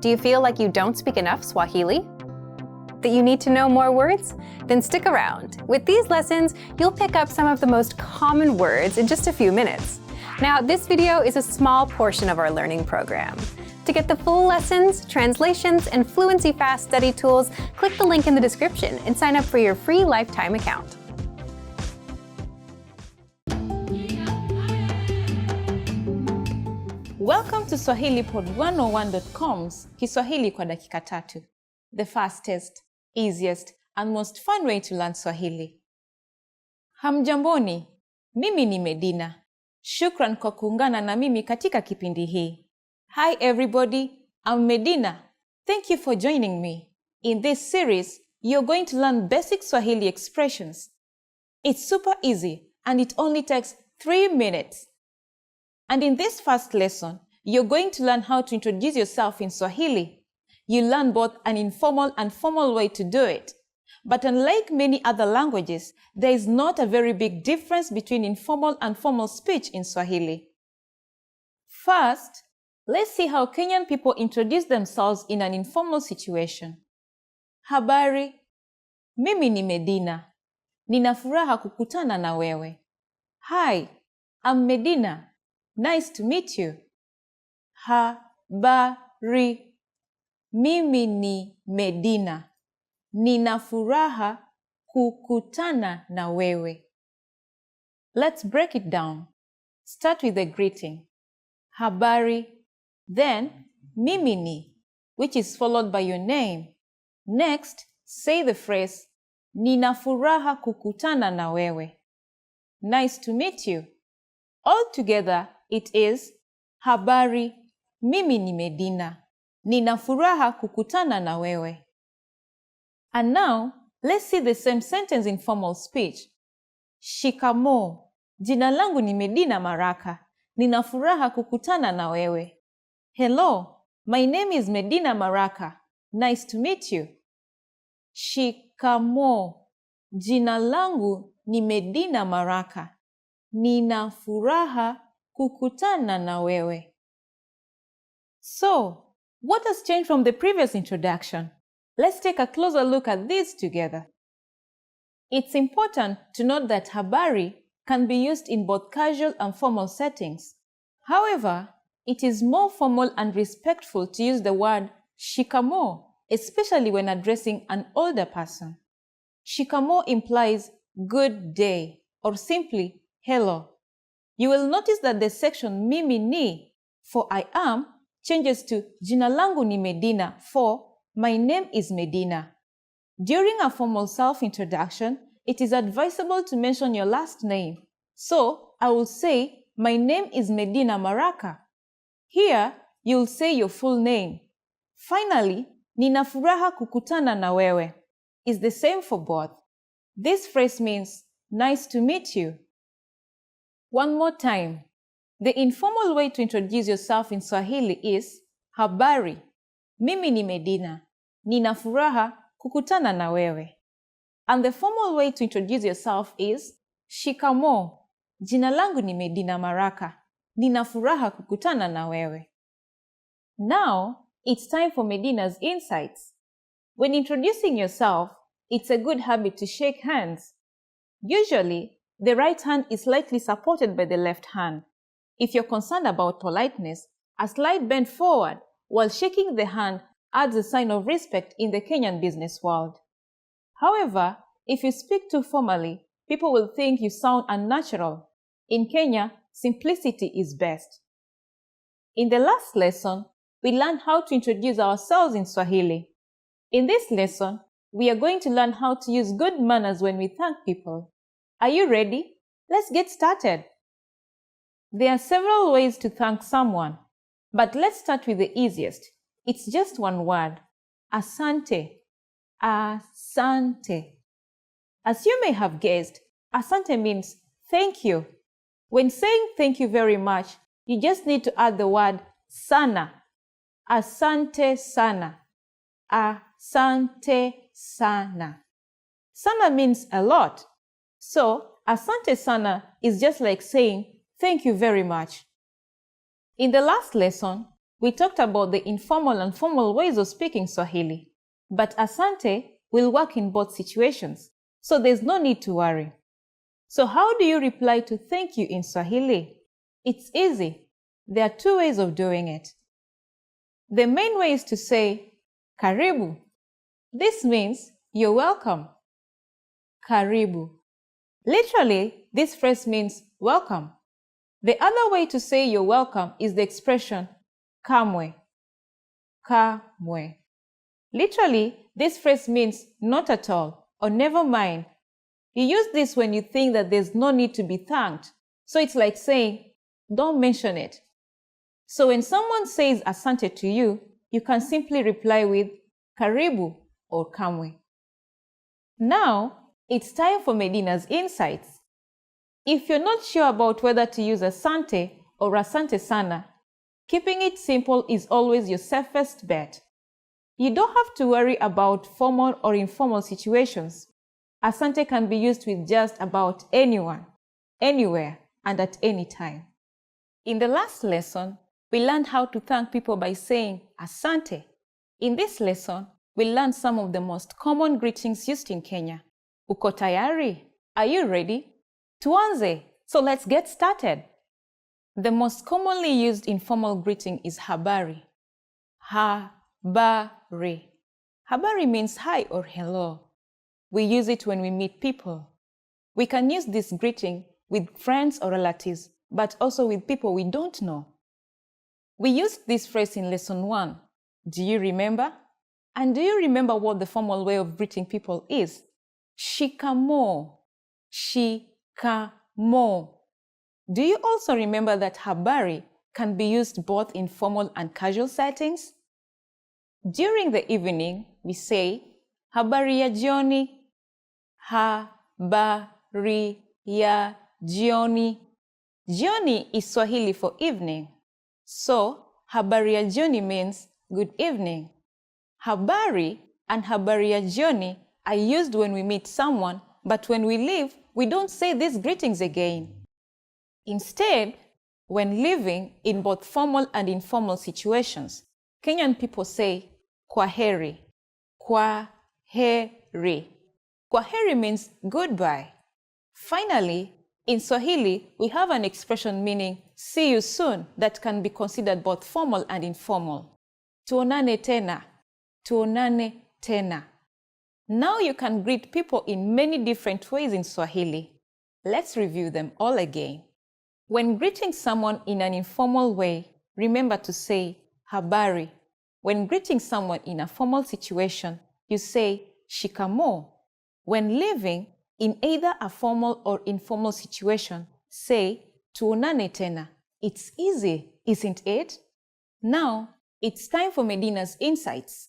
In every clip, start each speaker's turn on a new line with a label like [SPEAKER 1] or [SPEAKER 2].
[SPEAKER 1] Do you feel like you don't speak enough Swahili? That you need to know more words? Then stick around. With these lessons, you'll pick up some of the most common words in just a few minutes. Now, this video is a small portion of our learning program. To get the full lessons, translations, and Fluency Fast study tools, click the link in the description and sign up for your free lifetime account.
[SPEAKER 2] Welcome to SwahiliPod101.com's Kiswahili kwa dakika tatu, the fastest, easiest, and most fun way to learn Swahili. Hamjamboni, mimi ni Medina. Shukran kwa kuungana na mimi katika kipindi hii. Hi everybody, I'm Medina. Thank you for joining me. In this series, you're going to learn basic Swahili expressions. It's super easy and it only takes 3 minutes. And in this first lesson, you're going to learn how to introduce yourself in Swahili. You learn both an informal and formal way to do it. But unlike many other languages, there is not a very big difference between informal and formal speech in Swahili. First, let's see how Kenyan people introduce themselves in an informal situation. Habari, mimi ni Medina. Nina furaha kukutana na wewe. Hi, I'm Medina. Nice to meet you. Habari, mimi ni Medina. Nina furaha kukutana na wewe. Let's break it down. Start with the greeting. Habari, then mimi ni, which is followed by your name. Next, say the phrase, Nina furaha kukutana na wewe. Nice to meet you. All together, it is, Habari, mimi ni Medina. Nina furaha kukutana na wewe. And now, let's see the same sentence in formal speech. Shikamoo. Jina langu ni Medina Maraka. Nina furaha kukutana na wewe. Hello, my name is Medina Maraka. Nice to meet you. Shikamoo. Jina langu ni Medina Maraka. Nina furaha kukutana na wewe. So, what has changed from the previous introduction? Let's take a closer look at these together. It's important to note that habari can be used in both casual and formal settings. However, it is more formal and respectful to use the word shikamoo, especially when addressing an older person. Shikamoo implies good day or simply hello. You will notice that the section mimi ni for I am changes to jina langu ni Medina for my name is Medina. During a formal self-introduction, it is advisable to mention your last name. So, I will say, my name is Medina Maraka. Here, you'll say your full name. Finally, Nina furaha kukutana na wewe is the same for both. This phrase means, nice to meet you. One more time. The informal way to introduce yourself in Swahili is, Habari, mimi ni Medina. Nina furaha kukutana na wewe. And the formal way to introduce yourself is, Shikamoo, jina langu ni Medina Maraka. Nina furaha kukutana na wewe. Now, it's time for Medina's insights. When introducing yourself, it's a good habit to shake hands. Usually, the right hand is slightly supported by the left hand. If you're concerned about politeness, a slight bend forward while shaking the hand adds a sign of respect in the Kenyan business world. However, if you speak too formally, people will think you sound unnatural. In Kenya, simplicity is best. In the last lesson, we learned how to introduce ourselves in Swahili. In this lesson, we are going to learn how to use good manners when we thank people. Are you ready? Let's get started. There are several ways to thank someone, but let's start with the easiest. It's just one word. Asante. Asante. As you may have guessed, asante means thank you. When saying thank you very much, you just need to add the word sana. Asante sana. Asante sana. Sana means a lot. So, asante sana is just like saying thank you very much. In the last lesson, we talked about the informal and formal ways of speaking Swahili, but asante will work in both situations, so there's no need to worry. So how do you reply to thank you in Swahili? It's easy. There are two ways of doing it. The main way is to say, karibu. This means you're welcome. Karibu. Literally, this phrase means welcome. The other way to say you're welcome is the expression kamwe. Kamwe. Literally, this phrase means not at all or never mind. You use this when you think that there's no need to be thanked. So it's like saying, don't mention it. So when someone says asante to you, you can simply reply with karibu or kamwe. Now, it's time for Medina's insights. If you're not sure about whether to use asante or asante sana, keeping it simple is always your safest bet. You don't have to worry about formal or informal situations. Asante can be used with just about anyone, anywhere, and at any time. In the last lesson, we learned how to thank people by saying asante. In this lesson, we learned some of the most common greetings used in Kenya. Uko tayari? Are you ready? Tuanze! So let's get started. The most commonly used informal greeting is habari. Habari. Habari means hi or hello. We use it when we meet people. We can use this greeting with friends or relatives, but also with people we don't know. We used this phrase in lesson 1. Do you remember? And do you remember what the formal way of greeting people is? Shikamo. Shikamo. Do you also remember that habari can be used both in formal and casual settings? During the evening, we say, habari ya jioni. Habari ya jioni. Jioni is Swahili for evening. So, habari ya jioni means good evening. Habari and habari ya jioni are used when we meet someone, but when we leave, we don't say these greetings again. Instead, when living in both formal and informal situations, Kenyan people say kwaheri. Kwaheri. Kwaheri means goodbye. Finally, in Swahili, we have an expression meaning see you soon that can be considered both formal and informal. Tuonane tena. Tuonane tena. Now you can greet people in many different ways in Swahili. Let's review them all again. When greeting someone in an informal way, remember to say habari. When greeting someone in a formal situation, you say shikamo. When living in either a formal or informal situation, say tuonane tena. It's easy, isn't it? Now, it's time for Medina's insights.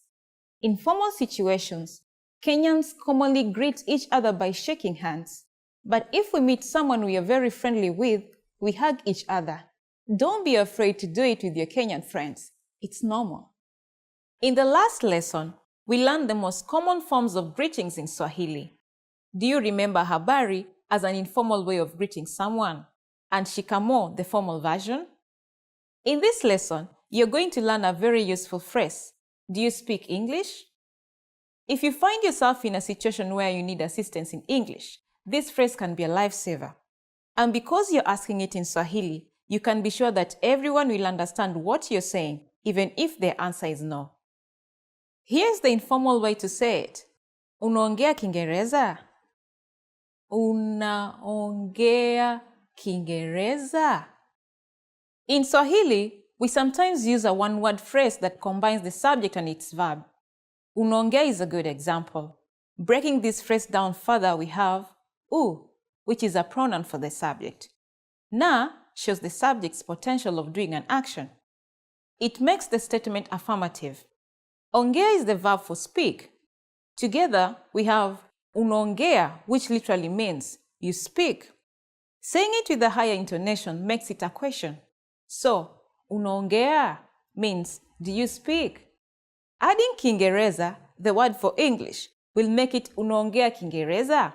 [SPEAKER 2] In formal situations, Kenyans commonly greet each other by shaking hands. But if we meet someone we are very friendly with, we hug each other. Don't be afraid to do it with your Kenyan friends. It's normal. In the last lesson, we learned the most common forms of greetings in Swahili. Do you remember habari as an informal way of greeting someone, and shikamo, the formal version? In this lesson, you're going to learn a very useful phrase. Do you speak English? If you find yourself in a situation where you need assistance in English, this phrase can be a lifesaver. And because you're asking it in Swahili, you can be sure that everyone will understand what you're saying, even if their answer is no. Here's the informal way to say it. Unaongea Kiingereza? Unaongea Kiingereza? In Swahili, we sometimes use a one-word phrase that combines the subject and its verb. Unaongea is a good example. Breaking this phrase down further, we have u, which is a pronoun for the subject. Na shows the subject's potential of doing an action. It makes the statement affirmative. Ongea is the verb for speak. Together, we have unaongea, which literally means you speak. Saying it with a higher intonation makes it a question. So, unaongea means, do you speak? Adding Kiingereza, the word for English, will make it unaongea Kiingereza.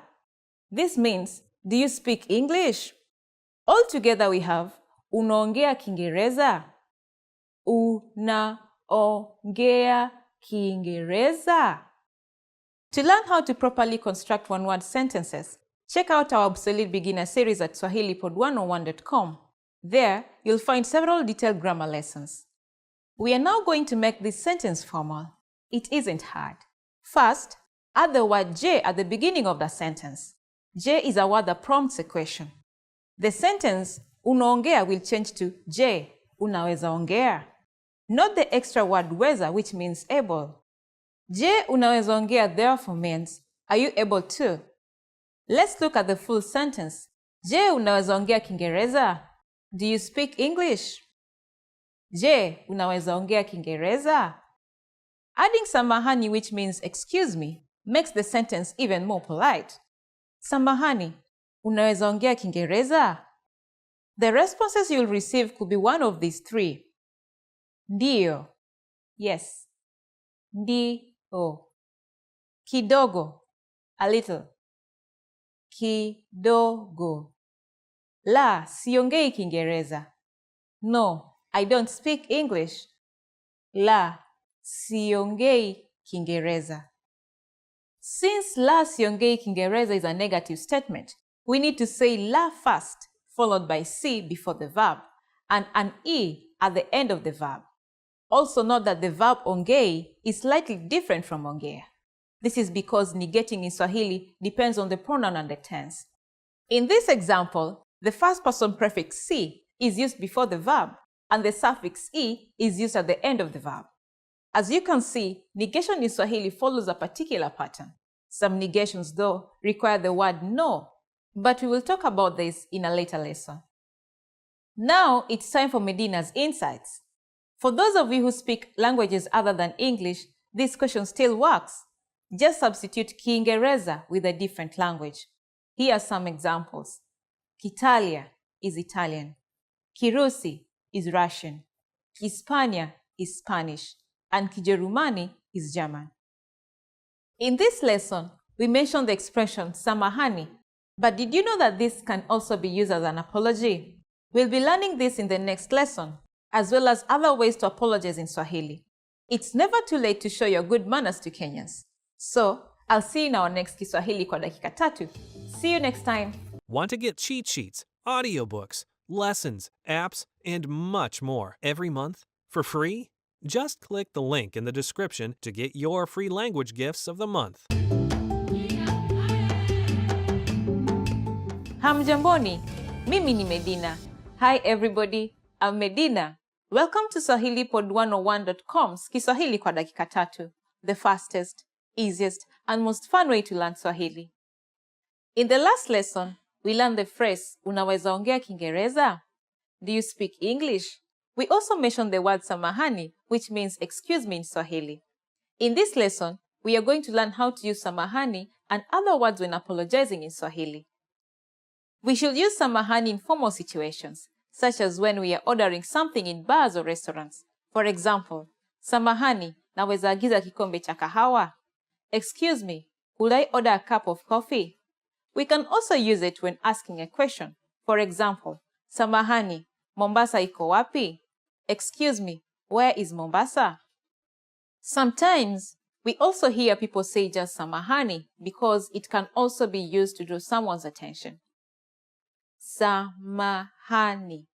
[SPEAKER 2] This means, do you speak English? Altogether we have unaongea Kiingereza. Unaongea Kiingereza? To learn how to properly construct one-word sentences, check out our Obsolete Beginner series at swahilipod101.com. There, you'll find several detailed grammar lessons. We are now going to make this sentence formal. It isn't hard. First, add the word J at the beginning of the sentence. J is a word that prompts a question. The sentence unaongea will change to J, unaweza ongea. Note the extra word weza, which means able. J, unaweza ongea therefore means, are you able to? Let's look at the full sentence. Je, unaweza ongea Kiingereza? Do you speak English? Je, unaweza ongea Kiingereza? Adding samahani, which means excuse me, makes the sentence even more polite. Samahani, unaweza ongea Kiingereza? The responses you'll receive could be one of these three. Ndio, yes. Ndio. Kidogo, a little. Kidogo. La, siongei Kiingereza. No, I don't speak English. La, siongei Kiingereza. Since la siongei Kiingereza is a negative statement, we need to say la first, followed by si before the verb, and an e at the end of the verb. Also note that the verb ongei is slightly different from ongea. This is because negating in Swahili depends on the pronoun and the tense. In this example, the first person prefix si is used before the verb, and the suffix e is used at the end of the verb. As you can see, negation in Swahili follows a particular pattern. Some negations, though, require the word no, but we will talk about this in a later lesson. Now it's time for Medina's insights. For those of you who speak languages other than English, this question still works. Just substitute Kiingereza with a different language. Here are some examples. Kitalia is Italian. Kirusi is Russian. Kispania is Spanish. And Kijerumani is German. In this lesson, we mentioned the expression samahani, but did you know that this can also be used as an apology? We'll be learning this in the next lesson, as well as other ways to apologize in Swahili. It's never too late to show your good manners to Kenyans. So, I'll see you in our next Kiswahili kwa dakika tatu. See you next time.
[SPEAKER 3] Want to get cheat sheets, audiobooks, lessons, apps, and much more every month for free? Just click the link in the description to get your free language gifts of the month.
[SPEAKER 2] Hamjamboni, mimi ni Medina. Hi everybody, I'm Medina. Welcome to SwahiliPod101.com's Kiswahili kwa dakika tatu, the fastest, easiest, and most fun way to learn Swahili. In the last lesson, we learned the phrase, unaweza ongea Kiingereza? Do you speak English? We also mentioned the word samahani, which means excuse me in Swahili. In this lesson, we are going to learn how to use samahani and other words when apologizing in Swahili. We should use samahani in formal situations, such as when we are ordering something in bars or restaurants. For example, samahani, naweza agiza kikombe cha kahawa? Excuse me, could I order a cup of coffee? We can also use it when asking a question. For example, samahani, Mombasa iko wapi? Excuse me, where is Mombasa? Sometimes, we also hear people say just samahani because it can also be used to draw someone's attention. Samahani.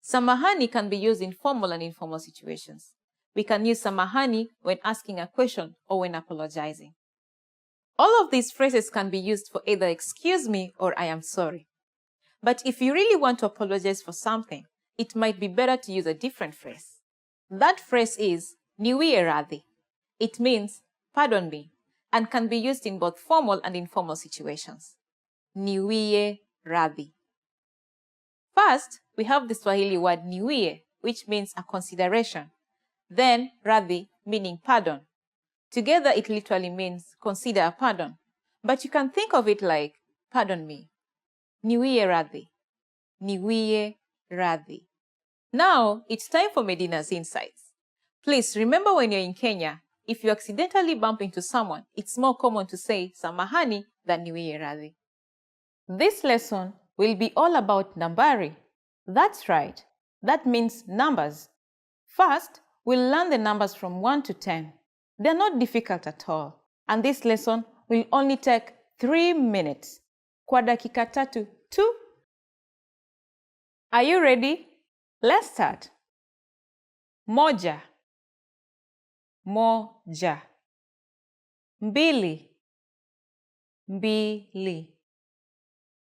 [SPEAKER 2] Samahani can be used in formal and informal situations. We can use samahani when asking a question or when apologizing. All of these phrases can be used for either excuse me or I am sorry. But if you really want to apologize for something, it might be better to use a different phrase. That phrase is niwie radhi. It means pardon me and can be used in both formal and informal situations. Niwie radhi. First, we have the Swahili word niwie, which means a consideration. Then radhi, meaning pardon. Together, it literally means consider a pardon. But you can think of it like, pardon me. Niwie radhi. Niwie radhi. Now, it's time for Medina's insights. Please remember when you're in Kenya, if you accidentally bump into someone, it's more common to say samahani than niwie radhi. This lesson will be all about nambari. That's right. That means numbers. First, we'll learn the numbers from 1 to 10. They're not difficult at all, and this lesson will only take 3 minutes. Kwa dakika tatu tu. Are you ready? Let's start. Moja, moja. Mbili, mbili.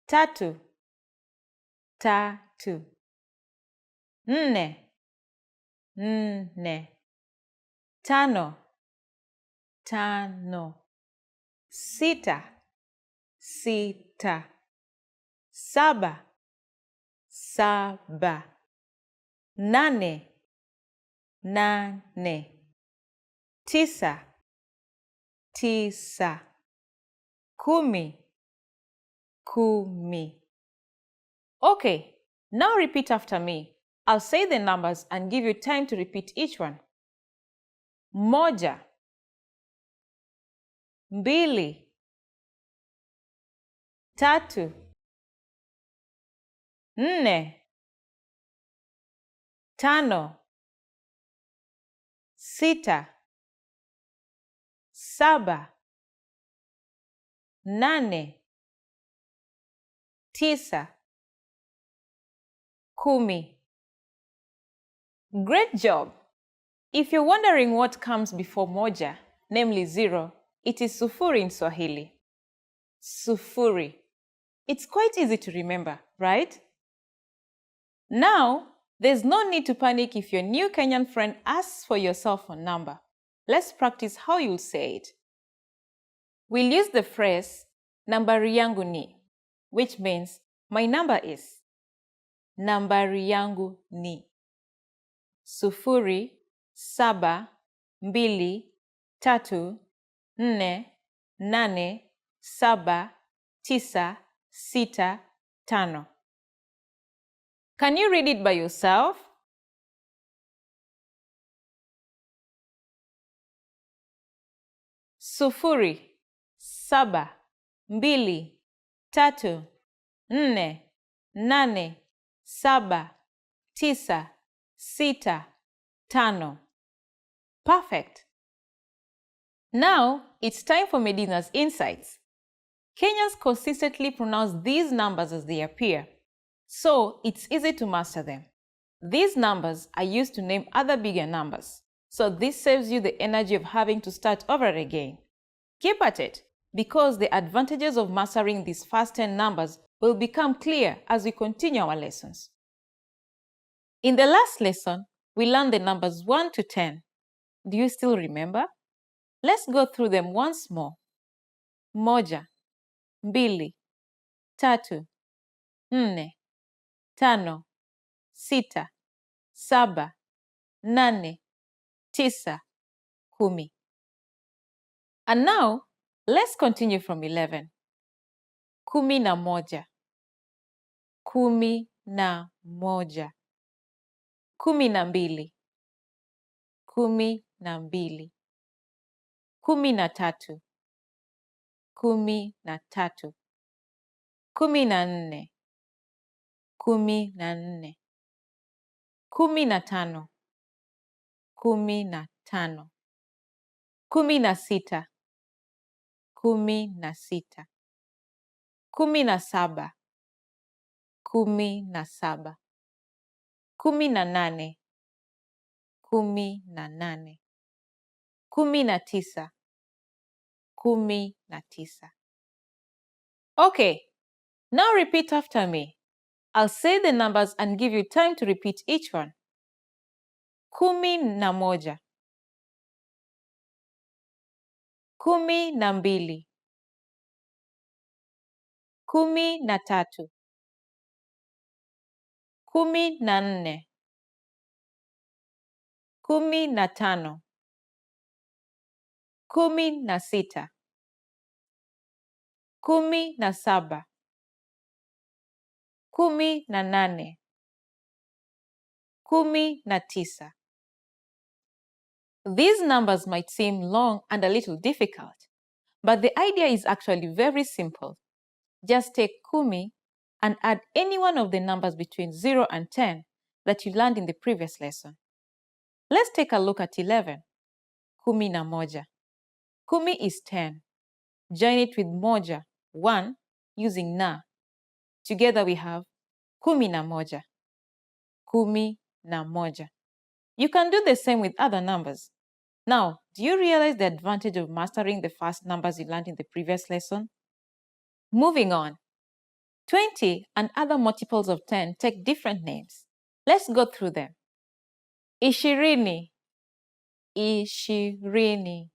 [SPEAKER 2] Tatu, tatu. Nne, nne. Tano, tano. Sita, sita. Saba, saba. Nane, nane. Tisa, tisa. Kumi, kumi. Okay, now repeat after me. I'll say the numbers and give you time to repeat each one. Moja, mbili, tatu, nne, tano, sita, saba, nane, tisa, kumi. Great job! If you're wondering what comes before moja, namely 0, it is sufuri in Swahili. Sufuri. It's quite easy to remember, right? Now, there's no need to panic if your new Kenyan friend asks for your cell phone number. Let's practice how you'll say it. We'll use the phrase, nambari yangu ni, which means my number is. Nambari yangu ni. Sufuri, saba, mbili, tatu, nne, nane, saba, tisa, sita, tano. Can you read it by yourself? Sufuri, saba, mbili, tatu, nne, nane, saba, tisa, sita, tano. Perfect! Now, it's time for Medina's insights. Kenyans consistently pronounce these numbers as they appear, so it's easy to master them. These numbers are used to name other bigger numbers, so this saves you the energy of having to start over again. Keep at it, because the advantages of mastering these first 10 numbers will become clear as we continue our lessons. In the last lesson, we learned the numbers 1 to 10. Do you still remember? Let's go through them once more. Moja, mbili, tatu, nne, tano, sita, saba, nane, tisa, kumi. And now, let's continue from 11. Kumi na moja. Kumi na moja. Kumi na mbili. Kumi na mbili. Kumi na tatu. Kumi na tatu. Kumi na nne. Kumi na nne. Kumi na tano. Kumi na tano. Kumi na sita. Kumi na sita. Kumi na saba. Kumi na saba. Kumi na nane. Kumi na nane. Kumi na tisa. Kumi na tisa. Okay, now repeat after me. I'll say the numbers and give you time to repeat each one. Kumi na moja. Kumi na mbili. Kumi na tatu. Kumi na nne. Kumi na tano. Kumi na sita. Kumi na saba. Kumi na nane. Kumi na tisa. These numbers might seem long and a little difficult, but the idea is actually very simple. Just take kumi and add any one of the numbers between 0 and 10 that you learned in the previous lesson. Let's take a look at 11. Kumi na moja. Kumi is 10. Join it with moja, 1, using na. Together we have kumi na moja. Kumi na moja. You can do the same with other numbers. Now, do you realize the advantage of mastering the first numbers you learned in the previous lesson? Moving on. 20 and other multiples of 10 take different names. Let's go through them. Ishirini, ishirini.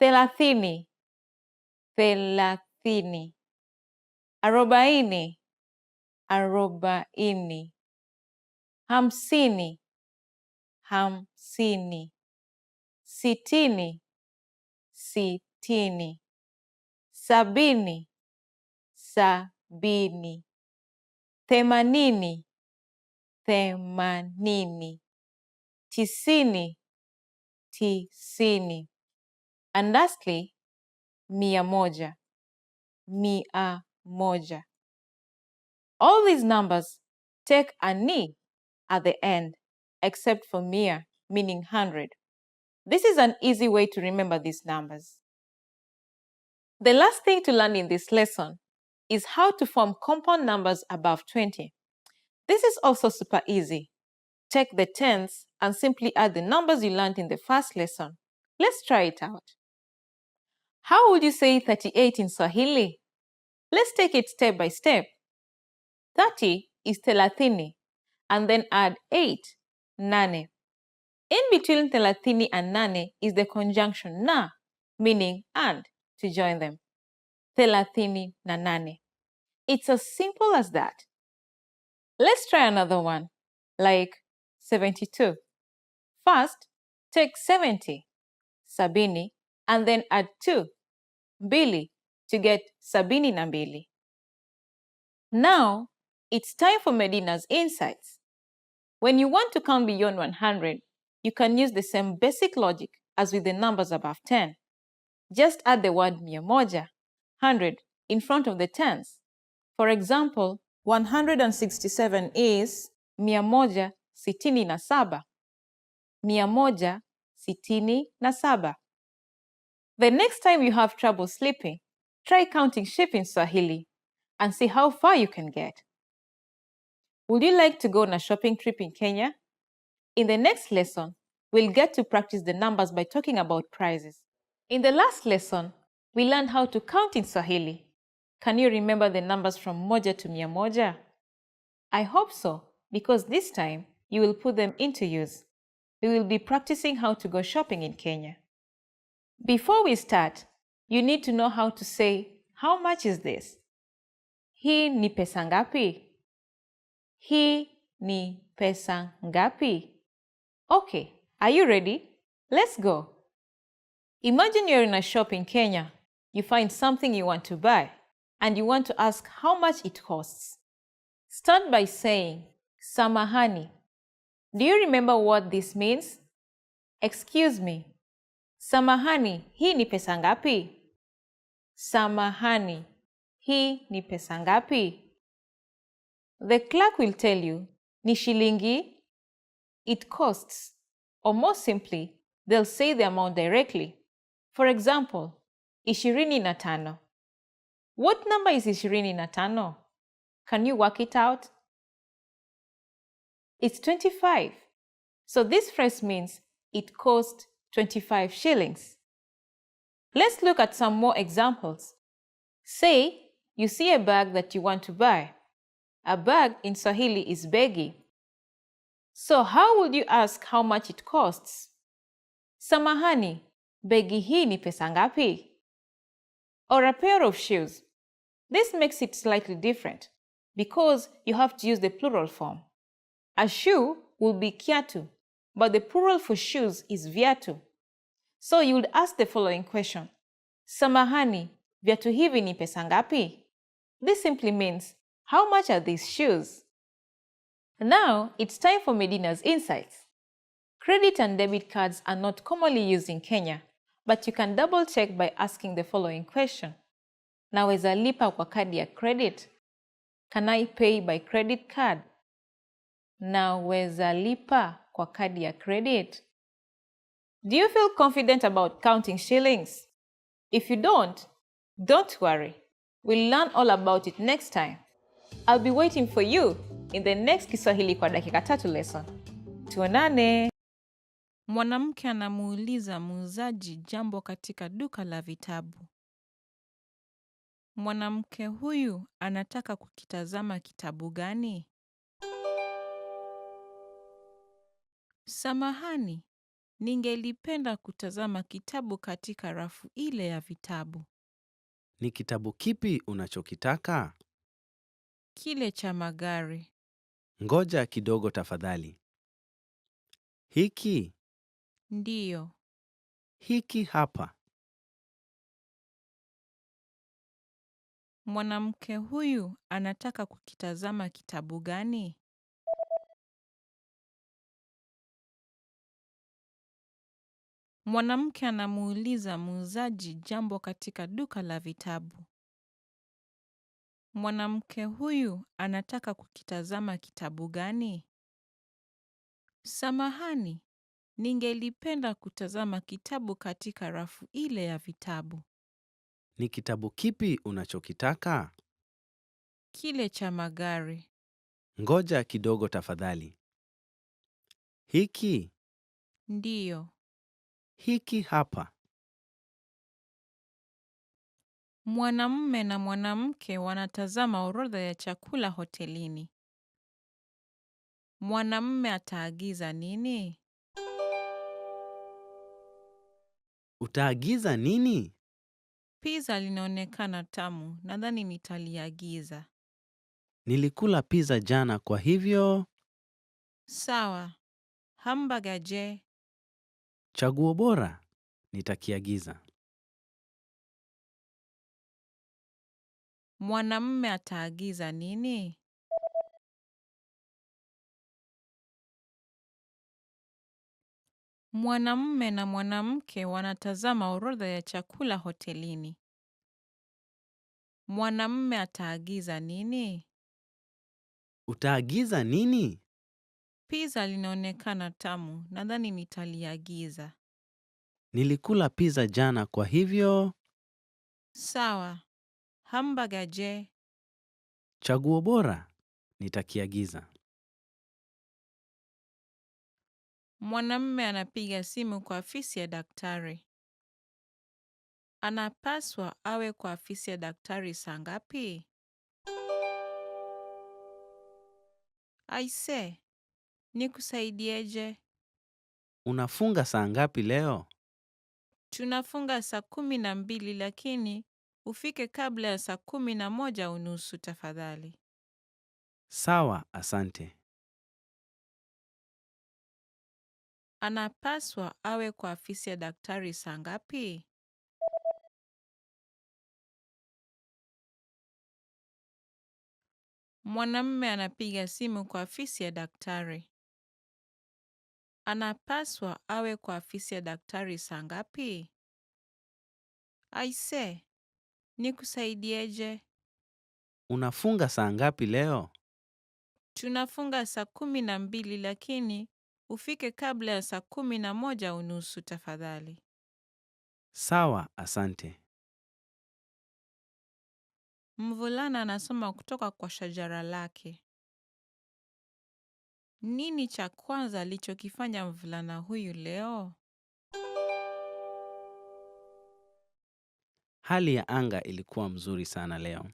[SPEAKER 2] Thelathini, thelathini. Arobaini, arobaini. Hamsini, hamsini. Sitini, sitini. Sabini, sabini. Themanini, themanini. Tisini, tisini. And lastly, mia moja, mia moja. All these numbers take a ni at the end, except for mia, meaning 100. This is an easy way to remember these numbers. The last thing to learn in this lesson is how to form compound numbers above 20. This is also super easy. Take the tens and simply add the numbers you learned in the first lesson. Let's try it out. How would you say 38 in Swahili? Let's take it step by step. 30 is thelathini, and then add 8, nane. In between thelathini and nane is the conjunction na, meaning and, to join them. Thelathini na nane. It's as simple as that. Let's try another one, like 72. First, take 70, sabini, and then add 2, mbili, to get sabini na mbili. Now, it's time for Medina's insights. When you want to count beyond 100, you can use the same basic logic as with the numbers above 10. Just add the word mia moja, 100, in front of the tens. For example, 167 is mia moja sitini na saba. Mia moja sitini na saba. The next time you have trouble sleeping, try counting sheep in Swahili and see how far you can get. Would you like to go on a shopping trip in Kenya? In the next lesson, we'll get to practice the numbers by talking about prices. In the last lesson, we learned how to count in Swahili. Can you remember the numbers from moja to mia moja? I hope so, because this time you will put them into use. We will be practicing how to go shopping in Kenya. Before we start, you need to know how to say, how much is this? Hii ni pesa ngapi? Hii ni pesa ngapi? Okay, are you ready? Let's go. Imagine you're in a shop in Kenya. You find something you want to buy, and you want to ask how much it costs. Start by saying, samahani. Do you remember what this means? Excuse me. Samahani, hii ni pesa ngapi? Samahani, hii ni pesa ngapi? The clerk will tell you, ni shilingi, it costs. Or more simply, they'll say the amount directly. For example, 25. What number is 25? Can you work it out? It's 25. So this phrase means it cost 25 shillings. Let's look at some more examples. Say you see a bag that you want to buy. A bag in Swahili is begi. So how would you ask how much it costs? Samahani, begi hii ni pesa ngapi? Or a pair of shoes. This makes it slightly different because you have to use the plural form. A shoe will be kiatu, but the plural for shoes is viatu. So you would ask the following question. Samahani, viatu hivi ni pesa ngapi? This simply means, how much are these shoes? Now, it's time for Medina's insights. Credit and debit cards are not commonly used in Kenya, but you can double check by asking the following question. Naweza lipa kwa kadi ya credit? Can I pay by credit card? Naweza lipa kwa kadi ya credit? Do you feel confident about counting shillings? If you don't worry. We'll learn all about it next time. I'll be waiting for you in the next Kiswahili kwa dakika 3 lesson. Tuonane!
[SPEAKER 4] Mwanamke anamuuliza muuzaji jambo katika duka la vitabu. Mwanamke huyu anataka kukitazama kitabu gani? Samahani, ningelipenda kutazama kitabu katika rafu ile ya vitabu.
[SPEAKER 5] Ni kitabu kipi unachokitaka?
[SPEAKER 4] Kile cha magari.
[SPEAKER 5] Ngoja kidogo tafadhali. Hiki?
[SPEAKER 4] Ndiyo.
[SPEAKER 5] Hiki hapa.
[SPEAKER 4] Mwanamke huyu anataka kukitazama kitabu gani? Mwanamke anamuuliza muuzaji jambo katika duka la vitabu. Mwanamke huyu anataka kukitazama kitabu gani? Samahani, ningelipenda kutazama kitabu katika rafu ile ya vitabu.
[SPEAKER 5] Ni kitabu kipi unachokitaka?
[SPEAKER 4] Kile cha magari.
[SPEAKER 5] Ngoja kidogo tafadhali. Hiki?
[SPEAKER 4] Ndiyo.
[SPEAKER 5] Hiki hapa.
[SPEAKER 4] Mwanamume na mwanamke wanatazama orodha ya chakula hotelini. Mwanamume ataagiza nini?
[SPEAKER 5] Utaagiza nini?
[SPEAKER 4] Pizza linaonekana tamu, nadhani nitaliagiza.
[SPEAKER 5] Nilikula pizza jana kwa hivyo.
[SPEAKER 4] Sawa. Hamburger je?
[SPEAKER 5] Chaguo bora. Nitakiagiza.
[SPEAKER 4] Mwanamume ataagiza nini? Mwanamume na mwanamke wanatazama orodha ya chakula hotelini. Mwanamume ataagiza nini?
[SPEAKER 5] Utaagiza nini?
[SPEAKER 4] Pizza linaonekana tamu, nadhani nitaliagiza.
[SPEAKER 5] Nilikula pizza jana kwa hivyo.
[SPEAKER 4] Sawa. Hamburger je?
[SPEAKER 5] Chaguo bora. Nitakiagiza.
[SPEAKER 4] Mwanamume anapiga simu kwa afisi ya daktari. Anapaswa awe kwa afisi ya daktari saa ngapi? Aise, nikusaidieje?
[SPEAKER 5] Unafunga saa ngapi leo?
[SPEAKER 4] Tunafunga saa 12 lakini ufike kabla ya saa 11:30 tafadhali.
[SPEAKER 5] Sawa, asante.
[SPEAKER 4] Anapaswa awe kwa afisi ya daktari saa ngapi? Mwanamume anapiga simu kwa afisi ya daktari. Anapaswa awe kwa afisi ya daktari saa ngapi? Aise, nikusaidieje?
[SPEAKER 5] Unafunga saa ngapi leo?
[SPEAKER 4] Tunafunga saa 12 lakini ufike kabla ya saa 11:30 tafadhali.
[SPEAKER 5] Sawa, asante.
[SPEAKER 4] Mvulana anasoma kutoka kwa shajara lake. Nini cha kwanza alichokifanya mvulana huyu leo?
[SPEAKER 5] Hali ya anga ilikuwa mzuri sana leo.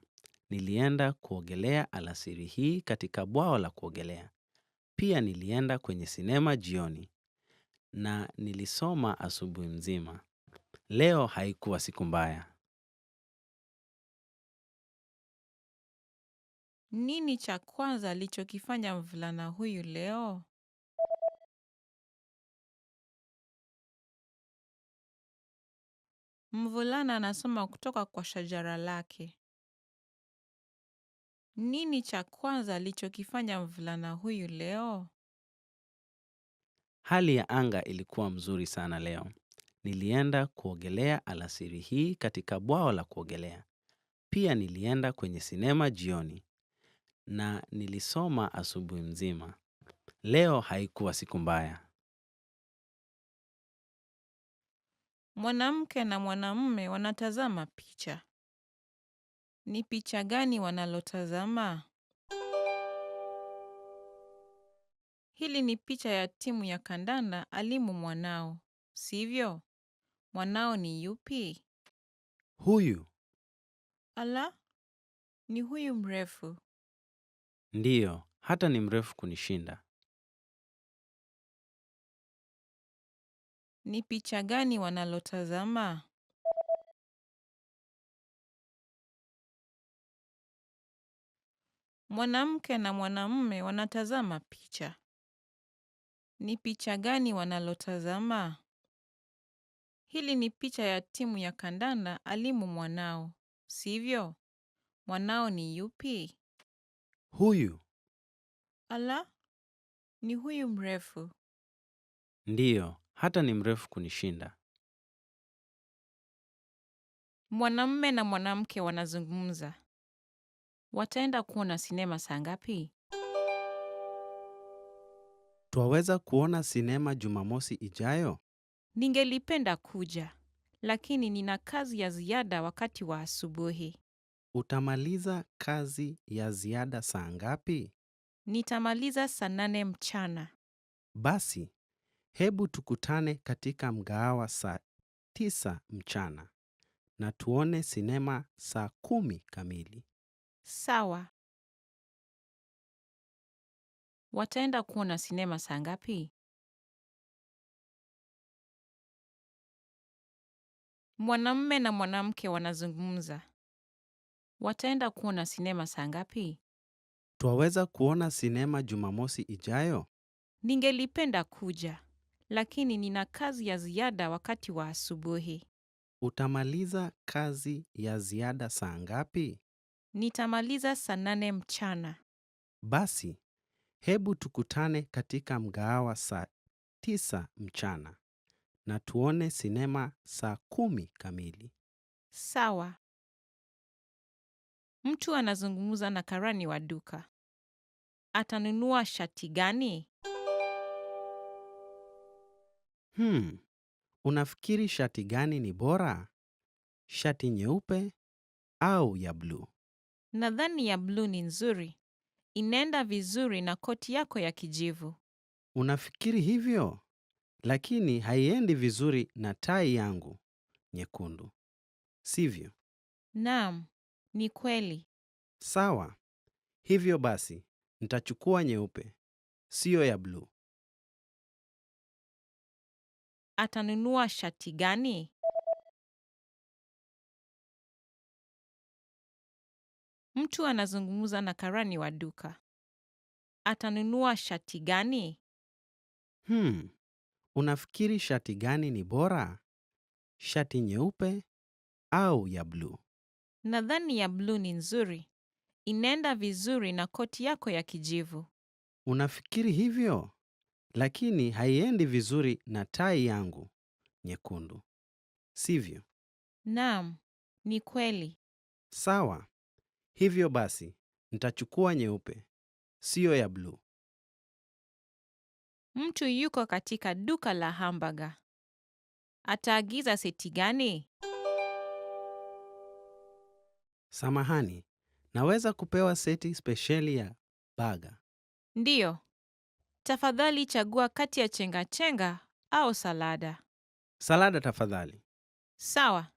[SPEAKER 5] Nilienda kuogelea alasiri hii katika bwawa la kuogelea. Pia nilienda kwenye sinema jioni. Na nilisoma asubuhi mzima. Leo haikuwa siku mbaya.
[SPEAKER 4] Nini cha kwanza alichokifanya mvulana huyu leo? Mvulana anasoma kutoka kwa shajara lake. Nini cha kwanza alichokifanya mvulana huyu leo?
[SPEAKER 5] Hali ya anga ilikuwa mzuri sana leo. Nilienda kuogelea alasiri hii katika bwawa la kuogelea. Pia nilienda kwenye sinema jioni. Na nilisoma asubuhi mzima. Leo haikuwa siku mbaya.
[SPEAKER 4] Mwanamke na mwanamume wanatazama picha. Ni picha gani wanalotazama? Hili ni picha ya timu ya kandanda alimu mwanao, sivyo? Mwanao ni yupi?
[SPEAKER 5] Huyu.
[SPEAKER 4] Ala, ni huyu mrefu.
[SPEAKER 5] Ndiyo, hata ni mrefu kunishinda.
[SPEAKER 4] Ni picha gani wanalotazama? Mwanamke na mwanamume wanatazama picha. Ni picha gani wanalotazama? Hili ni picha ya timu ya kandanda alimu mwanao, sivyo? Mwanao ni yupi?
[SPEAKER 5] Huyu.
[SPEAKER 4] Ala, ni huyu mrefu.
[SPEAKER 5] Ndiyo, hata ni mrefu kunishinda.
[SPEAKER 4] Mwanamume na mwanamke wanazungumza. Wataenda kuona sinema saa ngapi?
[SPEAKER 5] Twaweza kuona sinema Jumamosi ijayo?
[SPEAKER 4] Ningelipenda kuja, lakini nina kazi ya ziada wakati wa asubuhi.
[SPEAKER 5] Utamaliza kazi ya ziada saa ngapi?
[SPEAKER 4] Nitamaliza saa 8 mchana.
[SPEAKER 5] Basi, hebu tukutane katika mgahawa saa 9 mchana na tuone sinema saa 10 kamili.
[SPEAKER 4] Sawa. Wataenda kuona sinema saa ngapi? Mwanamume na mwanamke wanazungumza. Wataenda kuona sinema saa ngapi?
[SPEAKER 5] Twaweza kuona sinema Jumamosi ijayo?
[SPEAKER 4] Ningelipenda kuja, lakini nina kazi ya ziada wakati wa asubuhi.
[SPEAKER 5] Utamaliza kazi ya ziada saa ngapi?
[SPEAKER 4] Nitamaliza saa 8 mchana.
[SPEAKER 5] Basi, hebu tukutane katika mgahawa saa 9 mchana na tuone sinema saa 10 kamili.
[SPEAKER 4] Sawa. Mtu anazungumza na karani wa duka. Atanunua shati gani?
[SPEAKER 5] Unafikiri shati gani ni bora? Shati nyeupe au ya bluu?
[SPEAKER 4] Nadhani ya bluu ni nzuri. Inaenda vizuri na koti yako ya kijivu.
[SPEAKER 5] Unafikiri hivyo? Lakini haiendi vizuri na tai yangu nyekundu. Sivyo?
[SPEAKER 4] Naam, ni kweli.
[SPEAKER 5] Sawa. Hivyo basi, nitachukua nyeupe, siyo ya bluu.
[SPEAKER 4] Atanunua shati gani? Mtu anazungumza na karani wa duka. Atanunua shati gani?
[SPEAKER 5] Unafikiri shati gani ni bora? Shati nyeupe au ya bluu?
[SPEAKER 4] Nadhani ya bluu ni nzuri. Inaenda vizuri na koti yako ya kijivu.
[SPEAKER 5] Unafikiri hivyo? Lakini haiendi vizuri na tai yangu nyekundu. Sivyo?
[SPEAKER 4] Naam, ni kweli.
[SPEAKER 5] Sawa. Hivyo basi, nitachukua nyeupe, siyo ya bluu.
[SPEAKER 4] Mtu yuko katika duka la hamburger. Ataagiza seti gani?
[SPEAKER 5] Samahani, naweza kupewa seti spesheli ya baga.
[SPEAKER 4] Ndiyo. Tafadhali chagua kati ya chenga-chenga au salada.
[SPEAKER 5] Salada tafadhali.
[SPEAKER 4] Sawa.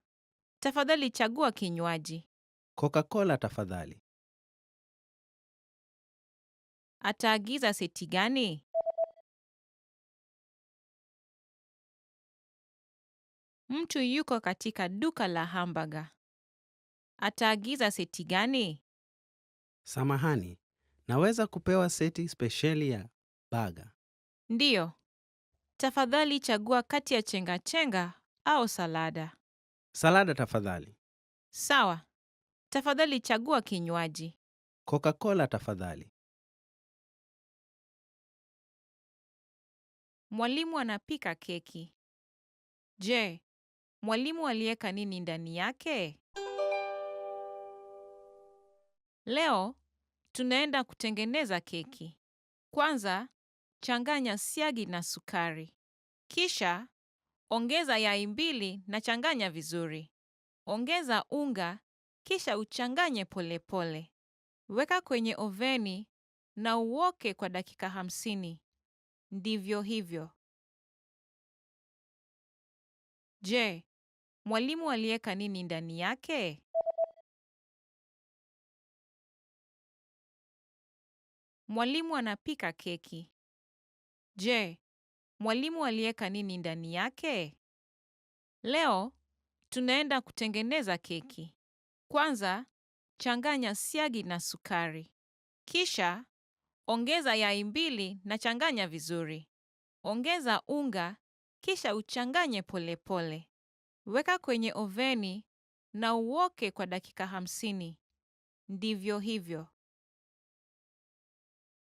[SPEAKER 4] Tafadhali chagua kinywaji.
[SPEAKER 5] Coca-Cola tafadhali.
[SPEAKER 4] Ataagiza seti gani? Mtu yuko katika duka la hamburger. Ataagiza seti gani?
[SPEAKER 5] Samahani, naweza kupewa seti spesheli ya baga.
[SPEAKER 4] Ndiyo. Tafadhali chagua kati ya chenga-chenga au salada.
[SPEAKER 5] Salada tafadhali.
[SPEAKER 4] Sawa. Tafadhali chagua kinywaji.
[SPEAKER 5] Coca-Cola tafadhali.
[SPEAKER 4] Mwalimu anapika keki. Je, mwalimu aliweka nini ndani yake? Leo tunaenda kutengeneza keki. Kwanza, changanya siagi na sukari. Kisha ongeza yai 2 na changanya vizuri. Ongeza unga, kisha uchanganye polepole. Weka kwenye oveni na uoke kwa dakika 50. Ndivyo hivyo. Je, mwalimu aliweka nini ndani yake? Mwalimu anapika keki. Je, mwalimu aliweka nini ndani yake? Leo tunaenda kutengeneza keki. Kwanza, changanya siagi na sukari. Kisha, ongeza yai 2 na changanya vizuri. Ongeza unga, kisha uchanganye polepole. Weka kwenye oveni na uoke kwa dakika 50. Ndivyo hivyo.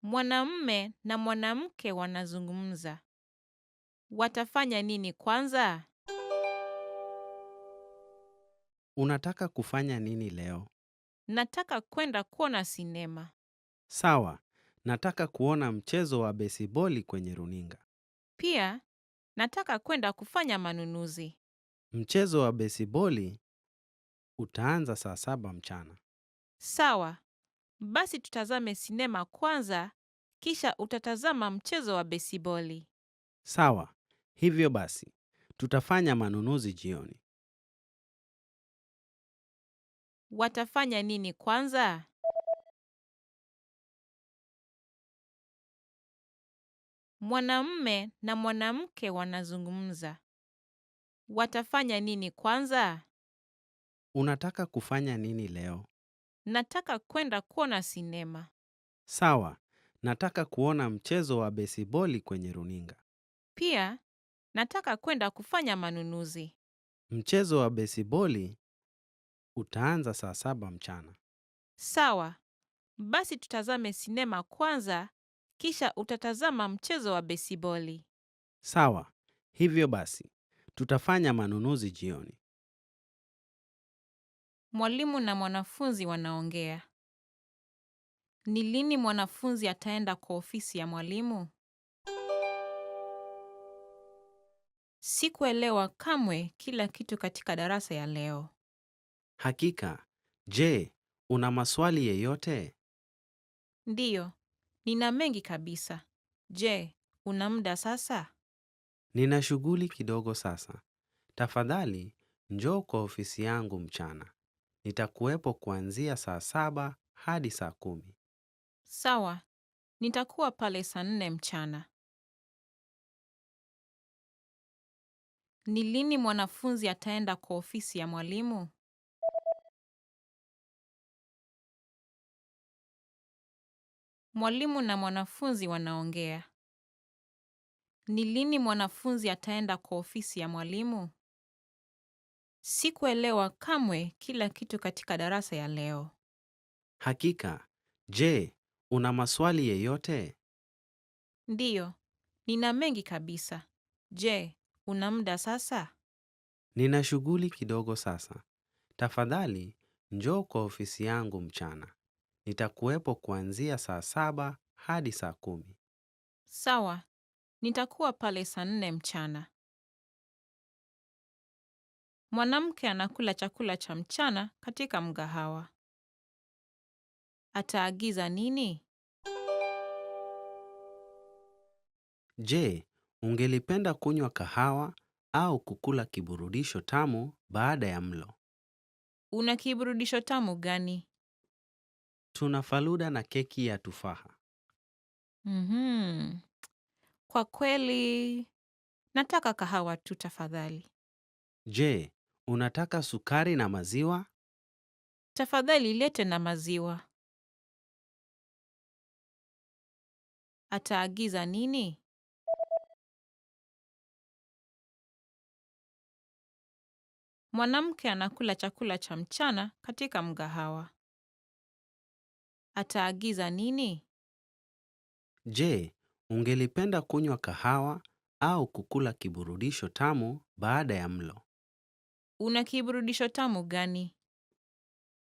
[SPEAKER 4] Mwanamume na mwanamke wanazungumza. Watafanya nini kwanza?
[SPEAKER 5] Unataka kufanya nini leo?
[SPEAKER 4] Nataka kwenda kuona sinema.
[SPEAKER 5] Sawa, nataka kuona mchezo wa besiboli kwenye runinga.
[SPEAKER 4] Pia, nataka kwenda kufanya manunuzi.
[SPEAKER 5] Mchezo wa besiboli utaanza saa 7 mchana.
[SPEAKER 4] Sawa, basi tutazame sinema kwanza, kisha utatazama mchezo wa besiboli.
[SPEAKER 5] Sawa, hivyo basi, tutafanya manunuzi jioni.
[SPEAKER 4] Watafanya nini kwanza? Mwanamume na mwanamke wanazungumza. Watafanya nini kwanza?
[SPEAKER 5] Unataka kufanya nini leo?
[SPEAKER 4] Nataka kwenda kuona sinema.
[SPEAKER 5] Sawa, nataka kuona mchezo wa besiboli kwenye runinga.
[SPEAKER 4] Pia, nataka kwenda kufanya manunuzi.
[SPEAKER 5] Mchezo wa besiboli utaanza saa 7 mchana.
[SPEAKER 4] Sawa, basi tutazame sinema kwanza, kisha utatazama mchezo wa besiboli.
[SPEAKER 5] Sawa, hivyo basi, tutafanya manunuzi jioni.
[SPEAKER 4] Mwalimu na mwanafunzi wanaongea. Ni lini mwanafunzi ataenda kwa ofisi ya mwalimu? Sikuelewa kamwe kila kitu katika darasa ya leo.
[SPEAKER 5] Hakika, je, una maswali yeyote?
[SPEAKER 4] Ndiyo, nina mengi kabisa. Je, una muda sasa?
[SPEAKER 5] Nina shughuli kidogo sasa. Tafadhali, njoo kwa ofisi yangu mchana. Nitakuwepo kuanzia saa 7 hadi saa 10.
[SPEAKER 4] Sawa, nitakuwa pale saa 4 mchana. Ni lini mwanafunzi ataenda kwa ofisi ya mwalimu? Mwalimu na mwanafunzi wanaongea. Ni lini mwanafunzi ataenda kwa ofisi ya mwalimu? Sikuelewa kamwe kila kitu katika darasa ya leo.
[SPEAKER 5] Hakika, je, una maswali yeyote?
[SPEAKER 4] Ndiyo, nina mengi kabisa. Je, una muda sasa?
[SPEAKER 5] Nina shughuli kidogo sasa. Tafadhali, njoo kwa ofisi yangu mchana. Nitakuwepo kuanzia saa 7 hadi saa 10.
[SPEAKER 4] Sawa, nitakuwa pale saa 4 mchana. Mwanamke anakula chakula cha mchana katika mgahawa. Ataagiza nini?
[SPEAKER 5] Je, ungelipenda kunywa kahawa au kukula kiburudisho tamu baada ya mlo?
[SPEAKER 4] Una kiburudisho tamu gani?
[SPEAKER 5] Tuna faluda na keki ya tufaha.
[SPEAKER 4] Kwa kweli, nataka kahawa tu tafadhali.
[SPEAKER 5] Je, unataka sukari na maziwa?
[SPEAKER 4] Tafadhali lete na maziwa. Ataagiza nini? Mwanamke anakula chakula cha mchana katika mgahawa. Ataagiza nini?
[SPEAKER 5] Je, ungelipenda kunywa kahawa au kukula kiburudisho tamu baada ya mlo?
[SPEAKER 4] Una kiburudisho tamu gani?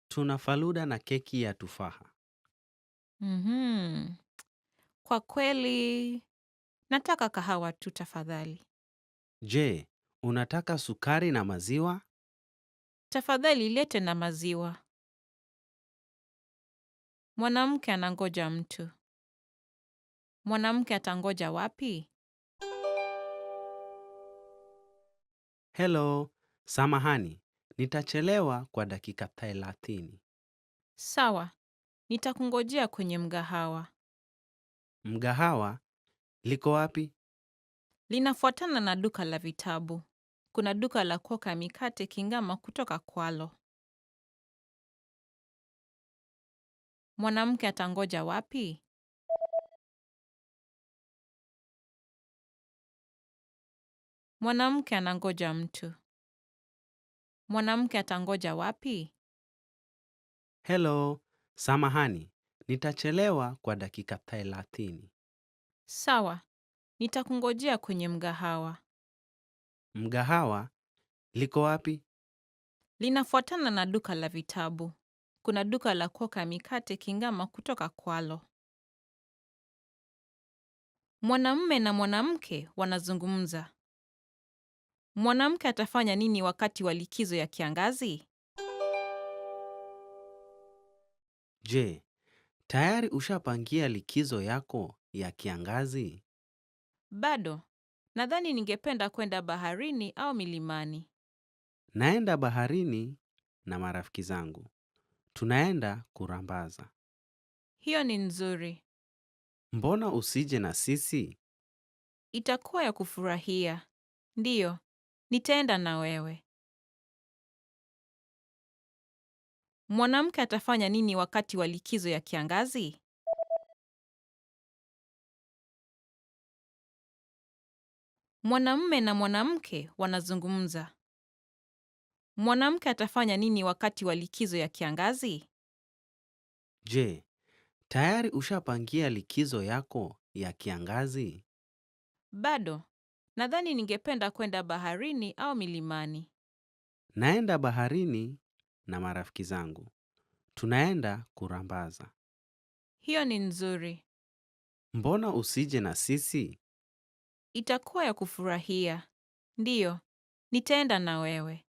[SPEAKER 5] Tuna faluda na keki ya tufaha.
[SPEAKER 4] Kwa kweli, Nataka kahawa tu tafadhali.
[SPEAKER 5] Je, unataka sukari na maziwa?
[SPEAKER 4] Tafadhali lete na maziwa. Mwanamke anangoja mtu. Mwanamke atangoja wapi?
[SPEAKER 5] Hello, samahani. Nitachelewa kwa dakika 30.
[SPEAKER 4] Sawa, nitakungojea kwenye mgahawa.
[SPEAKER 5] Mgahawa liko wapi?
[SPEAKER 4] Linafuatana na duka la vitabu. Kuna duka la kuoka mikate Kingama kutoka Kwalo. Mwanamke atangoja wapi? Mwanamke anangoja mtu. Mwanamke atangoja wapi?
[SPEAKER 5] Hello, samahani. Nitachelewa kwa dakika 30.
[SPEAKER 4] Sawa, nitakungojea kwenye mgahawa.
[SPEAKER 5] Mgahawa liko wapi?
[SPEAKER 4] Linafuatana na duka la vitabu. Kuna duka la kuoka mikate Kingama kutoka Kwalo. Mwanamume na mwanamke wanazungumza. Mwanamke atafanya nini wakati wa likizo ya kiangazi?
[SPEAKER 5] Je, tayari ushapangia likizo yako ya kiangazi?
[SPEAKER 4] Bado, nadhani ningependa kwenda baharini au milimani.
[SPEAKER 5] Naenda baharini na marafiki zangu. Tunaenda kurambaza.
[SPEAKER 4] Hiyo ni nzuri.
[SPEAKER 5] Mbona usije na sisi?
[SPEAKER 4] Itakuwa ya kufurahia. Ndiyo, nitaenda na wewe. Mwanamke atafanya nini wakati wa likizo ya kiangazi? Mwanamume na mwanamke wanazungumza. Mwanamke atafanya nini wakati wa likizo ya kiangazi?
[SPEAKER 5] Je, tayari ushapangia likizo yako ya kiangazi?
[SPEAKER 4] Bado, nadhani ningependa kwenda baharini au milimani.
[SPEAKER 5] Naenda baharini na marafiki zangu. Tunaenda kurambaza.
[SPEAKER 4] Hiyo ni nzuri.
[SPEAKER 5] Mbona usije na sisi?
[SPEAKER 4] Itakuwa ya kufurahia. Ndiyo, nitaenda na wewe.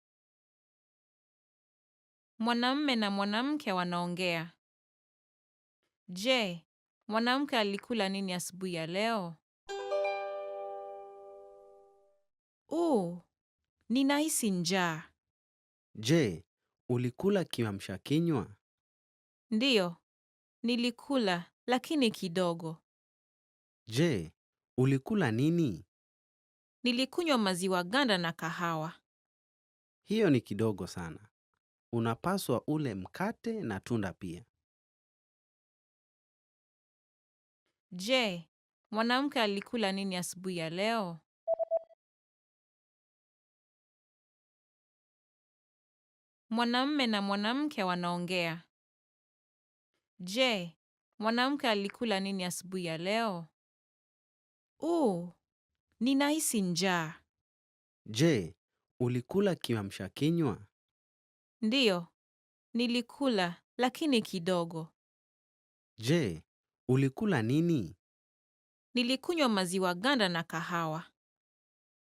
[SPEAKER 4] Mwanamume na mwanamke wanaongea. Je, mwanamke alikula nini asubuhi ya leo? Ninahisi njaa.
[SPEAKER 5] Je, ulikula kiamsha kinywa?
[SPEAKER 4] Ndiyo, nilikula lakini kidogo.
[SPEAKER 5] Je, ulikula nini?
[SPEAKER 4] Nilikunywa maziwa ganda na kahawa.
[SPEAKER 5] Hiyo ni kidogo sana. Unapaswa ule mkate na tunda pia.
[SPEAKER 4] Je, mwanamke alikula nini asubuhi ya leo? Mwanamume na mwanamke wanaongea. Je, mwanamke alikula nini asubuhi ya leo? Ninahisi njaa.
[SPEAKER 5] Je, ulikula kiamsha kinywa?
[SPEAKER 4] Ndiyo, nilikula lakini kidogo.
[SPEAKER 5] Je, ulikula nini?
[SPEAKER 4] Nilikunywa maziwa ganda na kahawa.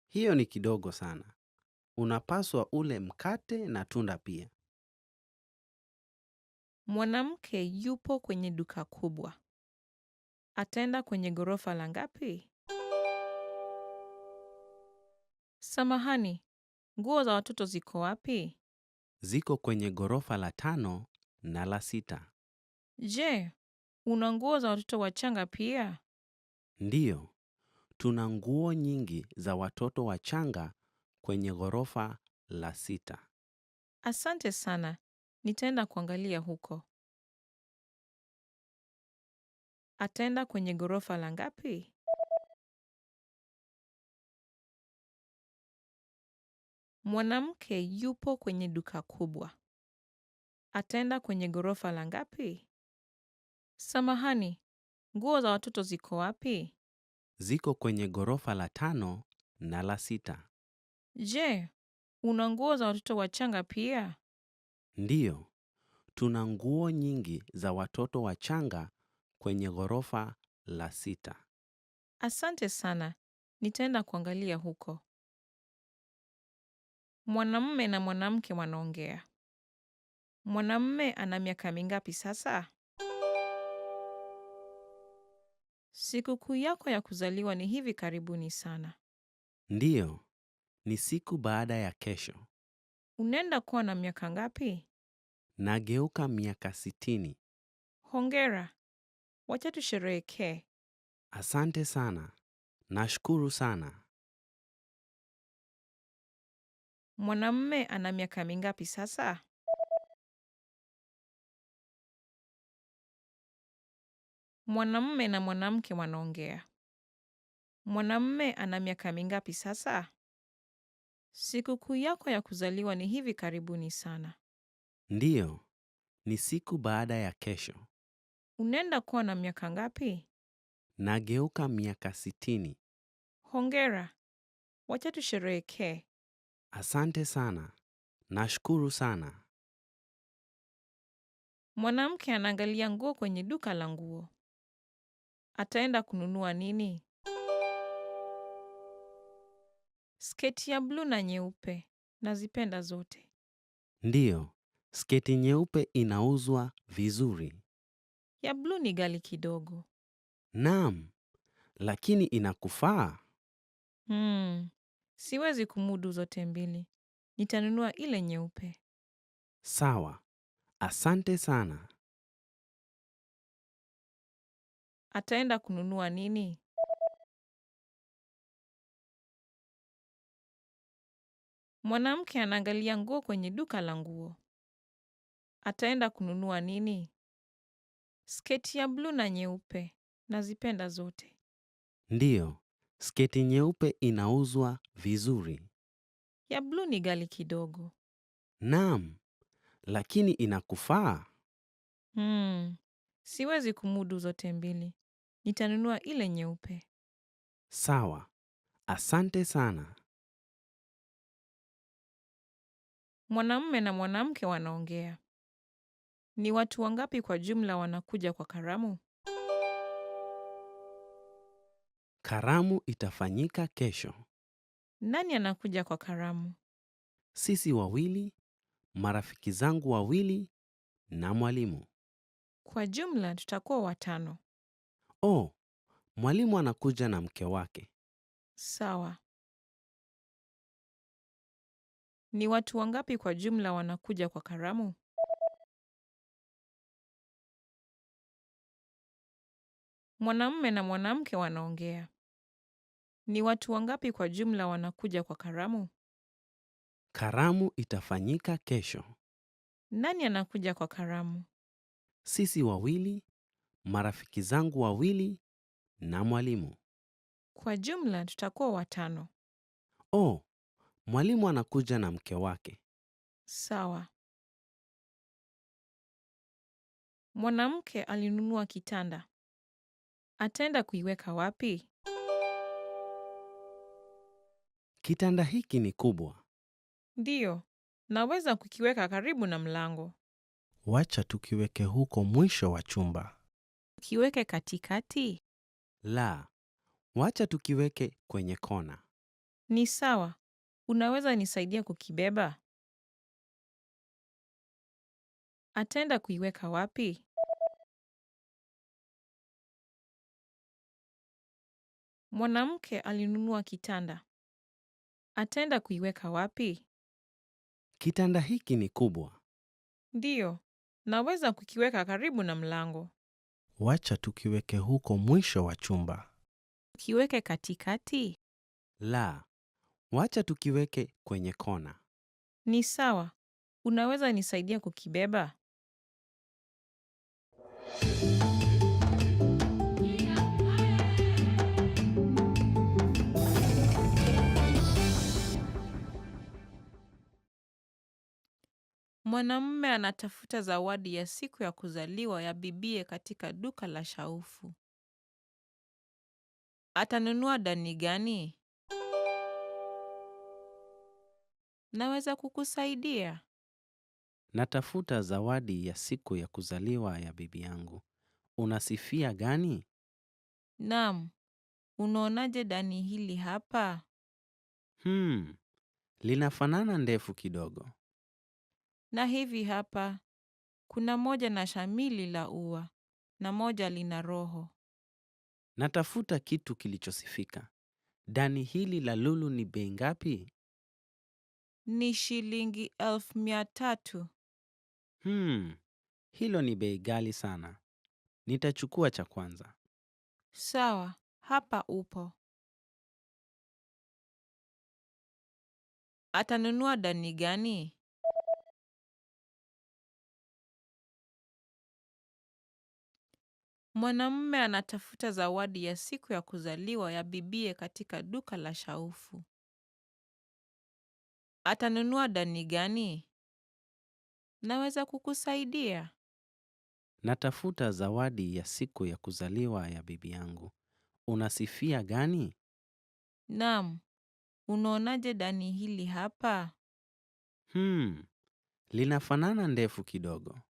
[SPEAKER 5] Hiyo ni kidogo sana. Unapaswa ule mkate na tunda pia.
[SPEAKER 4] Mwanamke yupo kwenye duka kubwa. Ataenda kwenye ghorofa la ngapi? Samahani, nguo za watoto ziko wapi?
[SPEAKER 5] Ziko kwenye ghorofa la 5 na la 6.
[SPEAKER 4] Je, una nguo za watoto wachanga pia?
[SPEAKER 5] Ndiyo, tuna nguo nyingi za watoto wachanga kwenye ghorofa la 6.
[SPEAKER 4] Asante sana, nitaenda kuangalia huko. Ataenda kwenye ghorofa la ngapi? Mwanamke yupo kwenye duka kubwa. Ataenda kwenye ghorofa la ngapi? Samahani, nguo za watoto ziko wapi?
[SPEAKER 5] Ziko kwenye ghorofa la 5 na la 6.
[SPEAKER 4] Je, una nguo za watoto wachanga pia?
[SPEAKER 5] Ndiyo, tuna nguo nyingi za watoto wachanga kwenye ghorofa la 6.
[SPEAKER 4] Asante sana. Nitaenda kuangalia huko. Mwanamume na mwanamke wanaongea. Mwanamume ana miaka mingapi sasa? Sikukuu yako ya kuzaliwa ni hivi karibuni sana.
[SPEAKER 5] Ndiyo, ni siku baada ya kesho.
[SPEAKER 4] Unaenda kuwa na miaka ngapi?
[SPEAKER 5] Nageuka miaka 60.
[SPEAKER 4] Hongera. Wacha tusherehekee.
[SPEAKER 5] Asante sana. Nashukuru sana.
[SPEAKER 4] Mwanamume ana miaka mingapi sasa? Mwanamume na mwanamke wanaongea. Mwanamume ana miaka mingapi sasa? Sikukuu yako ya kuzaliwa ni hivi karibuni sana.
[SPEAKER 5] Ndiyo, ni siku baada ya kesho.
[SPEAKER 4] Unaenda kuwa na miaka ngapi?
[SPEAKER 5] Nageuka miaka 60.
[SPEAKER 4] Hongera. Wacha tusherehekee.
[SPEAKER 5] Asante sana. Nashukuru sana.
[SPEAKER 4] Mwanamke anaangalia nguo kwenye duka la nguo. Ataenda kununua nini? Sketi ya bluu na nyeupe. Nazipenda zote.
[SPEAKER 5] Ndiyo, sketi nyeupe inauzwa vizuri.
[SPEAKER 4] Ya bluu ni ghali kidogo.
[SPEAKER 5] Naam, lakini inakufaa.
[SPEAKER 4] Siwezi kumudu zote mbili. Nitanunua ile nyeupe.
[SPEAKER 5] Sawa. Asante sana.
[SPEAKER 4] Ataenda kununua nini? Mwanamke anaangalia nguo kwenye duka la nguo. Ataenda kununua nini? Sketi ya bluu na nyeupe. Nazipenda zote.
[SPEAKER 5] Ndiyo, sketi nyeupe inauzwa vizuri.
[SPEAKER 4] Ya bluu ni ghali kidogo.
[SPEAKER 5] Naam, lakini inakufaa.
[SPEAKER 4] Siwezi kumudu zote mbili. Nitanunua ile nyeupe.
[SPEAKER 5] Sawa. Asante sana.
[SPEAKER 4] Mwanamume na mwanamke wanaongea. Ni watu wangapi kwa jumla wanakuja kwa karamu?
[SPEAKER 5] Karamu itafanyika kesho.
[SPEAKER 4] Nani anakuja kwa karamu?
[SPEAKER 5] Sisi wawili, marafiki zangu wawili na mwalimu.
[SPEAKER 4] Kwa jumla tutakuwa 5.
[SPEAKER 5] Oh, mwalimu anakuja na mke wake.
[SPEAKER 4] Sawa. Ni watu wangapi kwa jumla wanakuja kwa karamu? Mwanamume na mwanamke wanaongea. Ni watu wangapi kwa jumla wanakuja kwa karamu?
[SPEAKER 5] Karamu itafanyika kesho.
[SPEAKER 4] Nani anakuja kwa karamu?
[SPEAKER 5] Sisi wawili, marafiki zangu wawili na mwalimu.
[SPEAKER 4] Kwa jumla tutakuwa 5.
[SPEAKER 5] Oh, mwalimu anakuja na mke wake.
[SPEAKER 4] Sawa. Mwanamke alinunua kitanda. Ataenda kuiweka wapi?
[SPEAKER 5] Kitanda hiki ni kubwa.
[SPEAKER 4] Ndiyo, naweza kukiweka karibu na mlango.
[SPEAKER 5] Wacha tukiweke huko mwisho wa chumba.
[SPEAKER 4] Kiweke katikati?
[SPEAKER 5] La, wacha tukiweke kwenye kona.
[SPEAKER 4] Ni sawa. Unaweza nisaidia kukibeba? Ataenda kuiweka wapi? Mwanamke alinunua kitanda. Ataenda kuiweka wapi?
[SPEAKER 5] Kitanda hiki ni kubwa.
[SPEAKER 4] Ndiyo, naweza kukiweka karibu na mlango.
[SPEAKER 5] Wacha tukiweke huko mwisho wa chumba.
[SPEAKER 4] Kiweke katikati?
[SPEAKER 5] La, wacha tukiweke kwenye kona.
[SPEAKER 4] Ni sawa. Unaweza nisaidia kukibeba? Mwanamume anatafuta zawadi ya siku ya kuzaliwa ya bibie katika duka la shaufu. Atanunua dani gani? Naweza kukusaidia.
[SPEAKER 5] Natafuta zawadi ya siku ya kuzaliwa ya bibi yangu. Unasifia gani?
[SPEAKER 4] Naam, Unaonaje dani hili hapa?
[SPEAKER 5] Linafanana ndefu kidogo.
[SPEAKER 4] Na hivi hapa, kuna moja na shamili la ua, na moja lina roho.
[SPEAKER 5] Natafuta kitu kilichosifika. Dani hili la lulu ni bei ngapi?
[SPEAKER 4] Ni shilingi 1,300.
[SPEAKER 5] Hilo ni bei ghali sana. Nitachukua cha kwanza.
[SPEAKER 4] Sawa, hapa upo. Atanunua dani gani? Mwanamume anatafuta zawadi ya siku ya kuzaliwa ya bibie katika duka la shaufu. Atanunua dani gani? Naweza kukusaidia.
[SPEAKER 5] Natafuta zawadi ya siku ya kuzaliwa ya bibi yangu. Unasifia gani?
[SPEAKER 4] Naam, unaonaje dani hili hapa?
[SPEAKER 5] Linafanana ndefu kidogo.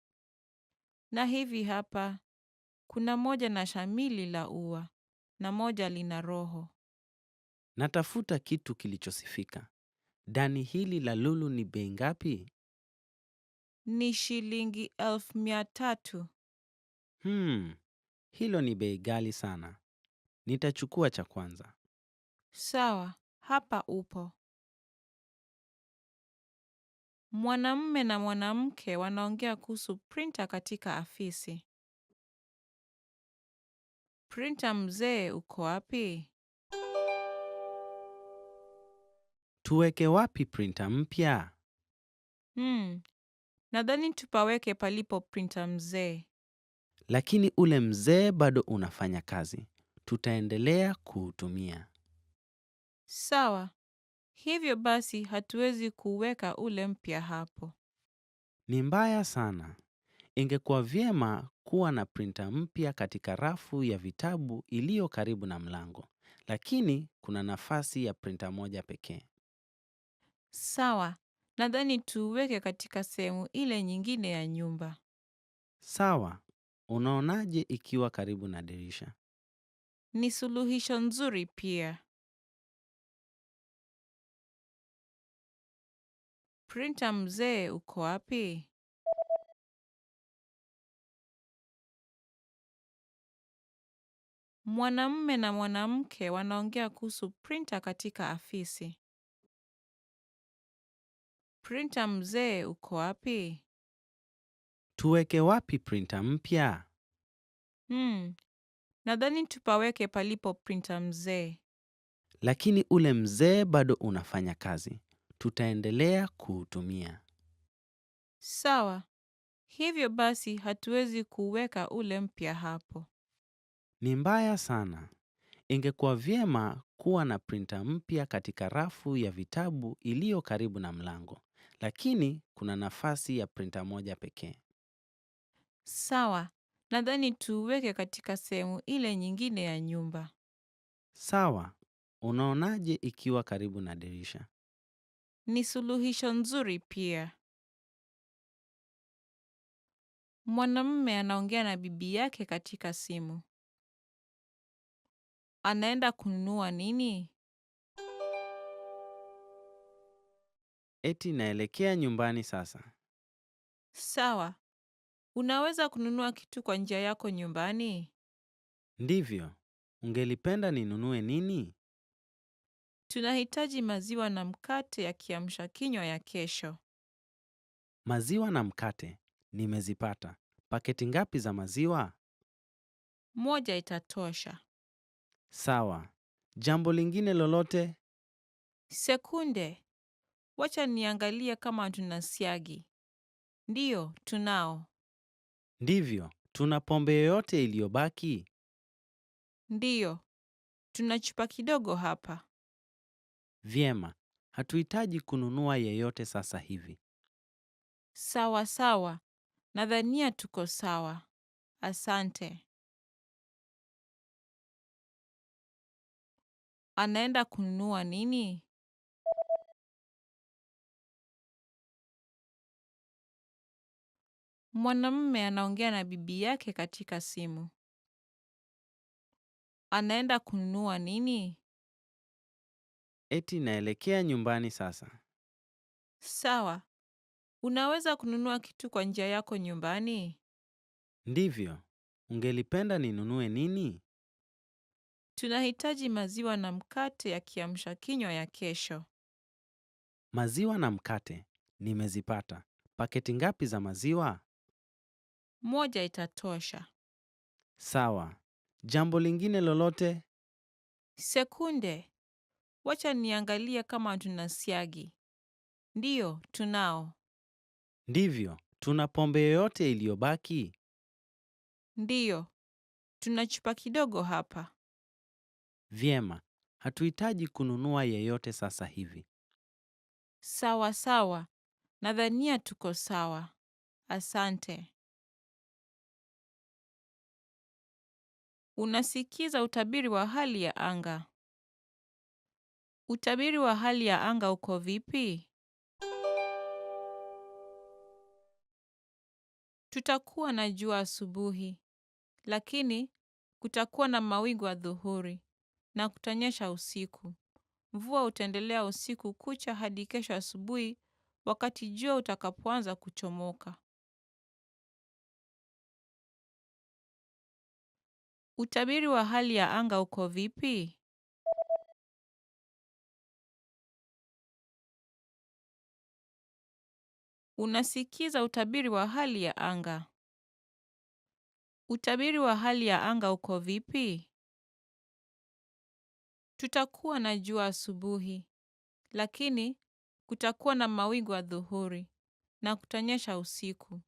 [SPEAKER 4] Na hivi hapa, kuna moja na shamili la ua, na moja lina roho.
[SPEAKER 5] Natafuta kitu kilichosifika. Dani hili la lulu ni bei ngapi?
[SPEAKER 4] Ni shilingi 1,300.
[SPEAKER 5] Hilo ni bei ghali sana. Nitachukua cha kwanza.
[SPEAKER 4] Sawa, hapa upo. Mwanamume na mwanamke wanaongea kuhusu printer katika afisi. Printer mzee uko wapi?
[SPEAKER 5] Tuweke wapi printer mpya?
[SPEAKER 4] Nadhani tupaweke palipo printer mzee.
[SPEAKER 5] Lakini ule mzee bado unafanya kazi. Tutaendelea kuutumia.
[SPEAKER 4] Sawa, hivyo basi hatuwezi kuweka ule mpya hapo.
[SPEAKER 5] Ni mbaya sana. Ingekuwa vyema kuwa na printer mpya katika rafu ya vitabu iliyo karibu na mlango. Lakini kuna nafasi ya printer moja pekee.
[SPEAKER 4] Sawa, nadhani tuweke katika sehemu ile nyingine ya nyumba.
[SPEAKER 5] Sawa, unaonaje ikiwa karibu na dirisha?
[SPEAKER 4] Ni suluhisho nzuri pia. Printer mzee uko wapi? Mwanamume na mwanamke wanaongea kuhusu printer katika afisi. Printer mzee uko wapi?
[SPEAKER 5] Tuweke wapi printer mpya?
[SPEAKER 4] Nadhani tupaweke palipo printer mzee.
[SPEAKER 5] Lakini ule mzee bado unafanya kazi. Tutaendelea kuutumia.
[SPEAKER 4] Sawa, hivyo basi hatuwezi kuweka ule mpya hapo.
[SPEAKER 5] Ni mbaya sana. Ingekuwa vyema kuwa na printer mpya katika rafu ya vitabu iliyo karibu na mlango. Lakini kuna nafasi ya printer moja pekee.
[SPEAKER 4] Sawa, nadhani tuweke katika sehemu ile nyingine ya nyumba.
[SPEAKER 5] Sawa, unaonaje ikiwa karibu na dirisha?
[SPEAKER 4] Ni suluhisho nzuri pia. Mwanamume anaongea na bibi yake katika simu. Anaenda kununua nini?
[SPEAKER 5] Eti naelekea nyumbani sasa.
[SPEAKER 4] Sawa, unaweza kununua kitu kwa njia yako nyumbani?
[SPEAKER 5] Ndivyo, ungelipenda ninunue nini?
[SPEAKER 4] Tunahitaji maziwa na mkate ya kiamsha kinywa ya kesho.
[SPEAKER 5] Maziwa na mkate, nimezipata. Paketi ngapi za maziwa?
[SPEAKER 4] Moja itatosha.
[SPEAKER 5] Sawa. Jambo lingine lolote?
[SPEAKER 4] Sekunde, wacha niangalie kama tuna siagi. Ndiyo, tunao.
[SPEAKER 5] Ndivyo, tuna pombe yoyote iliyobaki?
[SPEAKER 4] Ndiyo, tuna chupa kidogo hapa.
[SPEAKER 5] Vyema, hatuhitaji kununua yeyote sasa hivi.
[SPEAKER 4] Sawa sawa, nadhania tuko sawa. Asante. Anaenda kununua nini? Mwanamume anaongea na bibi yake katika simu. Anaenda kununua nini?
[SPEAKER 5] Eti naelekea nyumbani sasa.
[SPEAKER 4] Sawa. Unaweza kununua kitu kwa njia yako nyumbani?
[SPEAKER 5] Ndivyo. Ungelipenda ninunue nini?
[SPEAKER 4] Tunahitaji maziwa na mkate ya kiamsha kinywa ya kesho.
[SPEAKER 5] Maziwa na mkate. Nimezipata. Paketi ngapi za maziwa?
[SPEAKER 4] 1 itatosha.
[SPEAKER 5] Sawa. Jambo lingine lolote?
[SPEAKER 4] Sekunde. Wacha niangalie kama tuna siagi. Ndiyo, tunao.
[SPEAKER 5] Ndivyo. Tuna pombe yoyote iliyobaki?
[SPEAKER 4] Ndiyo. Tuna chupa kidogo hapa.
[SPEAKER 5] Vyema. Hatuhitaji kununua yeyote sasa hivi.
[SPEAKER 4] Sawa sawa. Nadhania tuko sawa. Asante. Unasikiza utabiri wa hali ya anga. Utabiri wa hali ya anga uko vipi? Tutakuwa na jua asubuhi, lakini kutakuwa na mawingu adhuhuri na kutanyesha usiku. Mvua utaendelea usiku kucha hadi kesho asubuhi wakati jua utakapoanza kuchomoka. Utabiri wa hali ya anga uko vipi? Unasikiza utabiri wa hali ya anga. Utabiri wa hali ya anga uko vipi? Tutakuwa na jua asubuhi, lakini kutakuwa na mawingu adhuhuri na kutanyesha usiku.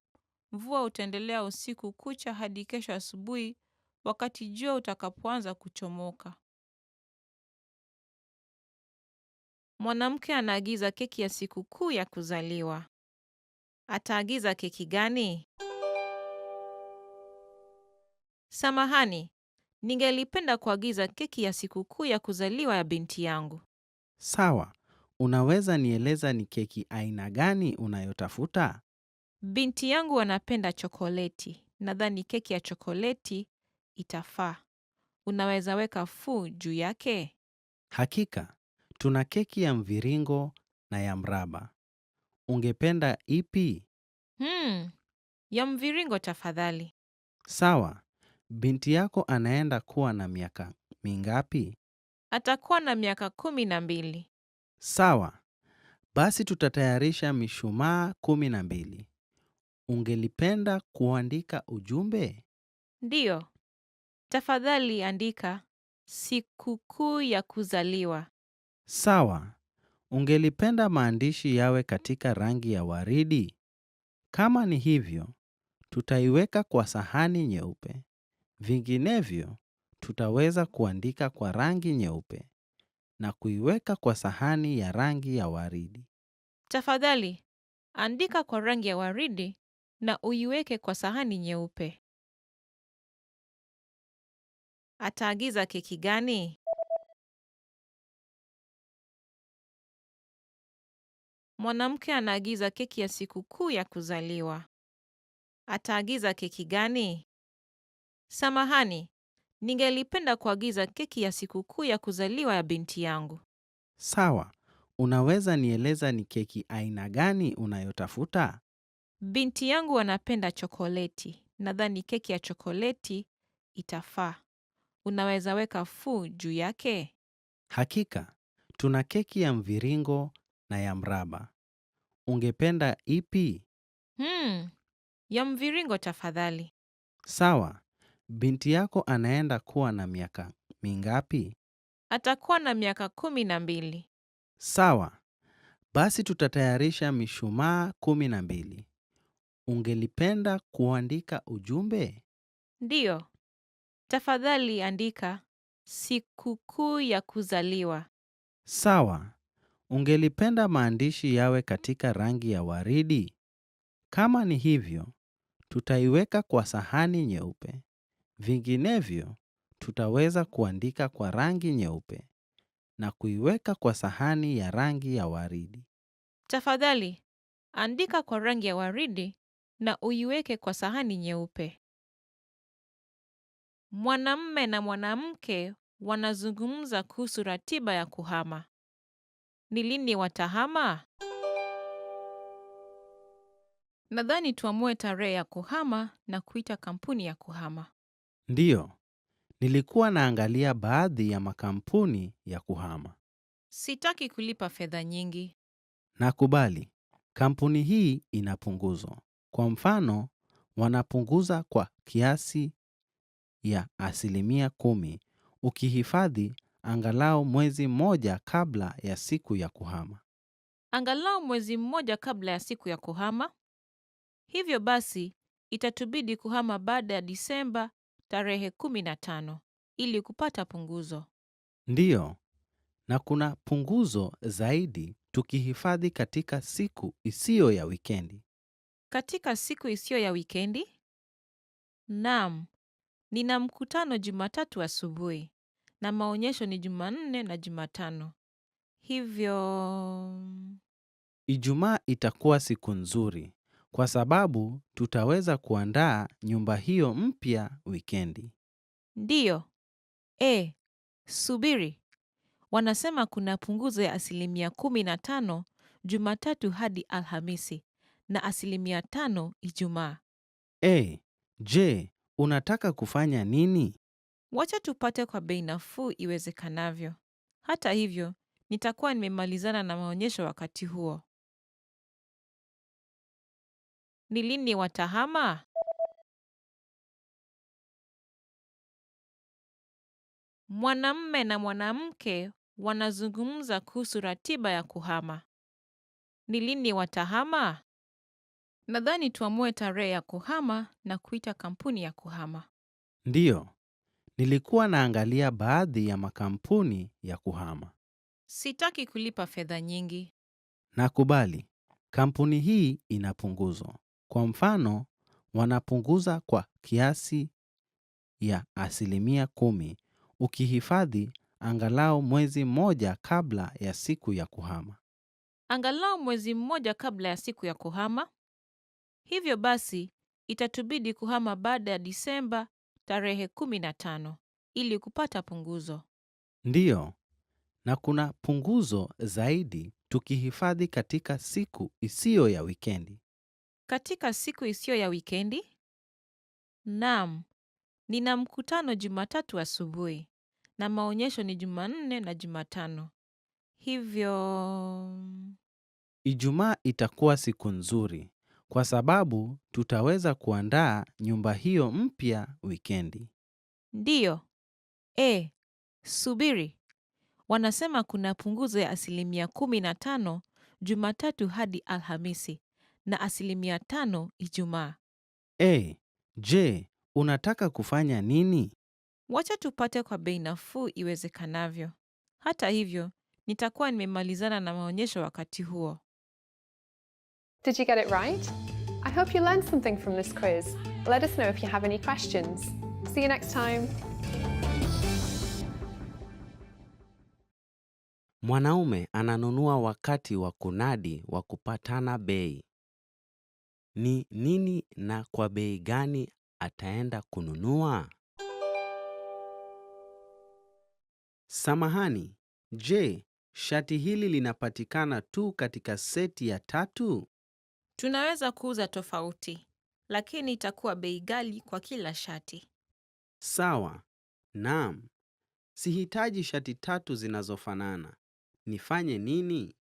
[SPEAKER 4] Mvua utaendelea usiku kucha hadi kesho asubuhi wakati jua utakapoanza kuchomoka. Mwanamke anaagiza keki ya sikukuu ya kuzaliwa. Ataagiza keki gani? Samahani, ningelipenda kuagiza keki ya sikukuu ya kuzaliwa ya binti yangu.
[SPEAKER 5] Sawa. Unaweza nieleza ni keki aina gani unayotafuta?
[SPEAKER 4] Binti yangu anapenda chokoleti. Nadhani keki ya chokoleti itafaa. Unaweza weka fuu juu yake?
[SPEAKER 5] Hakika. Tuna keki ya mviringo na ya mraba. Ungependa ipi?
[SPEAKER 4] Ya mviringo tafadhali.
[SPEAKER 5] Sawa. Binti yako anaenda kuwa na miaka mingapi?
[SPEAKER 4] Atakuwa na miaka 12.
[SPEAKER 5] Sawa. Basi tutatayarisha mishumaa 12. Ungelipenda kuandika ujumbe?
[SPEAKER 4] Ndiyo. Tafadhali andika sikukuu ya kuzaliwa.
[SPEAKER 5] Sawa. Ungelipenda maandishi yawe katika rangi ya waridi? Kama ni hivyo, tutaiweka kwa sahani nyeupe. Vinginevyo, tutaweza kuandika kwa rangi nyeupe na kuiweka kwa sahani ya rangi ya waridi.
[SPEAKER 4] Tafadhali andika kwa rangi ya waridi na uiweke kwa sahani nyeupe. Ataagiza keki gani? Mwanamke anaagiza keki ya sikukuu ya kuzaliwa. Ataagiza keki gani? Samahani, ningelipenda kuagiza keki ya sikukuu ya kuzaliwa ya binti yangu.
[SPEAKER 5] Sawa. Unaweza nieleza ni keki aina gani unayotafuta?
[SPEAKER 4] Binti yangu anapenda chokoleti. Nadhani keki ya chokoleti itafaa. Unaweza weka fuu juu yake?
[SPEAKER 5] Hakika. Tuna keki ya mviringo na ya mraba. Ungependa ipi?
[SPEAKER 4] Ya mviringo tafadhali.
[SPEAKER 5] Sawa. Binti yako anaenda kuwa na miaka mingapi?
[SPEAKER 4] Atakuwa na miaka 12.
[SPEAKER 5] Sawa. Basi tutatayarisha mishumaa 12. Ungelipenda kuandika ujumbe?
[SPEAKER 4] Ndiyo. Tafadhali andika sikukuu ya kuzaliwa.
[SPEAKER 5] Sawa. Ungelipenda maandishi yawe katika rangi ya waridi? Kama ni hivyo, tutaiweka kwa sahani nyeupe. Vinginevyo, tutaweza kuandika kwa rangi nyeupe na kuiweka kwa sahani ya rangi ya waridi.
[SPEAKER 4] Tafadhali andika kwa rangi ya waridi na uiweke kwa sahani nyeupe. Mwanamume na mwanamke wanazungumza kuhusu ratiba ya kuhama. Ni lini watahama? Nadhani tuamue tarehe ya kuhama na kuita kampuni ya kuhama.
[SPEAKER 5] Ndiyo, nilikuwa naangalia baadhi ya makampuni ya kuhama.
[SPEAKER 4] Sitaki kulipa fedha nyingi.
[SPEAKER 5] Nakubali, kampuni hii ina punguzo. Kwa mfano, wanapunguza kwa kiasi ya 10% ukihifadhi angalau mwezi mmoja kabla ya siku ya kuhama.
[SPEAKER 4] Angalau mwezi mmoja kabla ya siku ya kuhama. Hivyo basi, itatubidi kuhama baada ya Disemba tarehe 15 ili kupata punguzo.
[SPEAKER 5] Ndiyo, na kuna punguzo zaidi tukihifadhi katika siku isiyo ya wikendi.
[SPEAKER 4] Katika siku isiyo ya wikendi? Naam, nina mkutano Jumatatu asubuhi na maonyesho ni Jumanne na Jumatano. Hivyo
[SPEAKER 5] Ijumaa itakuwa siku nzuri kwa sababu tutaweza kuandaa nyumba hiyo mpya wikendi.
[SPEAKER 4] ndiyo. Subiri. Wanasema kuna punguzo ya 15% Jumatatu hadi Alhamisi na 5% Ijumaa.
[SPEAKER 5] Je, unataka kufanya nini?
[SPEAKER 4] Wacha tupate kwa bei nafuu iwezekanavyo. Hata hivyo, nitakuwa nimemalizana na maonyesho wakati huo. Ni lini watahama? Mwanamume na mwanamke wanazungumza kuhusu ratiba ya kuhama. Ni lini watahama? Nadhani tuamue tarehe ya kuhama na kuita kampuni ya kuhama.
[SPEAKER 5] Ndiyo, nilikuwa naangalia baadhi ya makampuni ya kuhama.
[SPEAKER 4] Sitaki kulipa fedha nyingi.
[SPEAKER 5] Nakubali, kampuni hii ina punguzo. Kwa mfano, wanapunguza kwa kiasi ya 10% ukihifadhi angalau mwezi mmoja kabla ya siku ya kuhama.
[SPEAKER 4] Angalau mwezi mmoja kabla ya siku ya kuhama. Hivyo basi, itatubidi kuhama baada ya Disemba tarehe 15 ili kupata punguzo.
[SPEAKER 5] Ndiyo, na kuna punguzo zaidi tukihifadhi katika siku isiyo ya wikendi.
[SPEAKER 4] Katika siku isiyo ya wikendi? Naam, nina mkutano Jumatatu asubuhi na maonyesho ni Jumanne na Jumatano. Hivyo
[SPEAKER 5] Ijumaa itakuwa siku nzuri kwa sababu tutaweza kuandaa nyumba hiyo mpya wikendi.
[SPEAKER 4] ndiyo. Subiri. Wanasema kuna punguzo ya 15% Jumatatu hadi Alhamisi na 5% Ijumaa.
[SPEAKER 5] Je, unataka kufanya nini?
[SPEAKER 4] Wacha tupate kwa bei nafuu iwezekanavyo. Hata hivyo, nitakuwa nimemalizana na maonyesho wakati huo.
[SPEAKER 1] Did you get it right? I hope you learned something from this quiz. Let us know if you have any questions. See you next time.
[SPEAKER 5] Mwanaume ananunua wakati wa kunadi wa kupatana bei. Ni nini na kwa bei gani ataenda kununua? Samahani, je, shati hili linapatikana tu katika seti ya 3?
[SPEAKER 4] Tunaweza kuuza tofauti, lakini itakuwa bei ghali kwa kila shati.
[SPEAKER 5] Sawa, naam. Sihitaji shati 3 zinazofanana. Nifanye nini?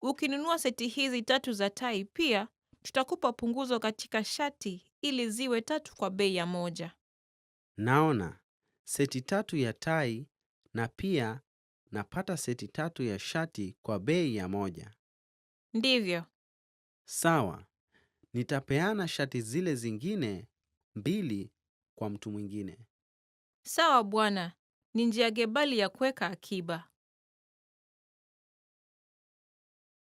[SPEAKER 4] Ukinunua seti hizi 3 za tai pia, tutakupa punguzo katika shati ili ziwe 3 kwa bei ya moja.
[SPEAKER 5] Naona, seti 3 ya tai na pia napata seti 3 ya shati kwa bei ya moja.
[SPEAKER 4] Ndivyo.
[SPEAKER 5] Sawa, nitapeana shati zile zingine 2 kwa mtu mwingine.
[SPEAKER 4] Sawa bwana, ni njia gebali ya kuweka akiba.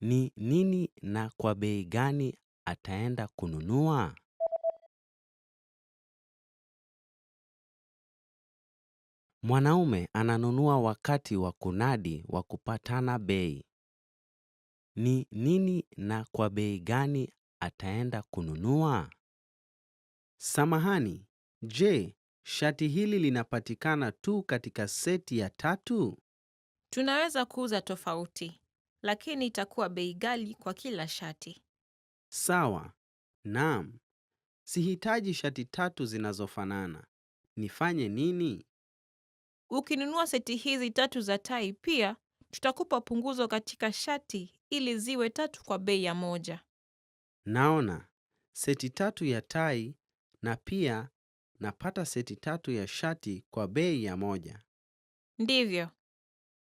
[SPEAKER 5] Ni nini na kwa bei gani ataenda kununua? Mwanaume ananunua wakati wa kunadi wa kupatana bei. Ni nini na kwa bei gani ataenda kununua? Samahani, je, Shati hili linapatikana tu katika seti ya 3?
[SPEAKER 4] Tunaweza kuuza tofauti, lakini itakuwa bei ghali kwa kila shati.
[SPEAKER 5] Sawa. Naam. Sihitaji shati 3 zinazofanana. Nifanye nini?
[SPEAKER 4] Ukinunua seti hizi 3 za tai pia, tutakupa punguzo katika shati ili ziwe 3 kwa bei ya moja.
[SPEAKER 5] Naona. Seti 3 ya tai na pia napata seti 3 ya shati kwa bei ya moja.
[SPEAKER 4] Ndivyo.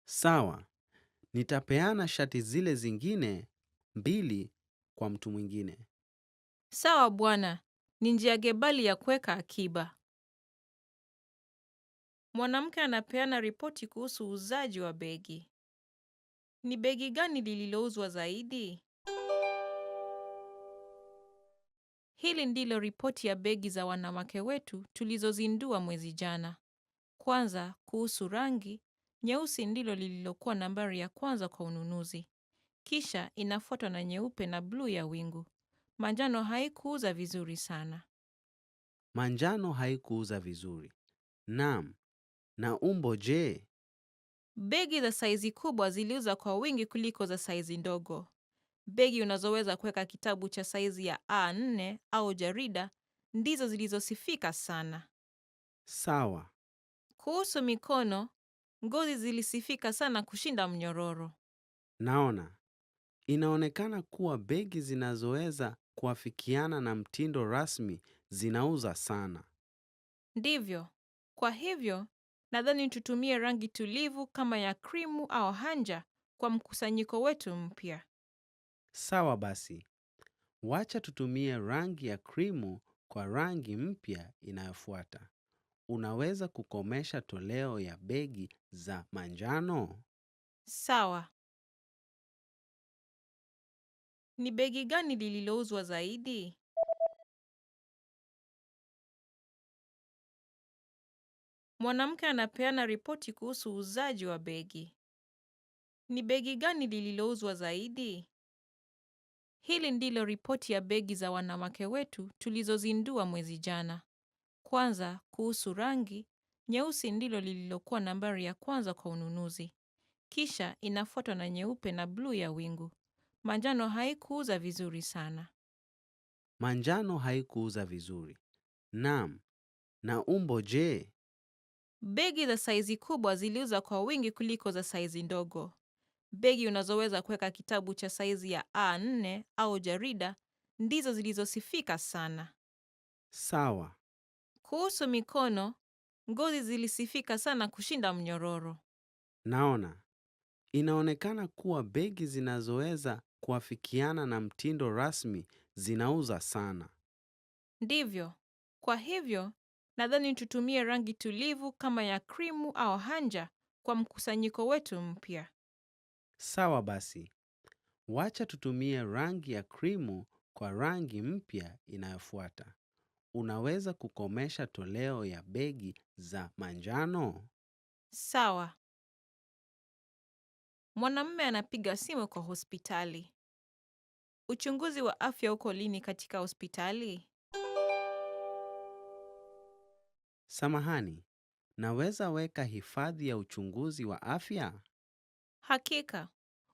[SPEAKER 5] Sawa. Nitapeana shati zile zingine 2 kwa mtu mwingine.
[SPEAKER 4] Sawa bwana, ni njia gebali ya kuweka akiba. Mwanamke anapeana ripoti kuhusu uuzaji wa begi. Ni begi gani lililouzwa zaidi? Hili ndilo ripoti ya begi za wanawake wetu tulizozindua mwezi jana. Kwanza, kuhusu rangi, nyeusi ndilo lililokuwa nambari ya kwanza kwa ununuzi. Kisha inafuatwa na nyeupe na bluu ya wingu. Manjano haikuuza vizuri sana.
[SPEAKER 5] Manjano haikuuza vizuri. Naam. Na umbo je?
[SPEAKER 4] Begi za saizi kubwa ziliuza kwa wingi kuliko za saizi ndogo. Begi unazoweza kuweka kitabu cha saizi ya A4 au jarida ndizo zilizosifika sana.
[SPEAKER 5] Sawa.
[SPEAKER 4] Kuhusu mikono, ngozi zilisifika sana kushinda mnyororo.
[SPEAKER 5] Naona. Inaonekana kuwa begi zinazoweza kuafikiana na mtindo rasmi zinauza sana.
[SPEAKER 4] Ndivyo. Kwa hivyo, nadhani tutumie rangi tulivu kama ya krimu au hanja kwa mkusanyiko wetu mpya.
[SPEAKER 5] Sawa basi. Wacha tutumie rangi ya krimu kwa rangi mpya inayofuata. Unaweza kukomesha toleo ya begi za manjano?
[SPEAKER 4] Sawa. Ni begi gani lililouzwa zaidi? Mwanamke anapeana ripoti kuhusu uuzaji wa begi. Ni begi gani lililouzwa zaidi? Hili ndilo ripoti ya begi za wanawake wetu tulizozindua mwezi jana. Kwanza, kuhusu rangi, nyeusi ndilo lililokuwa nambari ya kwanza kwa ununuzi. Kisha inafuatwa na nyeupe na bluu ya wingu. Manjano haikuuza vizuri sana.
[SPEAKER 5] Manjano haikuuza vizuri. Naam. Na umbo je?
[SPEAKER 4] Begi za saizi kubwa ziliuza kwa wingi kuliko za saizi ndogo. Begi unazoweza kuweka kitabu cha saizi ya A4 au jarida ndizo zilizosifika sana.
[SPEAKER 5] Sawa.
[SPEAKER 4] Kuhusu mikono, ngozi zilisifika sana kushinda mnyororo.
[SPEAKER 5] Naona. Inaonekana kuwa begi zinazoweza kuafikiana na mtindo rasmi zinauza sana.
[SPEAKER 4] Ndivyo. Kwa hivyo, nadhani tutumie rangi tulivu kama ya krimu au hanja kwa mkusanyiko wetu mpya.
[SPEAKER 5] Sawa basi. Wacha tutumie rangi ya krimu kwa rangi mpya inayofuata. Unaweza kukomesha toleo ya begi za manjano?
[SPEAKER 4] Sawa. Mwanamume anapiga simu kwa hospitali. Uchunguzi wa afya uko lini katika hospitali?
[SPEAKER 5] Samahani, naweza weka hifadhi ya uchunguzi wa afya?
[SPEAKER 4] Hakika.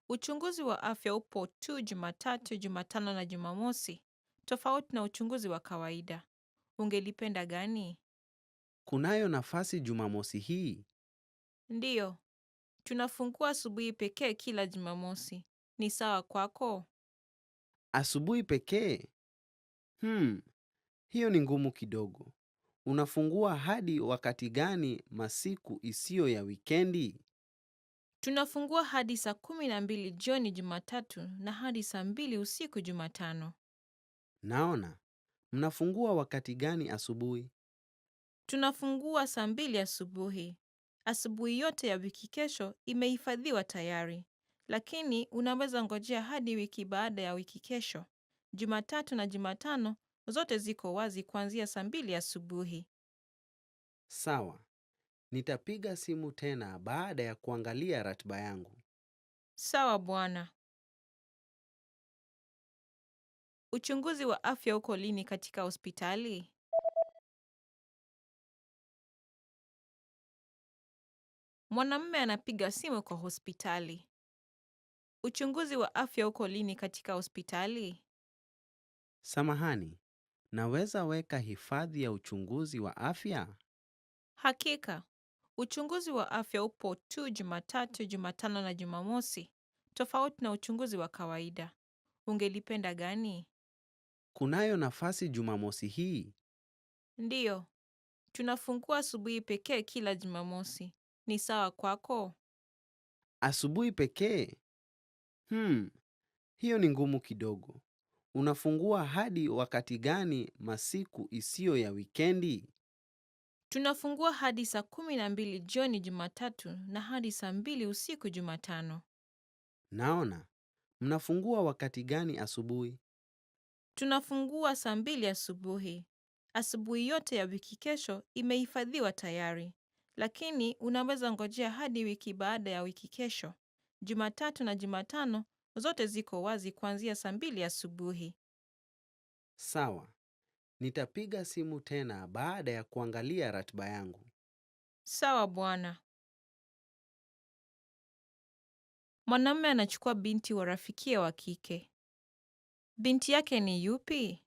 [SPEAKER 4] Uchunguzi wa afya upo tu Jumatatu, Jumatano na Jumamosi, tofauti na uchunguzi wa kawaida. Ungelipenda gani?
[SPEAKER 5] Kunayo nafasi Jumamosi hii?
[SPEAKER 4] Ndiyo. Tunafungua asubuhi pekee kila Jumamosi. Ni sawa kwako?
[SPEAKER 5] Asubuhi pekee? Hiyo ni ngumu kidogo. Unafungua hadi wakati gani masiku isiyo ya wikendi?
[SPEAKER 4] Tunafungua hadi saa 12 jioni Jumatatu na hadi saa 2 usiku Jumatano.
[SPEAKER 5] Naona. Mnafungua wakati gani asubuhi?
[SPEAKER 4] Tunafungua saa 2 asubuhi. Asubuhi yote ya wiki kesho imehifadhiwa tayari, lakini unaweza ngojea hadi wiki baada ya wiki kesho. Jumatatu na Jumatano zote ziko wazi kuanzia saa 2 asubuhi.
[SPEAKER 5] Sawa. Nitapiga simu tena baada ya kuangalia ratiba yangu.
[SPEAKER 4] Sawa bwana. Uchunguzi wa afya uko lini katika hospitali? Mwanamume anapiga simu kwa hospitali. Uchunguzi wa afya uko lini katika hospitali?
[SPEAKER 5] Samahani, naweza weka hifadhi ya uchunguzi wa afya?
[SPEAKER 4] Hakika. Uchunguzi wa afya upo tu Jumatatu, Jumatano na Jumamosi, tofauti na uchunguzi wa kawaida. Ungelipenda gani?
[SPEAKER 5] Kunayo nafasi Jumamosi hii?
[SPEAKER 4] Ndiyo. Tunafungua asubuhi pekee kila Jumamosi. Ni sawa kwako?
[SPEAKER 5] Asubuhi pekee? Hiyo ni ngumu kidogo. Unafungua hadi wakati gani masiku isiyo ya wikendi?
[SPEAKER 4] Tunafungua hadi saa 12 jioni Jumatatu na hadi saa 2 usiku Jumatano.
[SPEAKER 5] Naona. Mnafungua wakati gani asubuhi?
[SPEAKER 4] Tunafungua saa 2 asubuhi. Asubuhi yote ya wiki kesho imehifadhiwa tayari, lakini unaweza ngojea hadi wiki baada ya wiki kesho. Jumatatu na Jumatano zote ziko wazi kuanzia saa 2 asubuhi.
[SPEAKER 5] Sawa. Nitapiga simu tena baada ya kuangalia ratiba yangu.
[SPEAKER 4] Sawa bwana. Mwanamume anachukua binti wa rafikie wa kike. Binti yake ni yupi?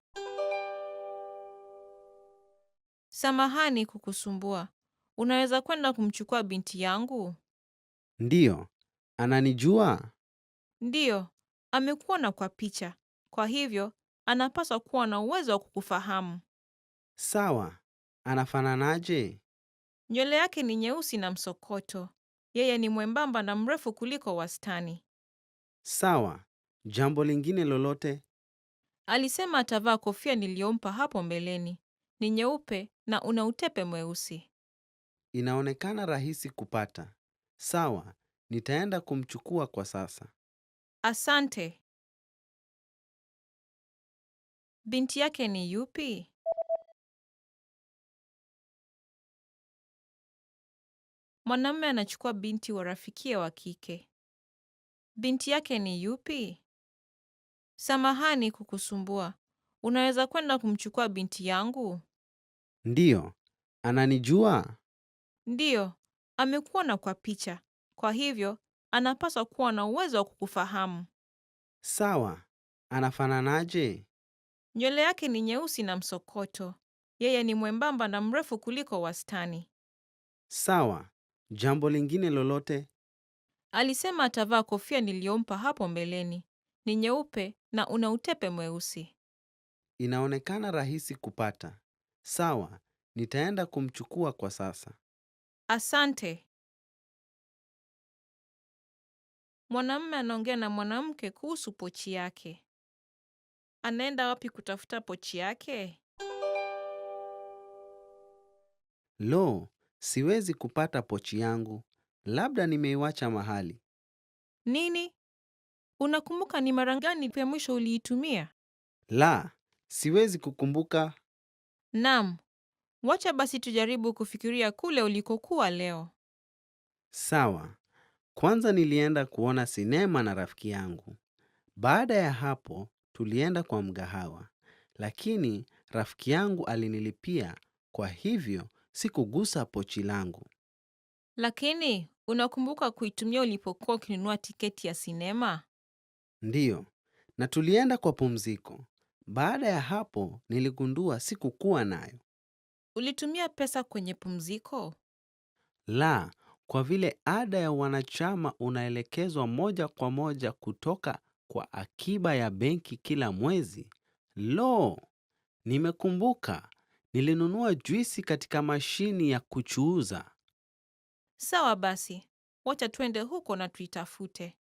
[SPEAKER 4] Samahani kukusumbua. Unaweza kwenda kumchukua binti yangu?
[SPEAKER 5] Ndiyo. Ananijua?
[SPEAKER 4] Ndiyo, amekuona kwa picha. Kwa hivyo, anapaswa kuwa na uwezo wa kukufahamu.
[SPEAKER 5] Sawa. Anafananaje?
[SPEAKER 4] Nywele yake ni nyeusi na msokoto. Yeye ni mwembamba na mrefu kuliko wastani.
[SPEAKER 5] Sawa. Jambo lingine lolote?
[SPEAKER 4] Alisema atavaa kofia niliyompa hapo mbeleni. Ni nyeupe na una utepe mweusi.
[SPEAKER 5] Inaonekana rahisi kupata. Sawa. Nitaenda kumchukua kwa sasa.
[SPEAKER 4] Asante. Binti yake ni yupi? Mwanamume anachukua binti wa rafikie wa kike. Binti yake ni yupi? Samahani kukusumbua. Unaweza kwenda kumchukua binti yangu?
[SPEAKER 5] Ndiyo. Ananijua?
[SPEAKER 4] Ndiyo, amekuona kwa picha. Kwa hivyo, anapaswa kuwa na uwezo wa kukufahamu.
[SPEAKER 5] Sawa. Anafananaje?
[SPEAKER 4] Nywele yake ni nyeusi na msokoto. Yeye ni mwembamba na mrefu kuliko wastani.
[SPEAKER 5] Sawa. Jambo lingine lolote?
[SPEAKER 4] Alisema atavaa kofia niliyompa hapo mbeleni. Ni nyeupe na una utepe mweusi.
[SPEAKER 5] Inaonekana rahisi kupata. Sawa. Nitaenda kumchukua kwa sasa.
[SPEAKER 4] Asante. Mwanamume anaongea na mwanamke kuhusu pochi yake. Anaenda wapi kutafuta pochi yake?
[SPEAKER 5] Lo, siwezi kupata pochi yangu. Labda nimeiwacha mahali.
[SPEAKER 4] Nini? Unakumbuka ni mara gani ya mwisho uliitumia?
[SPEAKER 5] La, siwezi kukumbuka.
[SPEAKER 4] Naam. Wacha basi tujaribu kufikiria kule ulikokuwa leo.
[SPEAKER 5] Sawa. Kwanza nilienda kuona sinema na rafiki yangu. Baada ya hapo, tulienda kwa mgahawa. Lakini rafiki yangu alinilipia, kwa hivyo sikugusa pochi langu.
[SPEAKER 4] Lakini, unakumbuka kuitumia ulipokuwa ukinunua tiketi ya sinema?
[SPEAKER 5] Ndiyo, na tulienda kwa pumziko. Baada ya hapo, niligundua sikukuwa nayo.
[SPEAKER 4] Ulitumia pesa kwenye pumziko?
[SPEAKER 5] La, kwa vile ada ya wanachama unaelekezwa moja kwa moja kutoka kwa akiba ya benki kila mwezi. Lo, nimekumbuka. Nilinunua juisi katika mashini ya kuchuuza.
[SPEAKER 4] Sawa basi. Wacha twende huko na tuitafute.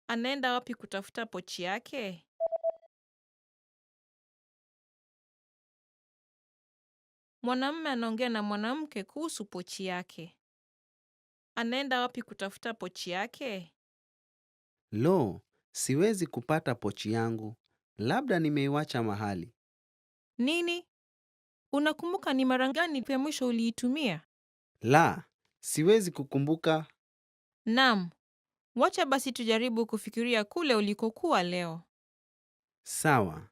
[SPEAKER 4] Anaenda wapi kutafuta pochi yake? Mwanamume anaongea na mwanamke kuhusu pochi yake. Anaenda wapi kutafuta pochi yake?
[SPEAKER 5] Lo, siwezi kupata pochi yangu. Labda nimeiwacha mahali.
[SPEAKER 4] Nini? Unakumbuka ni mara gani ya mwisho uliitumia?
[SPEAKER 5] La, siwezi kukumbuka.
[SPEAKER 4] Naam. Wacha basi tujaribu kufikiria kule ulikokuwa leo.
[SPEAKER 5] Sawa.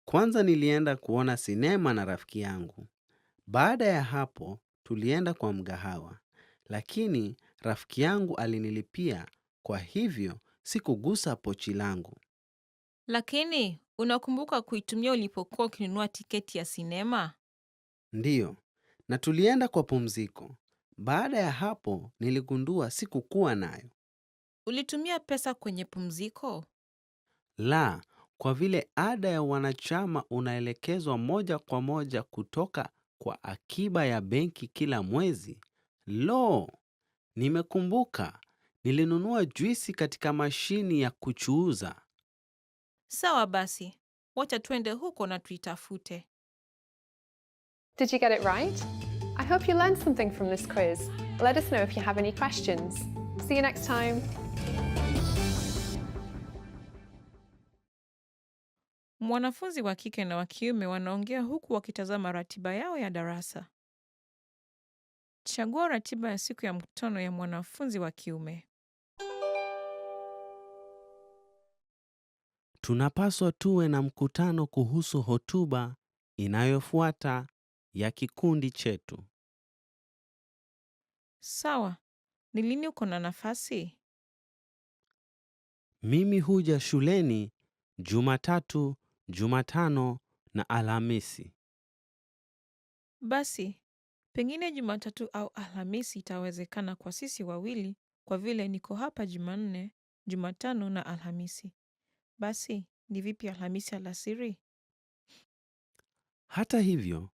[SPEAKER 5] Kwanza nilienda kuona sinema na rafiki yangu. Baada ya hapo, tulienda kwa mgahawa. Lakini rafiki yangu alinilipia, kwa hivyo sikugusa pochi langu.
[SPEAKER 4] Lakini, unakumbuka kuitumia ulipokuwa ukinunua tiketi ya sinema?
[SPEAKER 5] Ndiyo, na tulienda kwa pumziko. Baada ya hapo niligundua sikukuwa nayo.
[SPEAKER 4] Ulitumia pesa kwenye pumziko?
[SPEAKER 5] La, kwa vile ada ya wanachama unaelekezwa moja kwa moja kutoka kwa akiba ya benki kila mwezi. Lo, nimekumbuka. Nilinunua juisi katika mashini ya kuchuuza.
[SPEAKER 4] Sawa basi, wacha twende huko na tuitafute.
[SPEAKER 1] Did you get it right? I hope you learned something from this quiz. Let us know if you have any questions. See you next time.
[SPEAKER 4] Mwanafunzi wa kike na wa kiume wanaongea huku wakitazama ratiba yao ya darasa. Chagua ratiba ya siku ya mkutano ya mwanafunzi wa kiume.
[SPEAKER 5] Tunapaswa tuwe na mkutano kuhusu hotuba inayofuata ya kikundi chetu.
[SPEAKER 4] Sawa, ni lini uko na nafasi?
[SPEAKER 5] Mimi huja shuleni Jumatatu, Jumatano na Alhamisi.
[SPEAKER 4] Basi, pengine Jumatatu au Alhamisi itawezekana kwa sisi wawili kwa vile niko hapa Jumanne, Jumatano na Alhamisi. Basi, ni vipi Alhamisi alasiri?
[SPEAKER 5] Hata hivyo,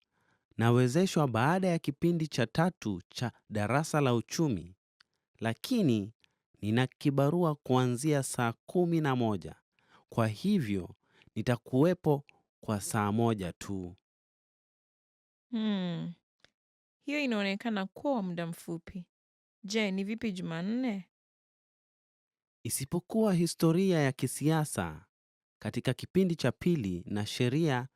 [SPEAKER 5] nawezeshwa baada ya kipindi cha 3 cha darasa la uchumi, lakini nina kibarua kuanzia saa 11. Kwa hivyo, nitakuwepo kwa saa 1 tu.
[SPEAKER 4] Hiyo inaonekana kuwa muda mfupi. Je, ni vipi Jumanne?
[SPEAKER 5] Isipokuwa historia ya kisiasa katika kipindi cha 2 na sheria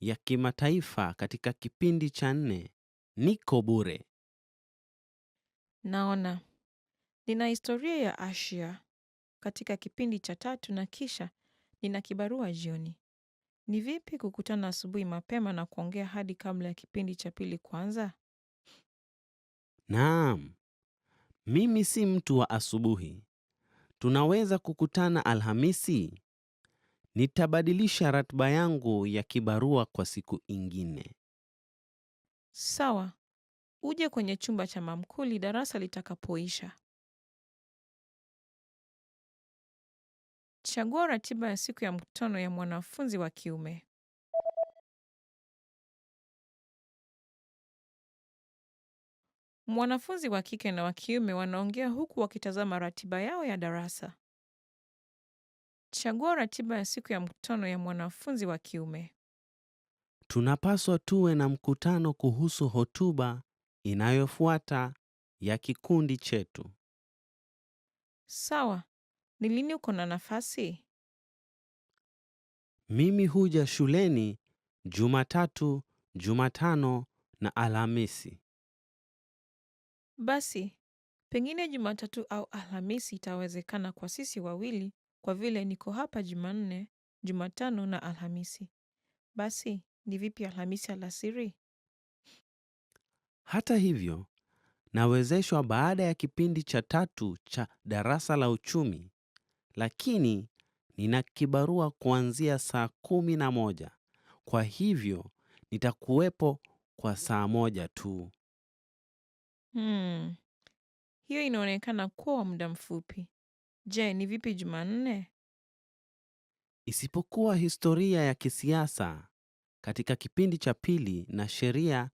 [SPEAKER 5] ya kimataifa katika kipindi cha 4, niko bure.
[SPEAKER 4] Naona. Nina historia ya Asia katika kipindi cha 3 na kisha nina kibarua jioni. Ni vipi kukutana asubuhi mapema na kuongea hadi kabla ya kipindi cha 2 kuanza?
[SPEAKER 5] Naam, mimi si mtu wa asubuhi. Tunaweza kukutana Alhamisi? Nitabadilisha ratiba yangu ya kibarua kwa siku ingine.
[SPEAKER 4] Sawa. Uje kwenye chumba cha mamkuli darasa litakapoisha. Chagua ratiba ya siku ya mkutano ya mwanafunzi wa kiume. Mwanafunzi wa kike na wa kiume wanaongea huku wakitazama ratiba yao ya darasa. Chagua ratiba ya siku ya mkutano ya mwanafunzi wa kiume.
[SPEAKER 5] Tunapaswa tuwe na mkutano kuhusu hotuba inayofuata ya kikundi chetu.
[SPEAKER 4] Sawa. Ni lini uko na nafasi?
[SPEAKER 5] Mimi huja shuleni Jumatatu, Jumatano na Alhamisi.
[SPEAKER 4] Basi, pengine Jumatatu au Alhamisi itawezekana kwa sisi wawili kwa vile niko hapa Jumanne, Jumatano na Alhamisi. Basi, ni vipi Alhamisi alasiri?
[SPEAKER 5] Hata hivyo, nawezeshwa baada ya kipindi cha 3 cha darasa la uchumi, lakini nina kibarua kuanzia saa 11. Kwa hivyo, nitakuwepo kwa saa 1 tu.
[SPEAKER 4] Hiyo inaonekana kuwa muda mfupi. Je, ni vipi Jumanne?
[SPEAKER 5] Isipokuwa historia ya kisiasa katika kipindi cha 2 na sheria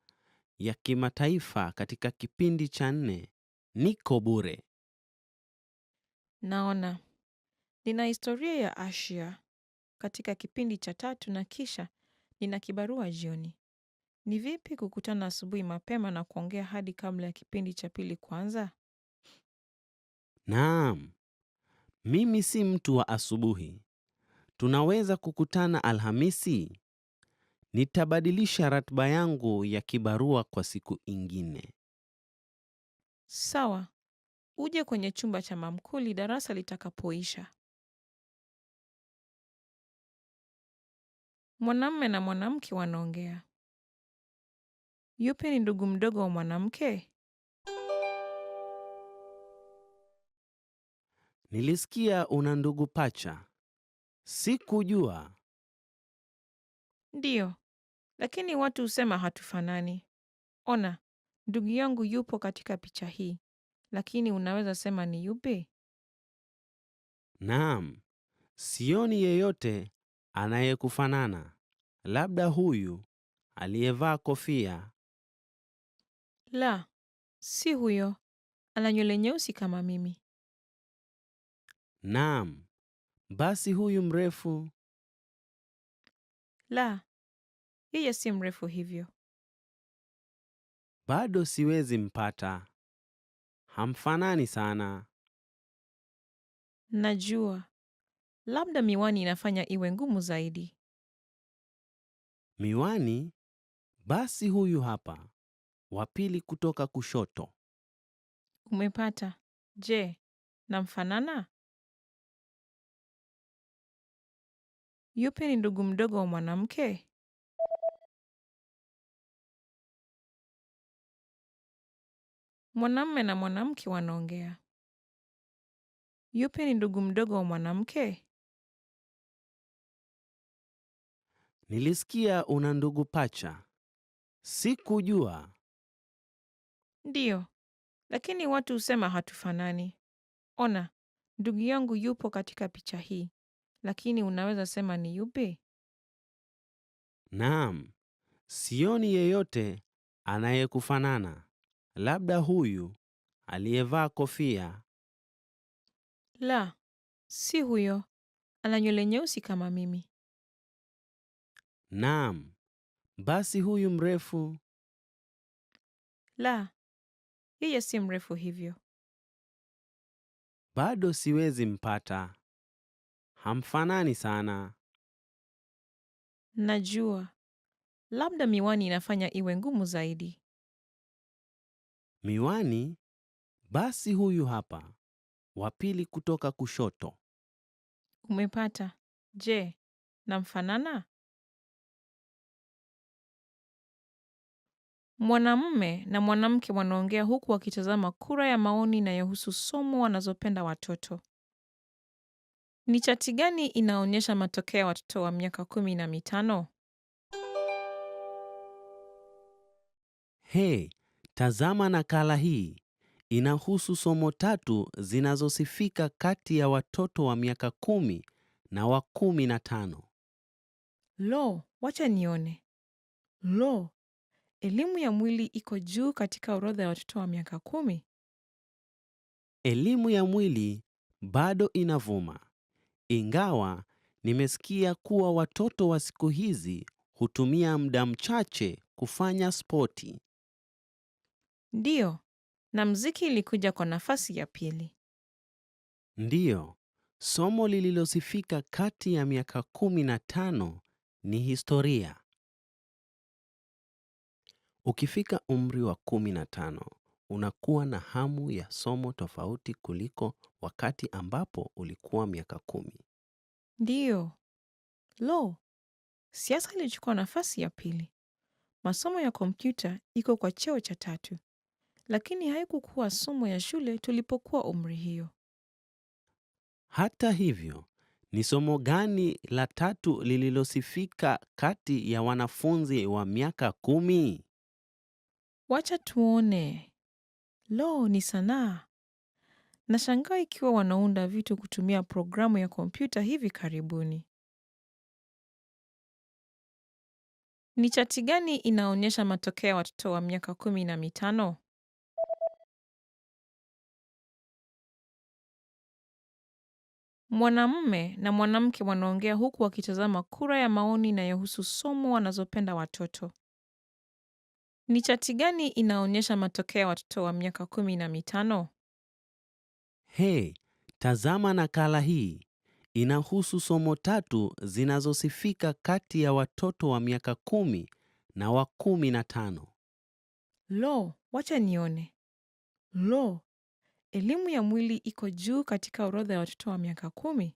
[SPEAKER 5] ya kimataifa katika kipindi cha 4, niko bure.
[SPEAKER 4] Naona. Nina historia ya Asia katika kipindi cha 3 na kisha nina kibarua jioni. Ni vipi kukutana asubuhi mapema na kuongea hadi kabla ya kipindi cha 2 kuanza?
[SPEAKER 5] Naam, mimi si mtu wa asubuhi. Tunaweza kukutana Alhamisi? Nitabadilisha ratiba yangu ya kibarua kwa siku ingine.
[SPEAKER 4] Sawa. Uje kwenye chumba cha mamkuli darasa litakapoisha. Mwanamume na mwanamke wanaongea. Yupi ni ndugu mdogo wa mwanamke?
[SPEAKER 5] Nilisikia una ndugu pacha. Sikujua.
[SPEAKER 4] Ndiyo, lakini watu husema hatufanani. Ona, ndugu yangu yupo katika picha hii, lakini unaweza sema ni yupi?
[SPEAKER 5] Naam, sioni yeyote anayekufanana. Labda huyu aliyevaa kofia.
[SPEAKER 4] La, si huyo. Ana nywele nyeusi kama mimi.
[SPEAKER 5] Naam, basi huyu mrefu.
[SPEAKER 4] La, yeye si mrefu hivyo.
[SPEAKER 5] Bado siwezi mpata. Hamfanani sana.
[SPEAKER 4] Najua. Labda miwani inafanya iwe ngumu zaidi.
[SPEAKER 5] Miwani? Basi huyu hapa. Wa pili kutoka kushoto.
[SPEAKER 4] Umepata. Je, namfanana? Yupi ni ndugu mdogo wa mwanamke? Mwanamume na mwanamke wanaongea. Yupi ni ndugu mdogo wa mwanamke?
[SPEAKER 5] Nilisikia una ndugu pacha. Sikujua.
[SPEAKER 4] Ndiyo, lakini watu husema hatufanani. Ona, ndugu yangu yupo katika picha hii, lakini unaweza sema ni yupi?
[SPEAKER 5] Naam, sioni yeyote anayekufanana. Labda huyu aliyevaa kofia.
[SPEAKER 4] La, si huyo. Ana nywele nyeusi kama mimi.
[SPEAKER 5] Naam, basi huyu mrefu.
[SPEAKER 4] La, yeye si mrefu hivyo.
[SPEAKER 5] Bado siwezi mpata. Hamfanani sana.
[SPEAKER 4] Najua. Labda miwani inafanya iwe ngumu zaidi.
[SPEAKER 5] Miwani? Basi huyu hapa. Wa pili kutoka kushoto.
[SPEAKER 4] Umepata. Je, namfanana? Mwanamume na mwanamke wanaongea huku wakitazama kura ya maoni inayohusu somo wanazopenda watoto. Ni chati gani inaonyesha matokeo ya watoto wa miaka 15?
[SPEAKER 5] Hey, tazama nakala hii. Inahusu somo 3 zinazosifika kati ya watoto wa miaka 10 na wa 15.
[SPEAKER 4] Lo, wacha nione. Lo, elimu ya mwili iko juu katika orodha ya watoto wa miaka 10.
[SPEAKER 5] Elimu ya mwili bado inavuma. Ingawa nimesikia kuwa watoto wa siku hizi hutumia muda mchache kufanya spoti.
[SPEAKER 4] Ndiyo, na mziki ilikuja kwa nafasi ya pili.
[SPEAKER 5] Ndiyo, somo lililosifika kati ya miaka 15 ni historia. Ukifika umri wa 15, unakuwa na hamu ya somo tofauti kuliko wakati ambapo ulikuwa miaka 10.
[SPEAKER 4] Ndiyo. Lo, siasa ilichukua nafasi ya pili. Masomo ya kompyuta iko kwa cheo cha 3, lakini haikukuwa somo ya shule tulipokuwa umri hiyo.
[SPEAKER 5] Hata hivyo, ni somo gani la 3 lililosifika kati ya wanafunzi wa miaka 10?
[SPEAKER 4] Wacha tuone. Lo, ni sanaa. Nashangaa ikiwa wanaunda vitu kutumia programu ya kompyuta hivi karibuni. Ni chati gani inaonyesha matokeo ya watoto wa miaka 15? Mwanamume na mwanamke wanaongea huku wakitazama kura ya maoni inayohusu somo wanazopenda watoto. Ni chati gani inaonyesha matokeo ya watoto wa miaka 15?
[SPEAKER 5] Hey, tazama nakala hii. Inahusu somo 3 zinazosifika kati ya watoto wa miaka 10 na wa 15.
[SPEAKER 4] Lo, wacha nione. Lo, elimu ya mwili iko juu katika orodha ya watoto wa miaka 10.